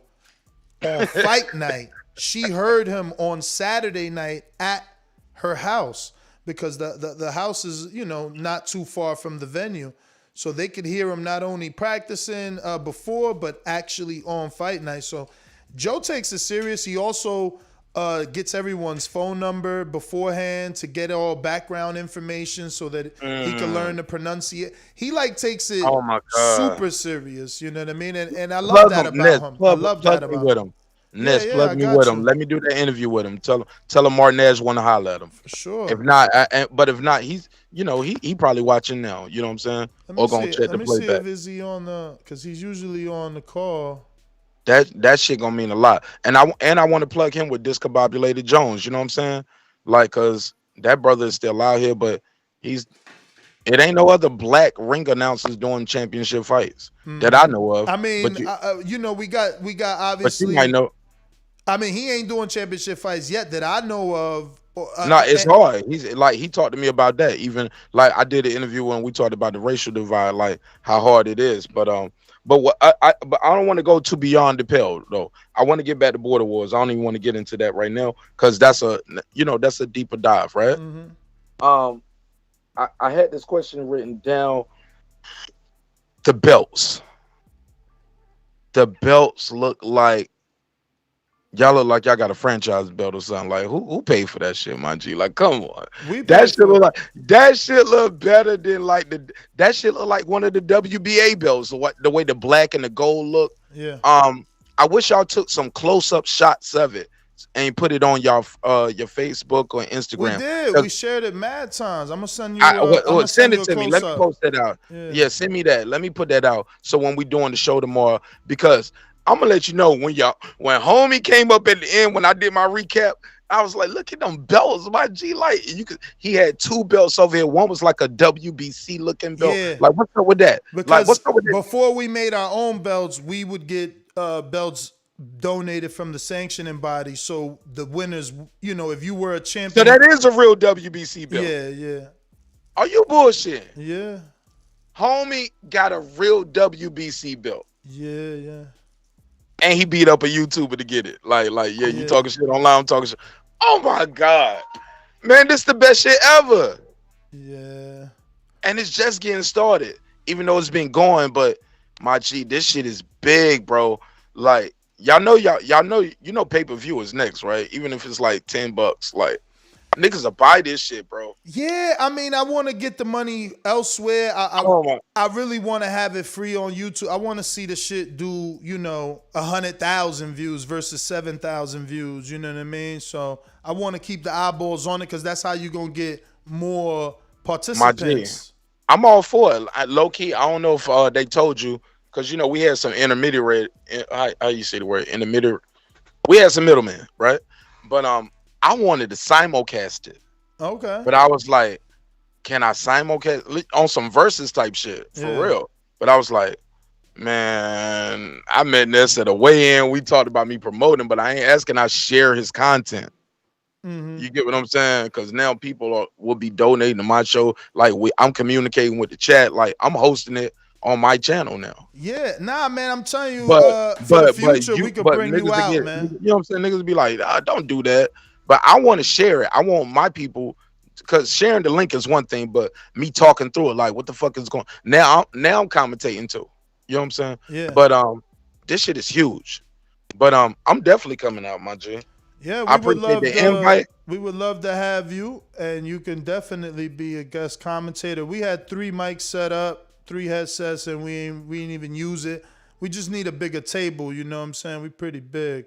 on fight night. She heard him on Saturday night at her house, because the house is, not too far from the venue. So they could hear him not only practicing before, but actually on fight night. So Joe takes it serious. He also gets everyone's phone number beforehand to get all background information so that he can learn to pronunciate. He takes it super serious. You know what I mean? And I love that about him. I love that about him. Ness, plug me with him. Let me do the interview with him. Tell him Martinez want to holler at him. For sure. If not, he's he probably watching now. You know what I'm saying? Or gonna check the playback. Let me see if is he on because he's usually on the call. That shit gonna mean a lot. And I want to plug him with Discombobulated Jones. You know what I'm saying? Like, cause that brother is still out here, but it ain't no other black ring announcers doing championship fights that I know of. I mean, we got obviously. But you might know. I mean, he ain't doing championship fights yet that I know of. No, it's hard. He talked to me about that. Even like I did an interview when we talked about the racial divide, like how hard it is. But what I don't want to go too beyond the pale though. I want to get back to Border Wars. I don't even want to get into that right now because that's a deeper dive, right? Mm-hmm. I had this question written down. The belts. The belts look like y'all got a franchise belt or something. Like who paid for that shit, my G? Like, come on. That shit look better than that shit look like one of the WBA belts. The way the black and the gold look. Yeah. I wish y'all took some close-up shots of it ain't put it on your Facebook or We Instagram. did. 'Cause We shared it mad times. I'm gonna send you. I'm gonna Send send it you a to me. close Let me up. post that out. Yeah. Yeah, send me that. Let me put that out. So when we doing the show tomorrow, because I'm gonna let you know when homie came up at the end when I did my recap, I was like, look at them belts, my G. Like he had 2 belts over here. One was like a WBC looking belt. Yeah. Like what's up with that? Like Because what's up with that? before we made our own belts, we would get belts donated from the sanctioning body. So the winners, if you were a So champion. that is a real WBC belt. Yeah. Are you bullshit? Yeah. Homie got a real WBC belt. Yeah. And he beat up a YouTuber to get it. Yeah, you talking shit online, I'm talking shit. Oh my God. Man, this the best shit ever. Yeah. And it's just getting started. Even though it's been going, but my G, this shit is big, bro. Like, y'all know pay-per-view is next, right? Even if it's like $10. Like, niggas will buy this shit, bro. Yeah, I mean, I want to get the money elsewhere. I really want to have it free on YouTube. I want to see the shit do, 100,000 views versus 7,000 views. You know what I mean? So I want to keep the eyeballs on it because that's how you gonna get more participants. My G, I'm all for it. Low key, I don't know if they told you because we had some intermediate. How you say the word intermediate? We had some middlemen, right? But I wanted to simulcast it. Okay. But I was like, can I simulcast on some versus type shit for real? But I was like, man, I met Ness at a weigh-in. We talked about me promoting, but I ain't asking I share his content. Mm-hmm. You get what I'm saying? Because now people will be donating to my show. Like I'm communicating with the chat. Like I'm hosting it on my channel now. Yeah, nah, man, I'm telling you, But for the future, we could bring you out, man. You know what I'm saying? Niggas be like, don't do that. But I want to share it. I want my people, because sharing the link is one thing, but me talking through it, like, what the fuck is going now? I'm commentating too. You know what I'm saying? Yeah. But this shit is huge. But I'm definitely coming out, my G. Yeah, I appreciate the invite. We would love to have you, and you can definitely be a guest commentator. We had 3 mics set up, 3 headsets, and we ain't even use it. We just need a bigger table. You know what I'm saying? We pretty big.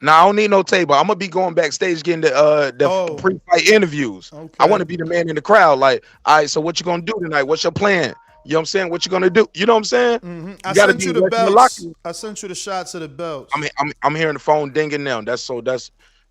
Nah, I don't need no table. I'm gonna be going backstage getting the pre-fight interviews. Okay. I want to be the man in the crowd. Like, all right, so what you gonna do tonight? What's your plan? You know what I'm saying? What you gonna do? You know what I'm saying? Mm-hmm. You I gotta sent be you the ready to lock belts. you. I sent you the shots of the belts. I'm hearing the phone dinging now.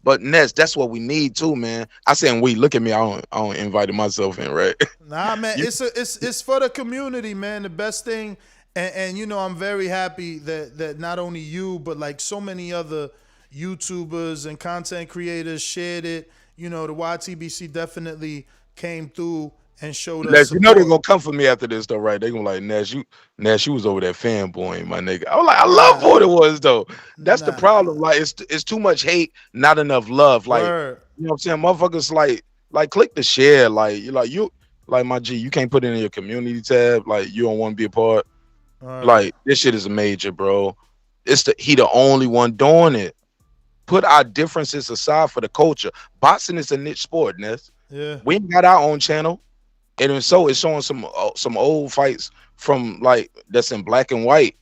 But Ness, that's what we need too, man. I saying we look at me. I don't invited myself in, right? Nah, man, it's for the community, man. The best thing, and I'm very happy that not only you, but like so many other YouTubers and content creators shared it. The YTBC definitely came through and showed us. They're gonna come for me after this though, right? They gonna like Nash, you was over there fanboying, my nigga. I was like, I love what it was though. That's the problem. Like it's too much hate, not enough love. Like you know what I'm saying? Motherfuckers like click the share. Like my G, you can't put it in your community tab. Like you don't want to be a part. Like this shit is a major, bro. He the only one doing it. Put our differences aside for the culture. Boxing is a niche sport, Ness. Yeah. We ain't got our own channel. And so it's showing some old fights from like that's in black and white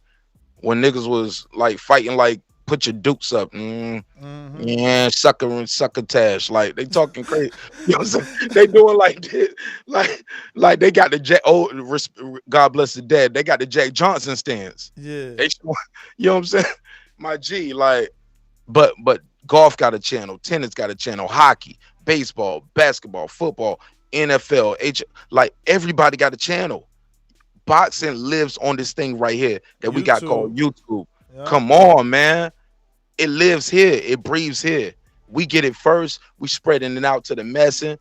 when niggas was like fighting like put your dukes up, yeah, succotash, like they talking crazy. You know what I'm saying? They doing like this, like they got the God bless the dead. They got the Jack Johnson stance. Yeah, you know what I'm saying? My G, like, but golf got a channel, tennis got a channel, hockey, baseball, basketball, football. NFL, like everybody got a channel. Boxing lives on this thing right here that we got called YouTube. Yeah. Come on, man. It lives here. It breathes here. We get it first. We spreading it out to the masses,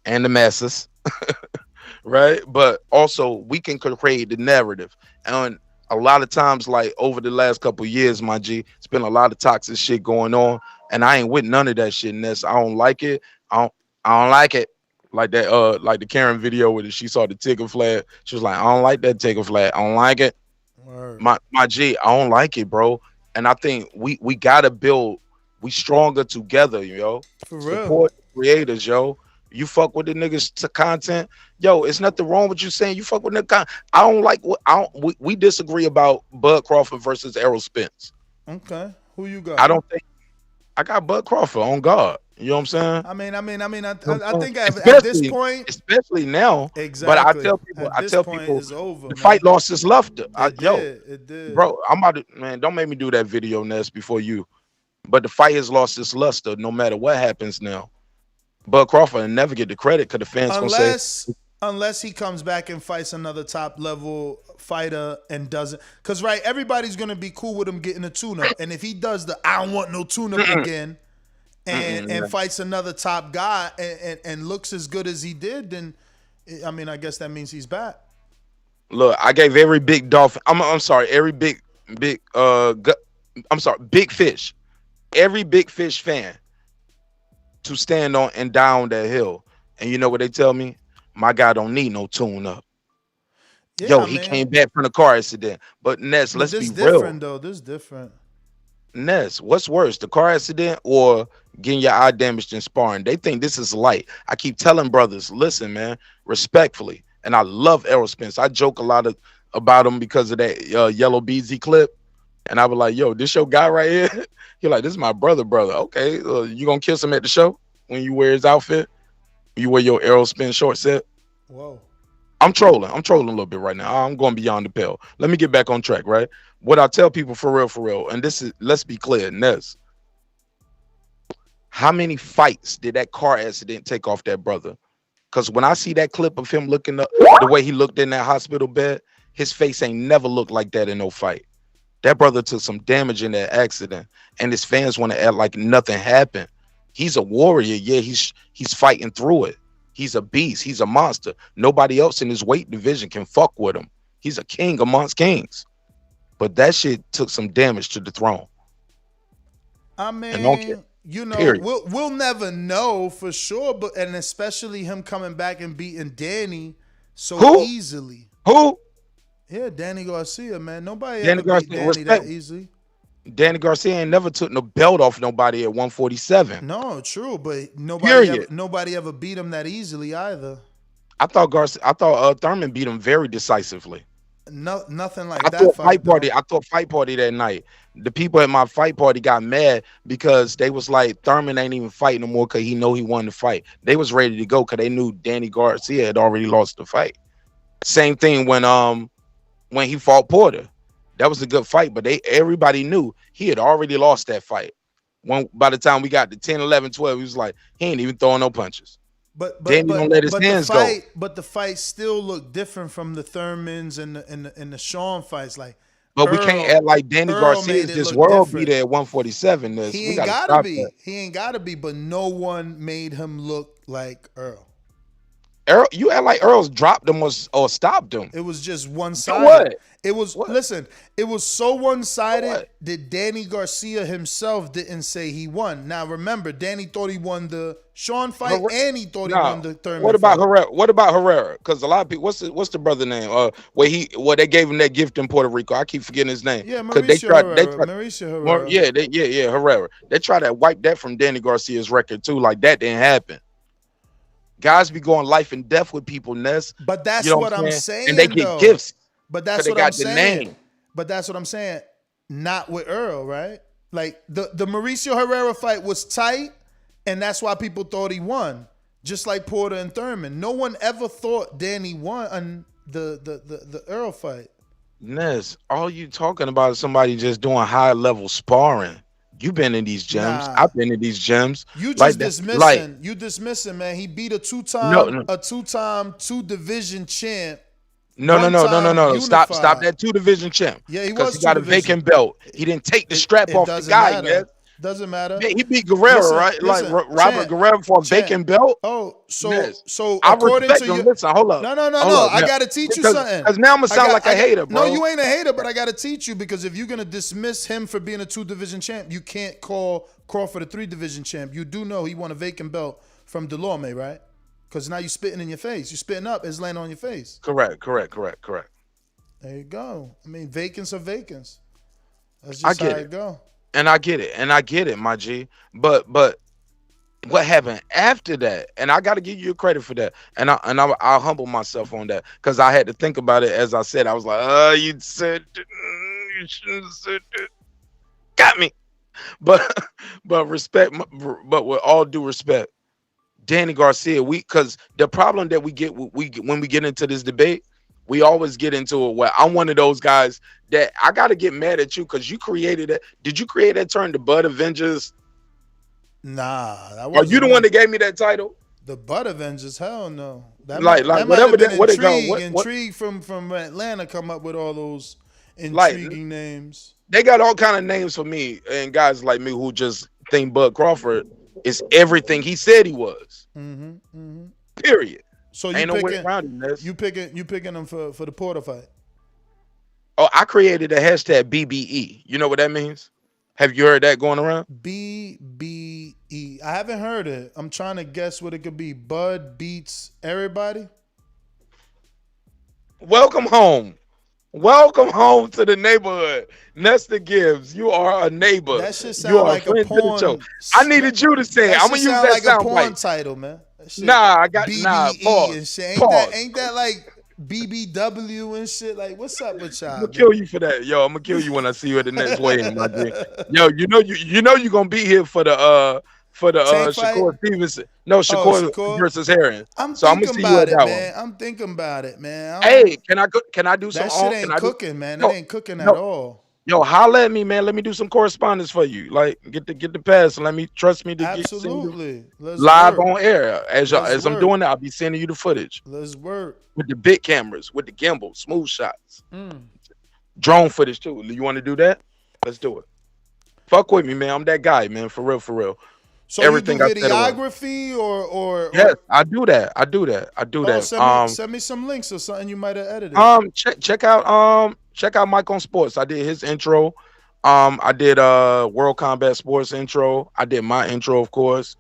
and the masses, right? But also we can create the narrative. And a lot of times, like over the last couple of years, my G, it's been a lot of toxic shit going on, and I ain't with none of that shit. Ness, I don't like it. I don't like it. Like that, like the Karen video where she saw the ticker flag. She was like, I don't like that ticker flag. I don't like it. Word. My G, I don't like it, bro. And I think we gotta build, we stronger together, yo. For real. Support creators, yo. You fuck with the niggas to content. Yo, it's nothing wrong with you saying you fuck with the content. I don't like we disagree about Bud Crawford versus Errol Spence. Okay. Who you got? I don't think I got Bud Crawford on guard. You know what I'm saying? I mean, You know I what I'm think saying? at this point, Especially now. But exactly. I At this tell point, people, it's over, the man. fight lost its luster. It did. It did. Bro, I'm about to, man. Don't make me do that video, Ness, before you. But the fight has lost its luster, no matter what happens now. Bud Crawford will never get the credit because the fans gonna say, Unless he comes back and fights another top level fighter and doesn't, because right, everybody's gonna be cool with him getting a tune-up, and if he does the I don't want no tune-up again, and fights another top guy and looks as good as he did, then I mean, I guess that means he's back. look, I gave every big dolphin. I'm sorry, every big I'm sorry, big fish, every big fish fan to stand on and down that hill, and you know what they tell me? My guy don't need no tune-up. Yeah, Yo, he came back from the car accident. But Ness, let's be real. Different though. This different. Ness, what's worse, the car accident or getting your eye damaged in sparring? They think this is light. I keep telling brothers, listen, man, respectfully. And I love Errol Spence. I joke a lot about him because of that Yellow BZ clip. And I was like, yo, this your guy right here? You're like, this is my brother. Okay, you gonna kiss him at the show when you wear his outfit? You wear your Errol Spence short set? Whoa. I'm trolling a little bit right now. I'm going beyond the pale. Let me get back on track, right? What I tell people for real, and this is, let's be clear, Ness. How many fights did that car accident take off that brother? Because when I see that clip of him looking up, the way he looked in that hospital bed, his face ain't never looked like that in no fight. That brother took some damage in that accident, and his fans want to act like nothing happened. He's a warrior. Yeah, he's fighting through it. He's a beast. He's a monster. Nobody else in his weight division can fuck with him. He's a king amongst kings. But that shit took some damage to the throne. I mean, you know, period. we'll never know for sure, but and especially him coming back and beating Danny so easily. Who? Yeah, Danny Garcia, man. Nobody Danny ever beat Danny that easily. Danny Garcia ain't never took no belt off nobody at 147. No, true, but nobody ever beat him that easily either. I thought Thurman beat him very decisively. No, nothing like I that. thought fight party that night. The people at my fight party got mad because they was like, Thurman ain't even fighting no more because he know he won the fight. They was ready to go because they knew Danny Garcia had already lost the fight. Same thing when he fought Porter. That was a good fight, but everybody knew he had already lost that fight. By the time we got to 10, 11, 12, he was like, he ain't even throwing no punches. But don't let his hands go. But the fight still looked different from the Thurmans and the Sean fights. Like, but we can't act like Danny Garcia is this world beater at 147. He ain't gotta be. He ain't gotta be. But no one made him look like Earl. Earl, you act like Earl's dropped him or stopped him. It was just one-sided. What? It was listen. It was so one-sided that Danny Garcia himself didn't say he won. Now remember, Danny thought he won the Sean fight, and he thought he won the Thurman. What about fight. Herrera? What about Herrera? Because a lot of people, what's the brother name? Where they gave him that gift in Puerto Rico. I keep forgetting his name. Yeah, Mauricio Herrera. Yeah, Herrera. They try to wipe that from Danny Garcia's record too. Like that didn't happen. Guys be going life and death with people, Ness. But that's what I'm saying. And they get gifts. But that's what I'm saying. But that's what I'm saying. Not with Earl, right? Like the Mauricio Herrera fight was tight, and that's why people thought he won. Just like Porter and Thurman. No one ever thought Danny won on the Earl fight. Ness, all you talking about is somebody just doing high level sparring. You've been in these gyms. I've been in these gyms. You just dismissing. You dismissing, man. He beat a two-time 2-division champ. No. Stop that 2-division champ. Yeah, he was. He got a vacant belt. He didn't take the strap off the guy, man. Doesn't matter. Yeah, he beat Guerrero, right? Listen, like Robert Guerrero for a vacant belt. Oh, so I according respect to him. you, Listen, hold up. No. I gotta teach you something. Because now I'm gonna sound like a hater, bro. No, you ain't a hater, but I gotta teach you because if you're gonna dismiss him for being a 2-division champ, you can't call Crawford a 3-division champ. You do know he won a vacant belt from Delorme, right? Because now you're spitting in your face. You're spitting up. It's laying on your face. Correct. There you go. I mean, vacants are vacants. That's just how it go. And I get it, my G. But what happened after that? And I got to give you credit for that. And I'll humble myself on that because I had to think about it. As I said, I was like, you shouldn't have said it. Got me. but but respect. But with all due respect, Danny Garcia, because the problem that we get when we get into this debate, we always get into it where I'm one of those guys that I gotta get mad at you because you created it. Did you create that term, the Bud Avengers? Nah, that Are you wasn't the me. one that gave me that title? The Bud Avengers? Hell no. That Like might whatever have been that what it called. Intrigue from Atlanta come up with all those Like intriguing names. they got all kind of names for me and guys like me who just think Bud Crawford is everything he said he was. Period. So Ain't no way around it, Ness. you picking them for the Porter fight. Oh, I created a hashtag BBE. You know what that means? Have you heard that going around? BBE. I haven't heard it. I'm trying to guess what it could be. Bud beats everybody. Welcome home. Welcome home to the neighborhood. Nestor Gibbs, you are a neighbor. That shit You sound are like a friend to the porn. show. I needed you to say it. I'm gonna use that like a sound porn bite. title, man. That shit, Nah, I got BBE pause. and shit. Pause. Ain't that like BBW and shit? Like, what's up with y'all? I'm gonna kill you for that, yo. I'm gonna kill you when I see you at the next weigh-in, my G. Yo, you know you gonna be here for the Tank fight? Shakur Stevenson. No, Shakur, Shakur? versus Heron. I'm So I'm gonna thinking see you about at it, that man. one. I'm thinking about it, man. Hey, can I do some? That shit can ain't I do- cooking, man. No, It ain't cooking no. at all. Yo, holla at me, man. Let me do some correspondence for you. Like, get the pass and let me trust me to Absolutely. Let's live work. on air. As Let's I'm work. doing that, I'll be sending you the footage Let's work. with the big cameras, with the gimbal, smooth shots, drone footage too. You want to do that? Let's do it. Fuck with me, man. I'm that guy, man. For real, for real. So Everything you I do said was- videography or Yes, I do that. I do that. I do that. send me some links or something you might have edited. Check out Mike on Sports. I did his intro. I did World Combat Sports intro. I did my intro, of course.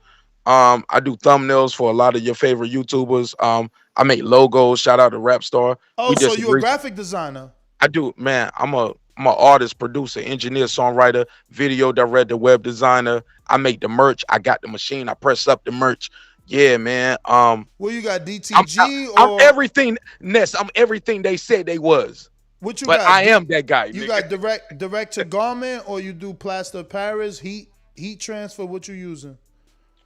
I do thumbnails for a lot of your favorite YouTubers. I make logos. Shout out to Rapstar. Oh, so you a graphic designer? I do, man. I'm an artist, producer, engineer, songwriter, video director, web designer. I make the merch. I got the machine. I press up the merch. Yeah, man. Well, you got DTG I'm everything, Ness. I'm everything they said they was. What you but got? I am that guy. You nigga. got direct to garment, or you do plaster of Paris, heat transfer? What you using?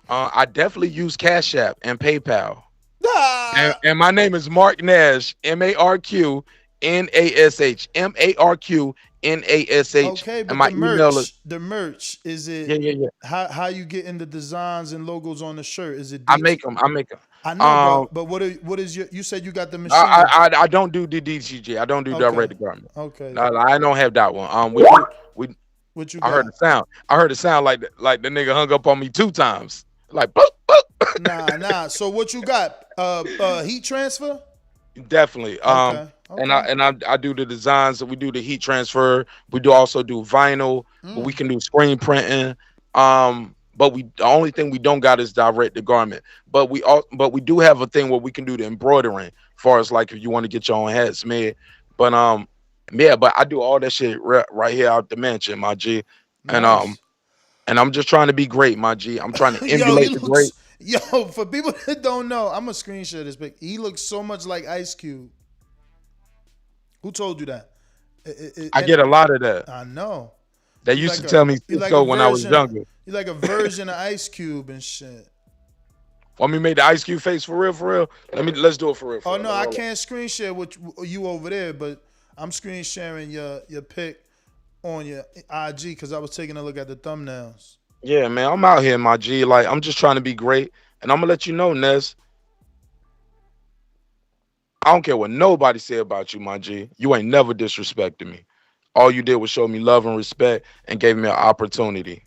I definitely use Cash App and PayPal. And my name is Mark Nash, MarqNash, MarqNash. Okay, but and my the email merch, is the merch, is it? Yeah. How you getting the designs and logos on the shirt? Is it? I make them. I know, but what is your? You said you got the machine. I don't do the DCG. I don't do direct to garment. Okay. No, I don't have that one. We what you? I got? heard the sound. I heard the sound like the nigga hung up on me 2 times. Like boop, boop. Nah. So what you got? Heat transfer? Definitely. Okay. And I do the designs. We do the heat transfer. We also do vinyl. But we can do screen printing. But the only thing we don't got is direct to garment. But we do have a thing where we can do the embroidering, as far as like if you want to get your own hats made. But yeah, but I do all that shit right here out the mansion, my G. Nice. And I'm just trying to be great, my G. I'm trying to emulate the great. Yo, for people that don't know, I'm gonna screenshot this pic. He looks so much like Ice Cube. Who told you that? I get a lot of that. I know. They used to tell me Cisco when I was younger. You're like a version of Ice Cube and shit. Want me to make the Ice Cube face for real, for real? Let's do it for real. Oh no, I can't screen share with you over there, but I'm screen sharing your pic on your IG because I was taking a look at the thumbnails. Yeah, man, I'm out here, my G. Like, I'm just trying to be great, and I'm gonna let you know, Ness. I don't care what nobody say about you, my G. You ain't never disrespected me. All you did was show me love and respect and gave me an opportunity.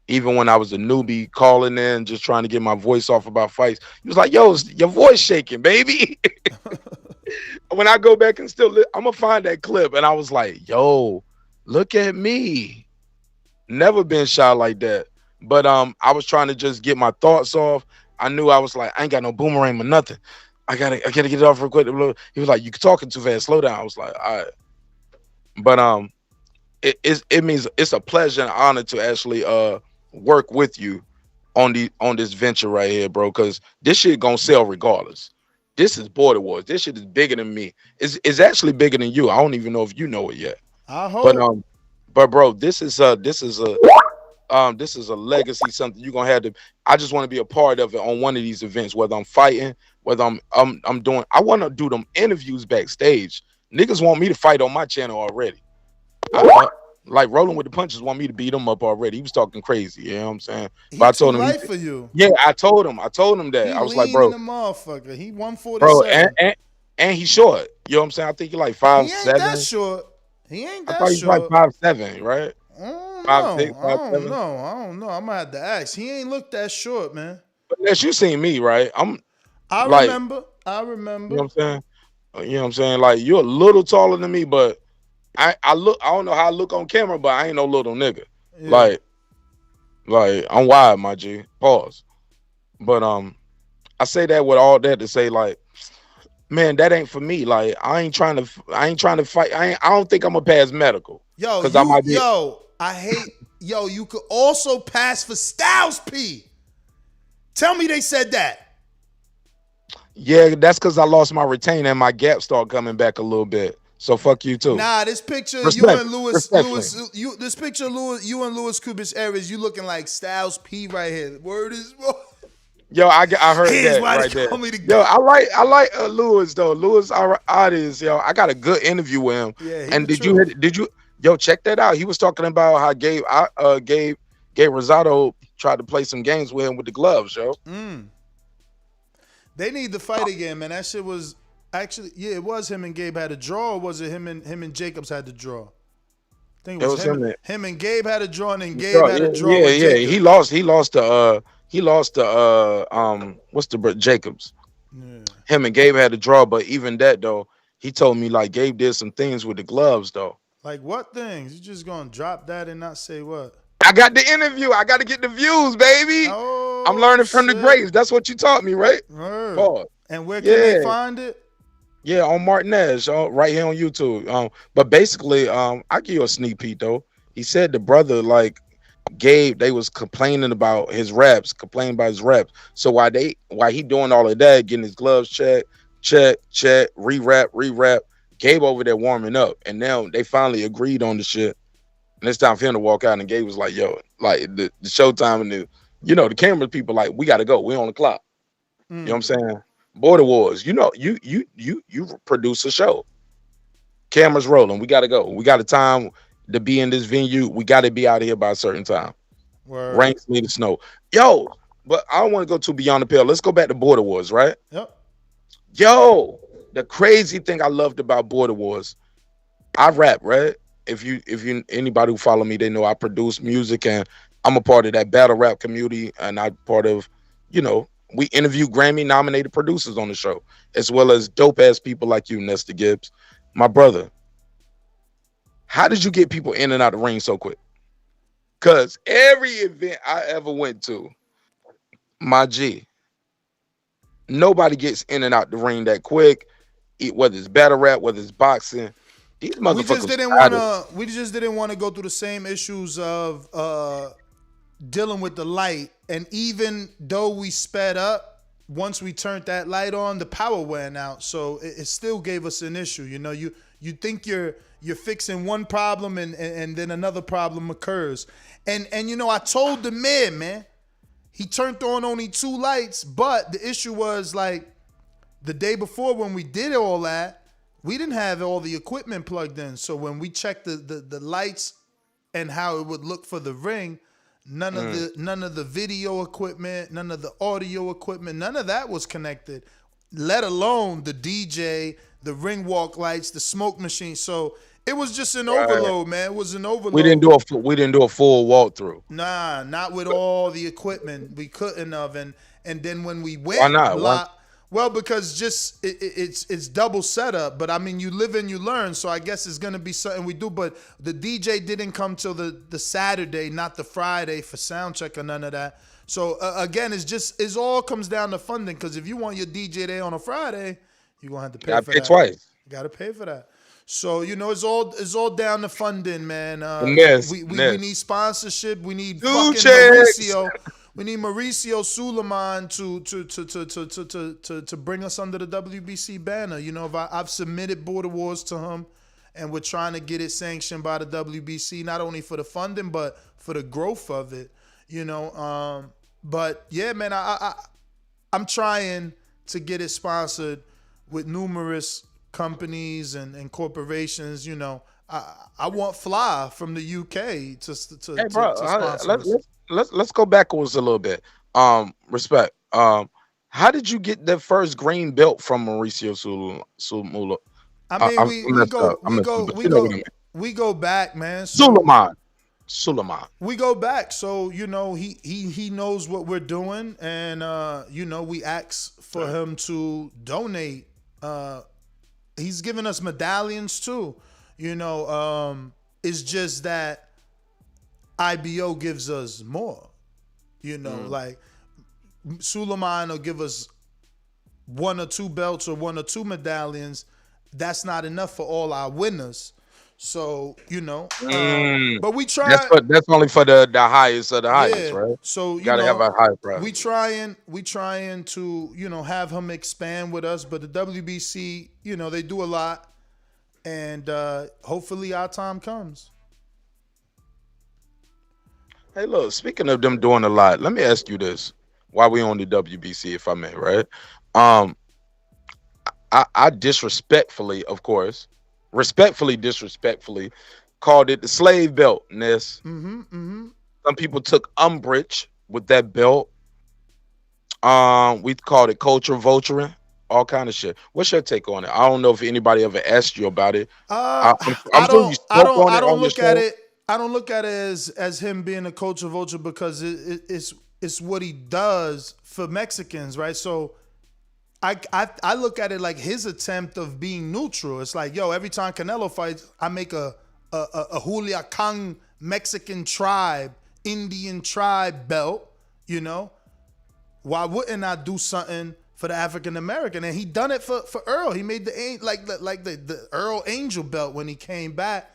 Even when I was a newbie calling in, just trying to get my voice off about fights, he was like, yo, your voice shaking, baby. When I go back and I'm going to find that clip. And I was like, yo, look at me. Never been shy like that. But I was trying to just get my thoughts off. I knew I was like, I ain't got no boomerang or nothing. I gotta get it off real quick. He was like, you talking too fast, slow down. I was like, all right. But it means it's a pleasure and honor to actually work with you on this venture right here, bro, because this shit gonna sell regardless. This is Border Wars. This shit is bigger than me. It's actually bigger than you. I don't even know if you know it yet. I hope. But bro, this is This is a legacy, something you're gonna have to. I just want to be a part of it on one of these events, whether I'm fighting, whether I'm doing. I want to do them interviews backstage. Niggas want me to fight on my channel already. Like Rolling with the Punches want me to beat him up already. He was talking crazy, you know what I'm saying? But He I too told him, light for you. yeah, I told him that. He I was like, lean in bro, the motherfucker. He bro, 147. and he's short. You know what I'm saying? I think he's like He ain't that 5'7". short. He ain't I that thought he was like short. 5'7", right? I don't 5'6", know. 5'7". I don't know. I'm gonna have to ask. He ain't look that short, man. But unless you seen me, right? I'm I like, remember. you know what I'm saying? You know what I'm saying? Like, you're a little taller than me, but I don't know how I look on camera, but I ain't no little nigga. Yeah. Like I'm wide, my G. Pause. But I say that with all that to say, like, man, that ain't for me. Like, I ain't trying to fight. I don't think I'm gonna pass medical. Yo, Cause I might be. I hate. Yo, you could also pass for Styles P. Tell me they said that. Yeah, that's because I lost my retainer and my gap started coming back a little bit. So fuck you too. Nah, this picture you Respect, and this picture you and Louis Kubis Aries, you looking like Styles P right here. Word is Yo, I heard Here's that why right they there. call me the Yo, guy. I like Lewis though. Lewis artist, yo. I got a good interview with him. Yeah, And did you yo check that out? He was talking about how Gabe Rosado tried to play some games with him with the gloves, yo. They need to fight again, man. That shit was actually it was him and Gabe had a draw, or was it him and Jacobs had the draw? I think it was him and Gabe had a draw, and then Gabe had a draw with Jacobs. He lost to what's the Jacobs. Yeah. Him and Gabe had a draw, but even that though, he told me like Gabe did some things with the gloves though. Like what things? You just gonna drop that and not say what? I got the interview. I got to get the views, baby. Oh, I'm learning from the greats. That's what you taught me, right? Pause. And where can they find it? Yeah, on Martinez, right here on YouTube. But basically, I give you a sneak peek though. He said the brother like Gabe, they was complaining about his reps. So while he doing all of that, getting his gloves check, re-wrap, Gabe over there warming up, and now they finally agreed on the shit. And it's time for him to walk out, and Gabe was like, yo, like the showtime and the camera people like, we gotta go. We on the clock. You know what I'm saying? Border Wars. You produce a show. Cameras rolling. We gotta go. We got a time to be in this venue. We gotta be out of here by a certain time. Word. Rain, sleet, and snow. Yo, but I don't want to go too beyond the pale. Let's go back to Border Wars, right? Yep. Yo, the crazy thing I loved about Border Wars, I rap, right? If you anybody who follow me, they know I produce music and I'm a part of that battle rap community, and I'm part of, we interview Grammy nominated producers on the show, as well as dope ass people like you, Nestor Gibbs, my brother. How did you get people in and out of the ring so quick? Cause every event I ever went to, my G, nobody gets in and out the ring that quick. Whether it's battle rap, whether it's boxing. These motherfuckers. We just didn't want to go through the same issues of dealing with the light. And even though we sped up, once we turned that light on, the power went out. So it still gave us an issue. You think you're fixing one problem and then another problem occurs. And I told the man, he turned on only 2 lights, but the issue was like the day before when we did all that, we didn't have all the equipment plugged in. So when we checked the lights and how it would look for the ring, none of the video equipment, none of the audio equipment, none of that was connected, let alone the DJ, the ring walk lights, the smoke machine. So it was just an overload, man. It was an overload. We didn't do a full walkthrough. Nah, not with all the equipment. We couldn't have. And then when we went, why not? Well, because just it's double setup. But I mean, you live and you learn. So I guess it's gonna be something we do. But the DJ didn't come till the Saturday, not the Friday for sound check or none of that. So again, it all comes down to funding. Because if you want your DJ there on a Friday, you're gonna have to pay for that. Twice. You gotta pay for that. So it's all down to funding, man. We need sponsorship. We need fucking Mauricio. We need Mauricio Suleiman to bring us under the WBC banner. I've submitted Border Wars to him, and we're trying to get it sanctioned by the WBC, not only for the funding but for the growth of it. But yeah, man, I'm trying to get it sponsored with numerous companies and corporations. I want Fly from the UK to Hey, bro, to sponsor us. let's go backwards a little bit. Respect. How did you get that first green belt from Mauricio Sulmula? I mean, we go back, man. Suleiman. We go back, so he knows what we're doing, and we ask for him to donate. He's giving us medallions too. It's just that IBO gives us more. Like Suleiman will give us 1 or 2 belts or 1 or 2 medallions. That's not enough for all our winners. So, but we try. That's only for the highest of the highest, right? So, gotta have a high price. We trying to, have him expand with us, but the WBC, they do a lot, and hopefully our time comes. Hey, look, speaking of them doing a lot, let me ask you this. While we on the WBC, if I may, right? I disrespectfully called it the slave belt, Ness. Some people took umbrage with that belt. We called it culture vulturing, all kind of shit. What's your take on it? I don't know if anybody ever asked you about it. I don't look at it. I don't look at it as him being a culture vulture because it's what he does for Mexicans, right? So I look at it like his attempt of being neutral. It's like, every time Canelo fights, I make a Juliacan Mexican tribe, Indian tribe belt, Why wouldn't I do something for the African American? And he done it for Earl. He made the Earl Angel belt when he came back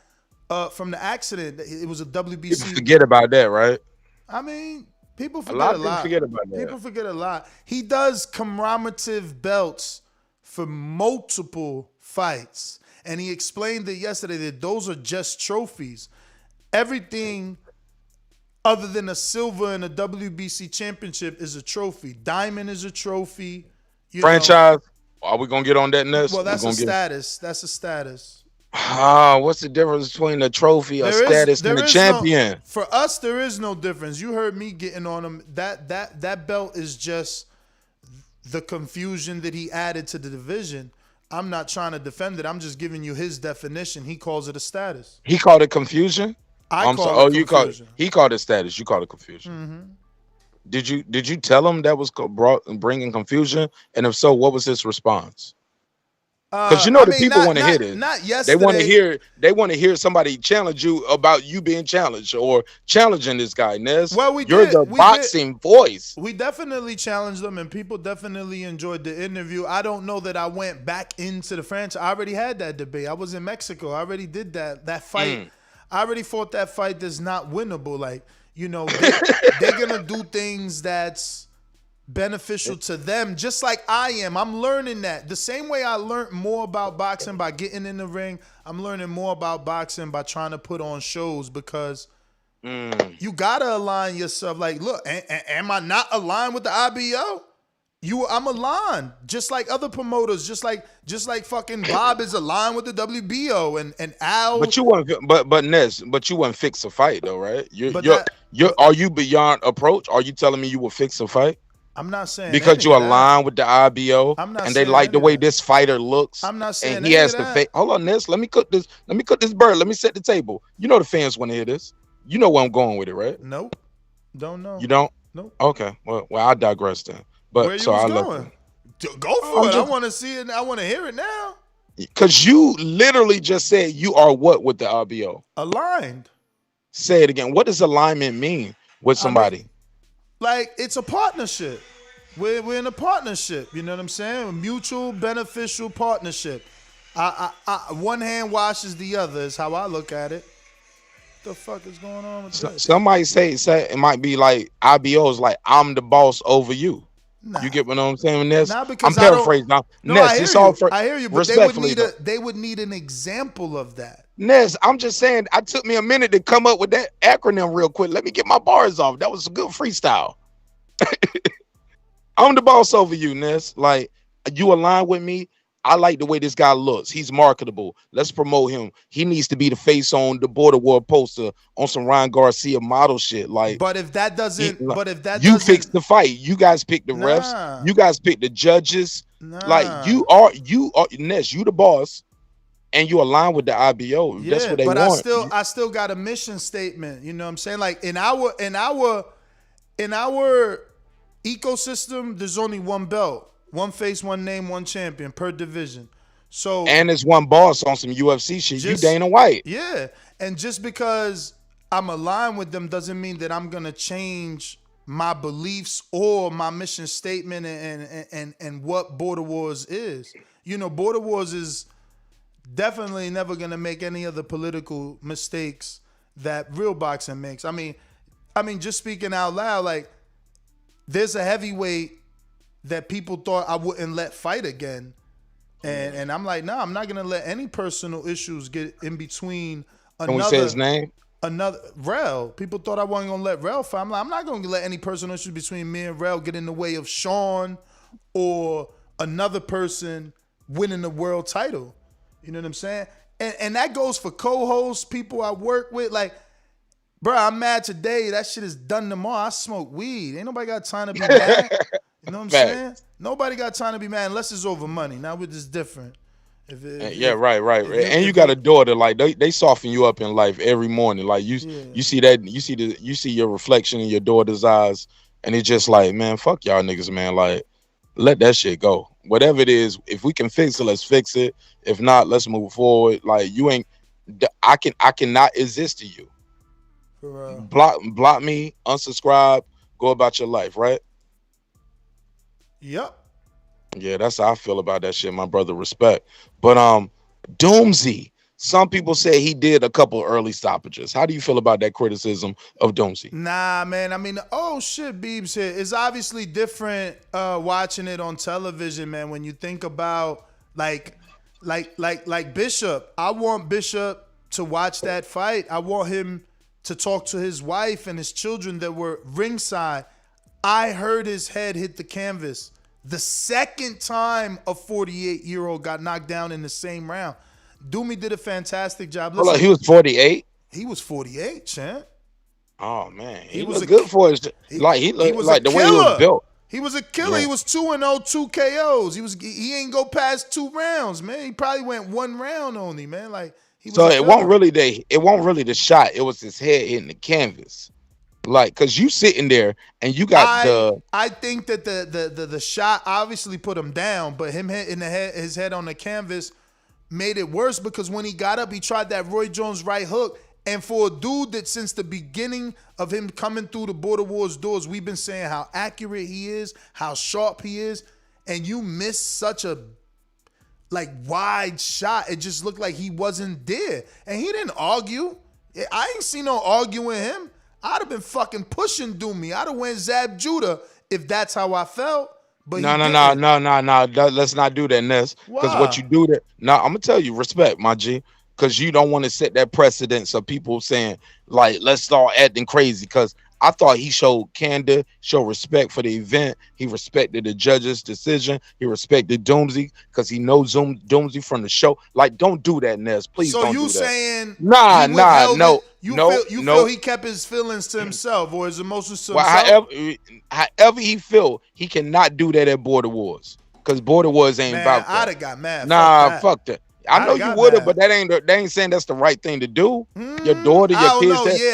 from the accident. It was a WBC. People forget about that, right? I mean, people forget a lot. People forget about that. People forget a lot. He does commemorative belts for multiple fights. And he explained it yesterday that those are just trophies. Everything other than a silver and a WBC championship is a trophy. Diamond is a trophy. Franchise. Are we going to get on that next? Well, that's a status. That's a status. What's the difference between a trophy, a status, and a champion? For us, there is no difference. You heard me getting on him. That belt is just the confusion that he added to the division. I'm not trying to defend it. I'm just giving you his definition. He calls it a status. He called it confusion? He called it status. You called it confusion. Mm-hmm. Did you tell him that was bringing confusion? And if so, what was his response? Because the people want to hear this. Not yesterday. They want to hear somebody challenge you about you being challenged or challenging this guy, Nez. Well, You're the boxing voice. We definitely challenged them, and people definitely enjoyed the interview. I don't know that I went back into the franchise. I already had that debate. I was in Mexico. I already did that fight. I already fought that fight that's not winnable. Like, they're gonna do things that's beneficial to them, just like I am. I'm learning that. The same way I learned more about boxing by getting in the ring, I'm learning more about boxing by trying to put on shows because you gotta align yourself. Like, look, am I not aligned with the IBO? I'm aligned, just like other promoters, just like fucking Bob is aligned with the WBO and Al. But you want, but Nez, you wouldn't fix a fight though, right? Are you beyond approach? Are you telling me you will fix a fight? I'm not saying because you align with the IBO and they like the way this fighter looks. I'm not saying and he has to face. Hold on, Ness. Let me cook this bird. Let me set the table. The fans want to hear this. You know where I'm going with it, right? Nope. Don't know. You don't? Nope. Okay. Well, I digress then. But where you was going? Go for it. I want to see it. I want to hear it now. Because you literally just said you are what with the IBO? Aligned. Say it again. What does alignment mean with somebody? Like, it's a partnership. We're in a partnership. You know what I'm saying? A mutual beneficial partnership. One hand washes the other is how I look at it. What the fuck is going on with this? Somebody say it might be like IBO is like I'm the boss over you. Nah. You get what I'm saying, Ness? Nah, because I'm paraphrasing now. No, Ness, I hear it's you. all for I hear you, but respectfully. they would need an example of that. Ness, I'm just saying, I took me a minute to come up with that acronym real quick. Let me get my bars off. That was a good freestyle. I'm the boss over you, Ness. Like, you align with me. I like the way this guy looks. He's marketable. Let's promote him. He needs to be the face on the Border War poster on some Ryan Garcia model shit. Like, but if that doesn't, you fix the fight. You guys pick the refs. You guys pick the judges. Like, you are Ness. You the boss, and you align with the IBO. Yeah, that's what they but want. I still got a mission statement. You know what I'm saying? Like in our ecosystem, there's only one belt. One face, one name, one champion per division. So and it's one boss on some UFC shit. You Dana White. Yeah. And just because I'm aligned with them doesn't mean that I'm gonna change my beliefs or my mission statement and what Border Wars is. You know, Border Wars is definitely never gonna make any of the political mistakes that real boxing makes. I mean, just speaking out loud, like there's a heavyweight that people thought I wouldn't let fight again. And I'm like, I'm not going to let any personal issues get in between Can we say his name? Another Rel. People thought I wasn't going to let Rel fight. I'm like, I'm not going to let any personal issues between me and Rel get in the way of Sean or another person winning the world title. You know what I'm saying? And that goes for co-hosts, people I work with. Like, bro, I'm mad today. That shit is done tomorrow. I smoke weed. Ain't nobody got time to be mad. You know what I'm saying? Nobody got time to be mad unless it's over money. Now we're just different. Right. And you got a daughter. Like they soften you up in life every morning. Like you see that, you see your reflection in your daughter's eyes, and it's just like, man, fuck y'all niggas, man. Like, let that shit go. Whatever it is, if we can fix it, let's fix it. If not, let's move forward. Like I cannot exist to you. Block me, unsubscribe, go about your life, right? Yep. Yeah, that's how I feel about that shit, my brother. Respect. But Doomsy, some people say he did a couple early stoppages. How do you feel about that criticism of Doomsy? Nah, man. I mean, oh shit, Beebs here. It's obviously different watching it on television, man. When you think about like Bishop, I want Bishop to watch that fight. I want him to talk to his wife and his children that were ringside. I heard his head hit the canvas the second time a 48-year-old got knocked down in the same round. Doomy did a fantastic job. Listen, he was 48? He was 48, champ. Oh, man. He was good for his... He looked like the way he was built. He was a killer. Yeah. He was 2-0, 2 KOs. He ain't go past 2 rounds, man. He probably went 1 round only, man. Like, he was it wasn't really the shot. It was his head hitting the canvas. Like, cause you sitting there and you got I think that the shot obviously put him down, but him hitting his head on the canvas made it worse because when he got up, he tried that Roy Jones right hook. And for a dude that since the beginning of him coming through the Border Wars doors, we've been saying how accurate he is, how sharp he is, and you miss such a wide shot. It just looked like he wasn't there. And he didn't argue. I ain't seen no arguing him. I'd have been fucking pushing Doomy. I'd have went Zab Judah if that's how I felt. But no. Let's not do that, Ness. Because what you do that. No, I'm gonna tell you, respect, my G. Because you don't want to set that precedence of people saying, like, let's start acting crazy. Because I thought he showed candor, showed respect for the event. He respected the judge's decision. He respected Doomsy because he knows Doomsy from the show. Like, don't do that, Ness. Please don't do that. So you saying... No. You feel he kept his feelings to himself or his emotions to himself? However he feel, he cannot do that at Border Wars. Because Border Wars ain't about that. I'd have got mad. Fuck that. I know you would have, but they ain't saying that's the right thing to do. Your daughter, your kids.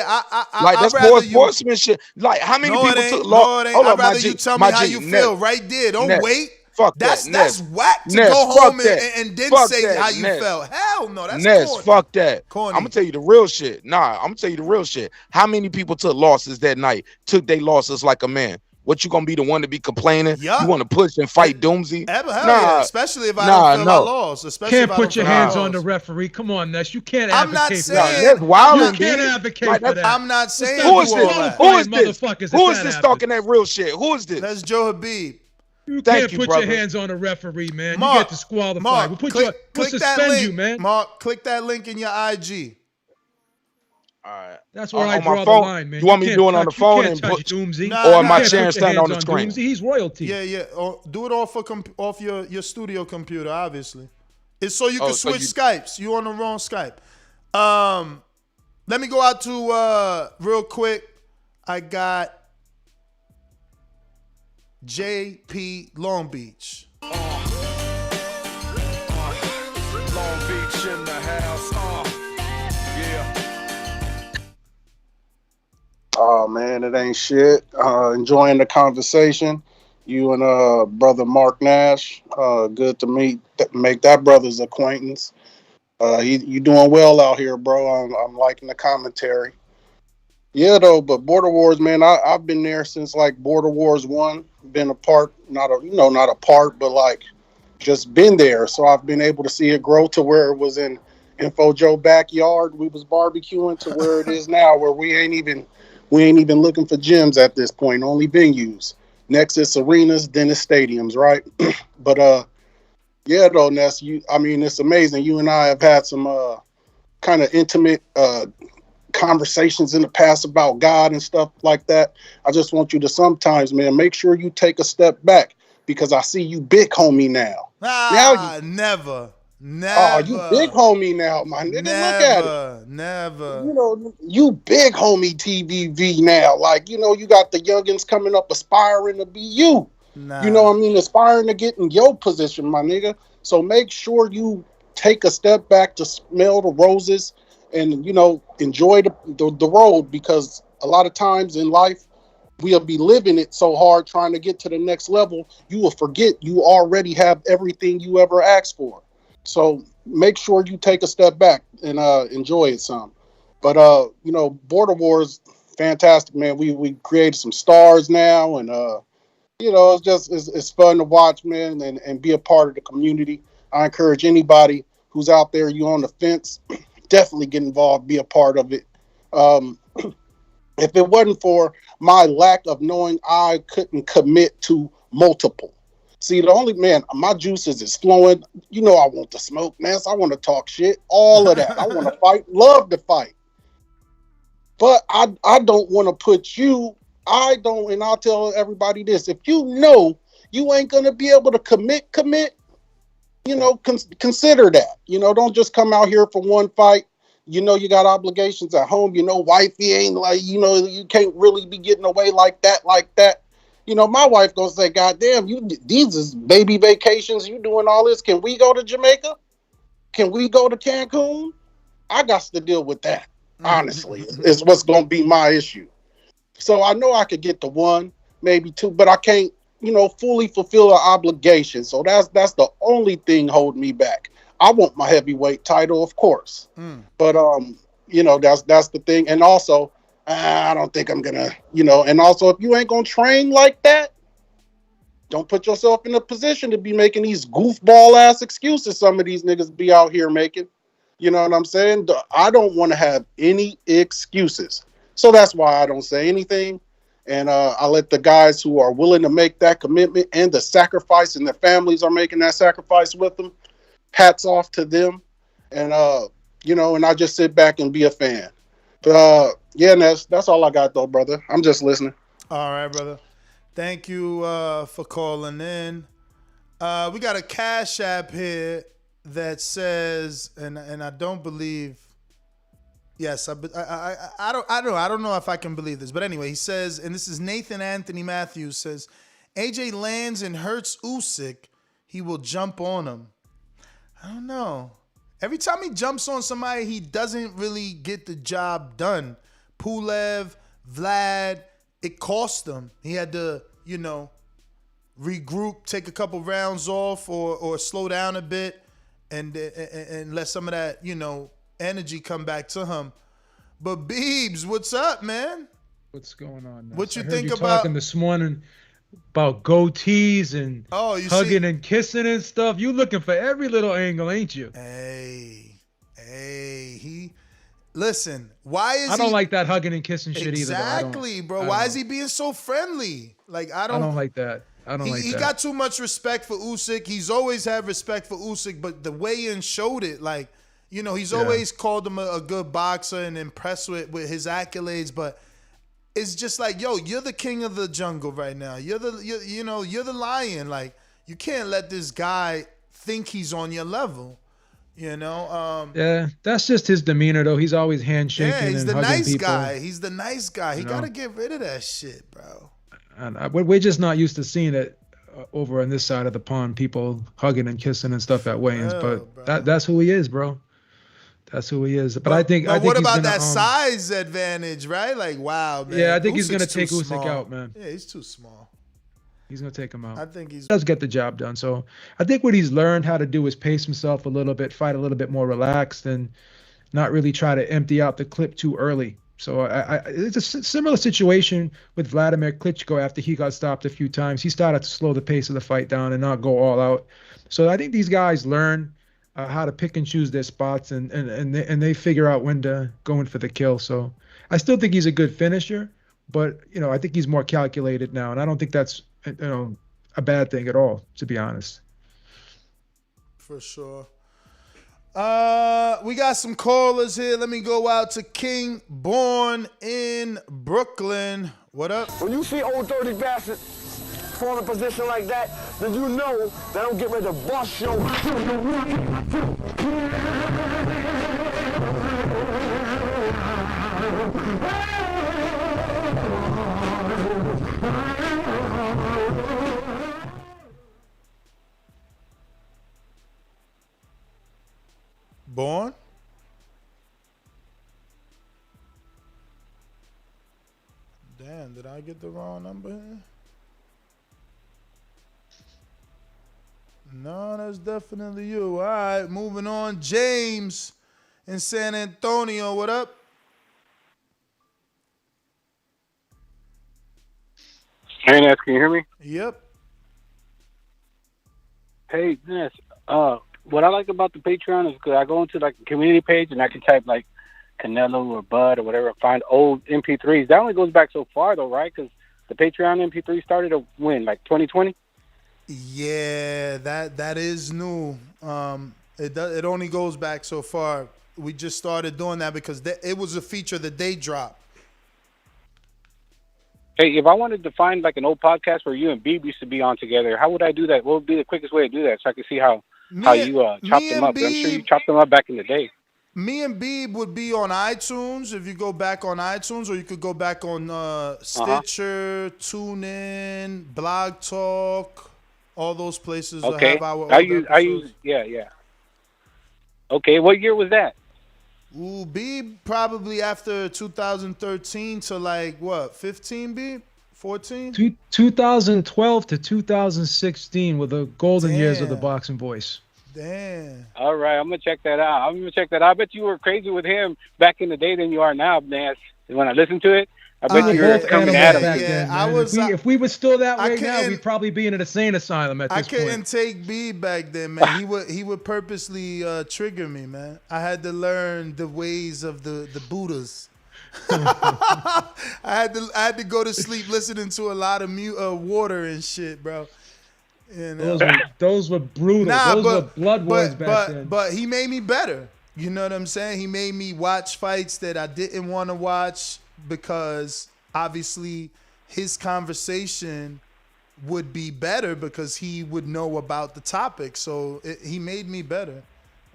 That's more sportsmanship. Like, how many people took loss? I'd rather you tell me how you feel right there. Don't wait. Fuck that's whack to go home and then say how you felt. Hell no, that's corny. Fuck that. I'm gonna tell you the real shit. I'm gonna tell you the real shit. How many people took losses that night? Took their losses like a man. What, you gonna be the one to be complaining? Yep. You want to push and fight Doomsy? Yeah. Especially if I don't feel I lost. Especially can't put your hands on the referee. Come on, Ness. You can't advocate for that. That's wild. You can't advocate for that. I'm not saying who is this? Who is this talking that real shit? Who is this? That's Joe Habib. You Thank can't you, put brother. your hands on a referee, man. Mark, you get disqualified. Mark, We'll click that suspend link. you, man. Mark, click that link in your IG. All right. That's where I On my draw the phone. line, man. You want me to do it on the phone You and can't touch Doomsy. or am You I can't sharing put your something on hands the screen? Doomsy. He's royalty. Yeah. Do it off your studio computer, obviously. It's so you can switch Skypes. You on the wrong Skype. Let me go out to real quick. I got JP Long Beach. Long Beach in the house. Yeah. Oh man, it ain't shit. Enjoying the conversation. You and brother Mark Nash. Good to make that brother's acquaintance. You doing well out here, bro. I'm liking the commentary. Yeah, though, but Border Wars, man, I've been there since like Border Wars 1. Been a part, not a part, but like just been there. So I've been able to see it grow to where it was in Info Joe backyard. We was barbecuing to where it is now, where we ain't even looking for gyms at this point, only venues. Next it's arenas, then it's stadiums, right? But yeah, though, Ness, it's amazing. You and I have had some kind of intimate conversations in the past about God and stuff like that. I just want you to sometimes, man, make sure you take a step back because I see you big homie now. Never. Oh, you big homie now, my nigga. Look at it. Never. You big homie TVV now. Like, you got the youngins coming up aspiring to be you. Aspiring to get in your position, my nigga. So make sure you take a step back to smell the roses and, enjoy the road, because a lot of times in life, we'll be living it so hard trying to get to the next level, you will forget you already have everything you ever asked for. So make sure you take a step back and enjoy it some. But, Border Wars, fantastic, man. We created some stars now, and, it's fun to watch, man, and be a part of the community. I encourage anybody who's out there, you on the fence, definitely get involved, be a part of it. If it wasn't for my lack of knowing, I couldn't commit to multiple. See, my juices is flowing. I want to smoke, man. So I want to talk shit, all of that. I want to fight, love to fight. But I don't want to put you, and I'll tell everybody this. If you know you ain't going to be able to commit, consider that. Don't just come out here for one fight. You got obligations at home. Wifey ain't like, you can't really be getting away like that. My wife gonna say, God damn, these is baby vacations. You doing all this. Can we go to Jamaica? Can we go to Cancun? I got to deal with that. Honestly, is what's going to be my issue. So I know I could get to one, maybe two, but I can't, fully fulfill an obligation. So that's the only thing holding me back. I want my heavyweight title, of course, but that's the thing. And also, I don't think I'm gonna, and also if you ain't gonna train like that, don't put yourself in a position to be making these goofball ass excuses some of these niggas be out here making. You know what I'm saying? I don't want to have any excuses. So that's why I don't say anything. And I let the guys who are willing to make that commitment and the sacrifice, and their families are making that sacrifice with them, hats off to them. And, and I just sit back and be a fan. But, that's all I got, though, brother. I'm just listening. All right, brother. Thank you for calling in. We got a Cash App here that says, and I don't believe, yes, I don't know if I can believe this, but anyway, he says, and this is Nathan Anthony Matthews, says, AJ lands and hurts Usyk, he will jump on him. I don't know. Every time he jumps on somebody, he doesn't really get the job done. Pulev, Vlad, it cost him. He had to, regroup, take a couple rounds off, or slow down a bit, and let some of that, energy come back to him. But Beebs, what's up, man? What's going on? What you I heard think you about talking this morning about goatees and hugging and kissing and stuff? You looking for every little angle, ain't you? Listen, why is I don't like that hugging and kissing shit exactly, either. Bro. Why is he being so friendly? Like I don't like that. I don't like he that. got too much respect for Usyk. He's always had respect for Usyk, but the weigh-in showed it. Like, you know, he's always called him a good boxer and impressed with his accolades, but it's just like, yo, you're the king of the jungle right now. You're the lion. Like, you can't let this guy think he's on your level. You know. Yeah, that's just his demeanor, though. He's always handshaking He's and the hugging nice people. guy. He's the nice guy. He You got to know? get rid of that shit, bro. And we're just not used to seeing it over on this side of the pond. People hugging and kissing and stuff at weigh-ins, but that's who he is, bro. That's who he is. But I think what he's about gonna, that size advantage, right? Like, wow, man. Yeah, I think he's Usyk's gonna take too Usyk small. out, man. Yeah, he's too small. He's gonna take him out. I think he does get the job done. So I think what he's learned how to do is pace himself a little bit, fight a little bit more relaxed, and not really try to empty out the clip too early. So it's a similar situation with Vladimir Klitschko after he got stopped a few times. He started to slow the pace of the fight down and not go all out. So I think these guys learn how to pick and choose their spots, and they figure out when to go in for the kill. So I still think he's a good finisher, but I think he's more calculated now, and I don't think that's a bad thing at all, to be honest. For sure. We got some callers here. Let me go out to King, born in Brooklyn. What up? When you see old dirty bastard form a position like that, then you know that I'm getting ready to bust your. Born? Damn, did I get the wrong number here? No, that's definitely you. All right, moving on. James in San Antonio, what up? Hey, Ness, can you hear me? Yep. Hey, Ness, what I like about the Patreon is because I go into like the community page and I can type like Canelo or Bud or whatever, find old MP3s. That only goes back so far though, right? Because the Patreon MP3 started to when, like 2020? Yeah, that is new. It only goes back so far. We just started doing that because it was a feature that they dropped. Hey, if I wanted to find like an old podcast where you and Beeb used to be on together, how would I do that? What would be the quickest way to do that so I can see how you chopped them up? I'm sure you chopped them up back in the day. Me and Beeb would be on iTunes if you go back on iTunes, or you could go back on Stitcher, TuneIn, Blog Talk, all those places that have our old episodes. Yeah. Okay, what year was that? Ooh, Beeb probably after 2013 to like what, 15, Beeb? 14? 2012 to 2016 were the golden years of the boxing voice. Damn. All right, I'm gonna check that out. I bet you were crazy with him back in the day than you are now, Nance. When I listened to it, I bet you were coming at him. If we were still that way now, we'd probably be in an insane asylum at this point. I couldn't take B back then, man. He would purposely trigger me, man. I had to learn the ways of the Buddhas. I had to go to sleep listening to a lot of water and shit, bro. You know? Those were brutal. Those were blood wars back then. But he made me better. You know what I'm saying? He made me watch fights that I didn't want to watch because obviously his conversation would be better because he would know about the topic. So he made me better.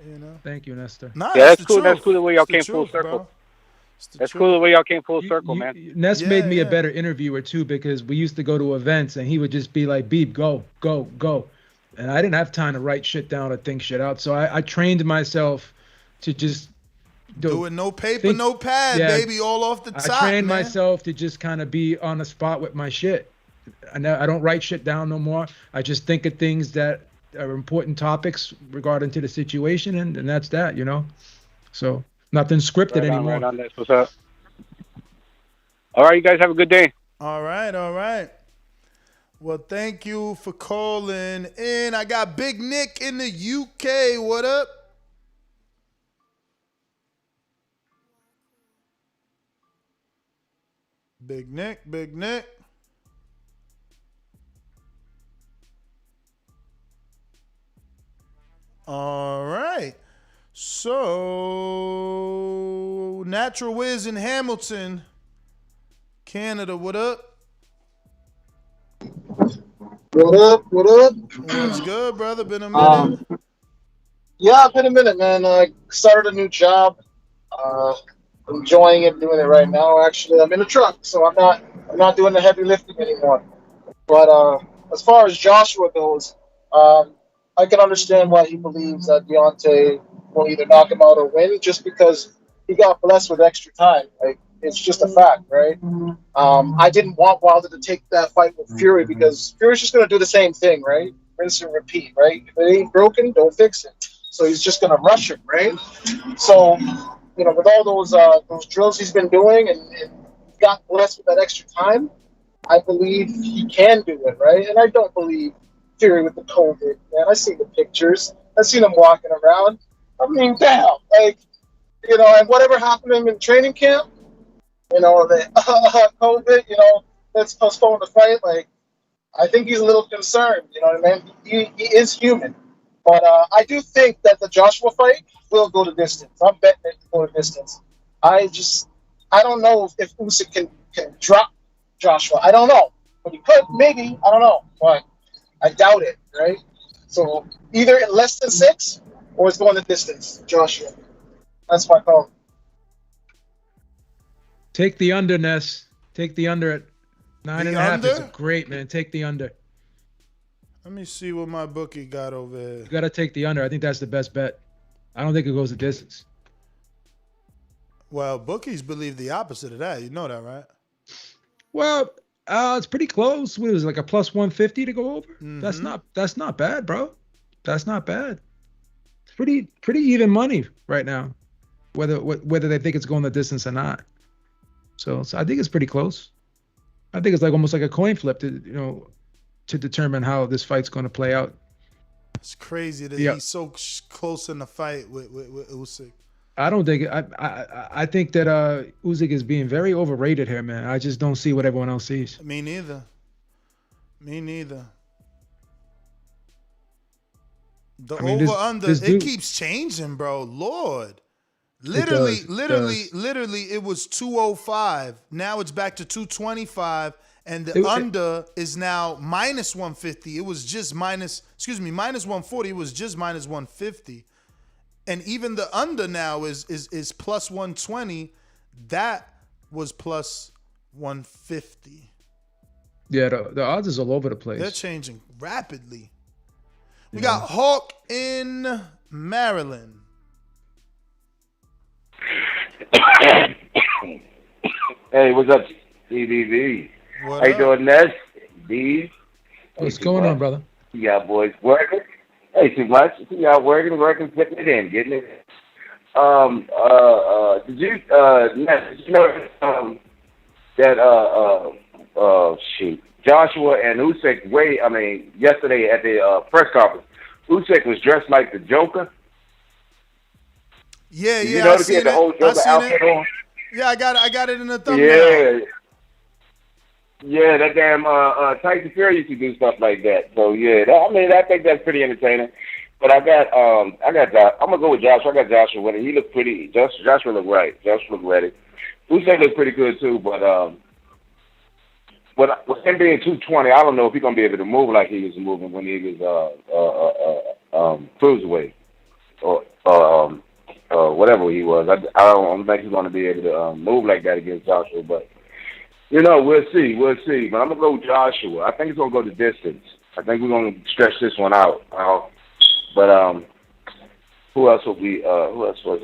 You know. Thank you, Nestor. Nah, yeah, that's cool. That's cool the way y'all came full circle. Bro. That's cool the way y'all came full circle, man. Ness made me a better interviewer too because we used to go to events and he would just be like, "Beep, go, go, go," and I didn't have time to write shit down or think shit out. So I trained myself to just do it, no paper, no pad, baby, all off the top. I trained myself to just kind of be on the spot with my shit. I don't write shit down no more. I just think of things that are important topics regarding to the situation, and that's that, you know. So. Nothing scripted anymore. Right on, that's what's up. All right, you guys have a good day. All right. Well, thank you for calling in. I got Big Nick in the UK. What up? Big Nick. All right. So, Natural Wiz in Hamilton, Canada. What up? What up? What up? What's good, brother? Been a minute. Yeah, been a minute, man. I started a new job. Uh, enjoying it, doing it right now. Actually, I'm in a truck, so I'm not doing the heavy lifting anymore. But as far as Joshua goes, I can understand why he believes that Deontay will either knock him out or win, just because he got blessed with extra time. Like it's just a fact, right? I didn't want Wilder to take that fight with Fury because Fury's just going to do the same thing, right? Rinse and repeat, right? If it ain't broken, don't fix it. So he's just going to rush him, right? So, with all those drills he's been doing and got blessed with that extra time, I believe he can do it, right? And I don't believe Fury with the COVID, man. I see the pictures. I seen him walking around. I mean, damn, and whatever happened to him in training camp, the COVID, let's postpone the fight. Like, I think he's a little concerned. You know what I mean? He is human, but I do think that the Joshua fight will go to distance. I'm betting it will go to distance. I don't know if Usyk can drop Joshua. I don't know, but he could maybe. I don't know, but I doubt it. Right? So either in less than 6 or it's going the distance. Joshua. That's my call. Take the under, Ness. Take the under at 9.5. It's great, man. Take the under. Let me see what my bookie got over here. You got to take the under. I think that's the best bet. I don't think it goes the distance. Well, bookies believe the opposite of that. You know that, right? Well, it's pretty close. What is it, like a plus 150 to go over? Mm-hmm. That's not bad, bro. That's not bad. It's pretty even money right now, whether they think it's going the distance or not. So I think it's pretty close. I think it's like almost like a coin flip to determine how this fight's going to play out. It's crazy that he's so close in the fight with Usyk. I don't think I think that Usyk is being very overrated here, man. I just don't see what everyone else sees. Me neither. The over-under, it keeps changing, bro. Lord. Literally, it was 205. Now it's back to 225. And the under is now minus 150. It was just minus 140. It was just minus 150. And even the under now is plus 120. That was plus 150. Yeah, the odds is all over the place. They're changing rapidly. We got Hawk in Maryland. Hey, what's up, CBV? What How you doing, Ness? D? What's going on, brother? You got boys working? Hey, too much. You got working, putting it in, getting it. Did you, Ness, did you know that Joshua and Usyk yesterday at the press conference, Usyk was dressed like the Joker. Yeah, you notice he had the whole Joker outfit on? Yeah, I got it in the thumbnail. Yeah, that damn Tyson Fury used to do stuff like that. So yeah, I think that's pretty entertaining. But I'm gonna go with Joshua. I got Joshua winning. He looked pretty. Joshua looked right. Joshua looked ready. Usyk looked pretty good too. But with him being 220, I don't know if he's gonna be able to move like he was moving when he was cruiserweight or whatever he was. I don't think he's gonna be able to move like that against Joshua. But we'll see. But I'm gonna go with Joshua. I think it's gonna go the distance. I think we're gonna stretch this one out. But who else will be? Who else was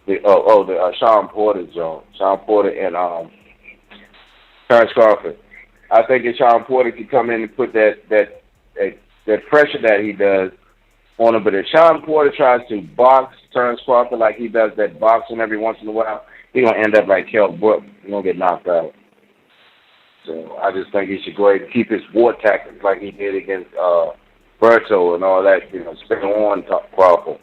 the Sean Porter joint? Sean Porter and Terrence Crawford. I think if Sean Porter could come in and put that pressure that he does on him, but if Sean Porter tries to box Terrence Crawford like he does that boxing every once in a while, he's gonna end up like Kell Brook. He's gonna get knocked out. So I just think he should go ahead and keep his war tactics like he did against Berto and all that, spin on Crawford.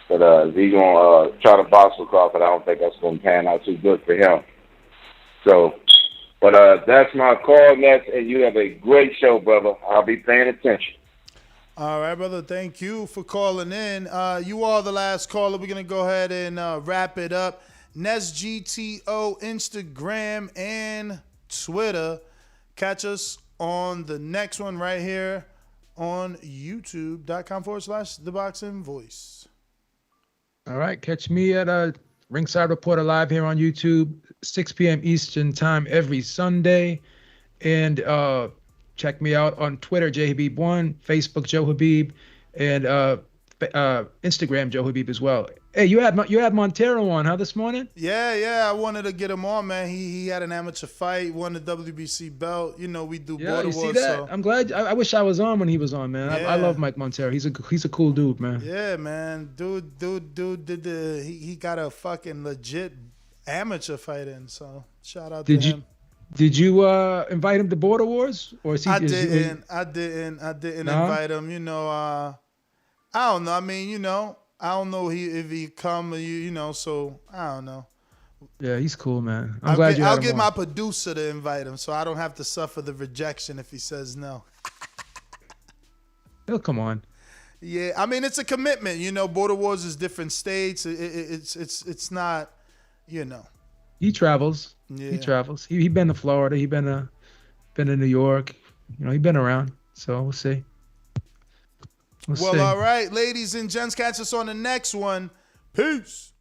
But if he's going to try to box with Crawford, I don't think that's going to pan out too good for him. So, but that's my call, Ness, and you have a great show, brother. I'll be paying attention. All right, brother. Thank you for calling in. You are the last caller. We're going to go ahead and wrap it up. NestGTO, Instagram, and Twitter. Catch us on the next one right here on youtube.com/The Boxing Voice. All right. Catch me at Ringside Reporter Live here on YouTube, 6 p.m. Eastern Time every Sunday. And check me out on Twitter, JHabib1, Facebook, Joe Habib, and Instagram, Joe Habib as well. Hey, you had Montero on, huh, this morning? Yeah. I wanted to get him on, man. He had an amateur fight, won the WBC belt. You know, we do border you see wars. that? So. I'm glad. I wish I was on when he was on, man. Yeah. I love Mike Montero. He's a cool dude, man. Yeah, man. Dude did he got a fucking legit amateur fight in. So shout out to him. Did you invite him to Border Wars, or is he? I didn't invite him. You know, I don't know. I mean, you know, I don't know if he come. You know, so I don't know. Yeah, he's cool, man. I'll get my producer to invite him, so I don't have to suffer the rejection if he says no. He'll come on. Yeah, I mean, it's a commitment. You know, Border Wars is different states. It's not, you know. He travels. Yeah. He travels. He been to Florida. He been to New York. You know, he been around. So we'll see. Well, all right, ladies and gents, catch us on the next one. Peace.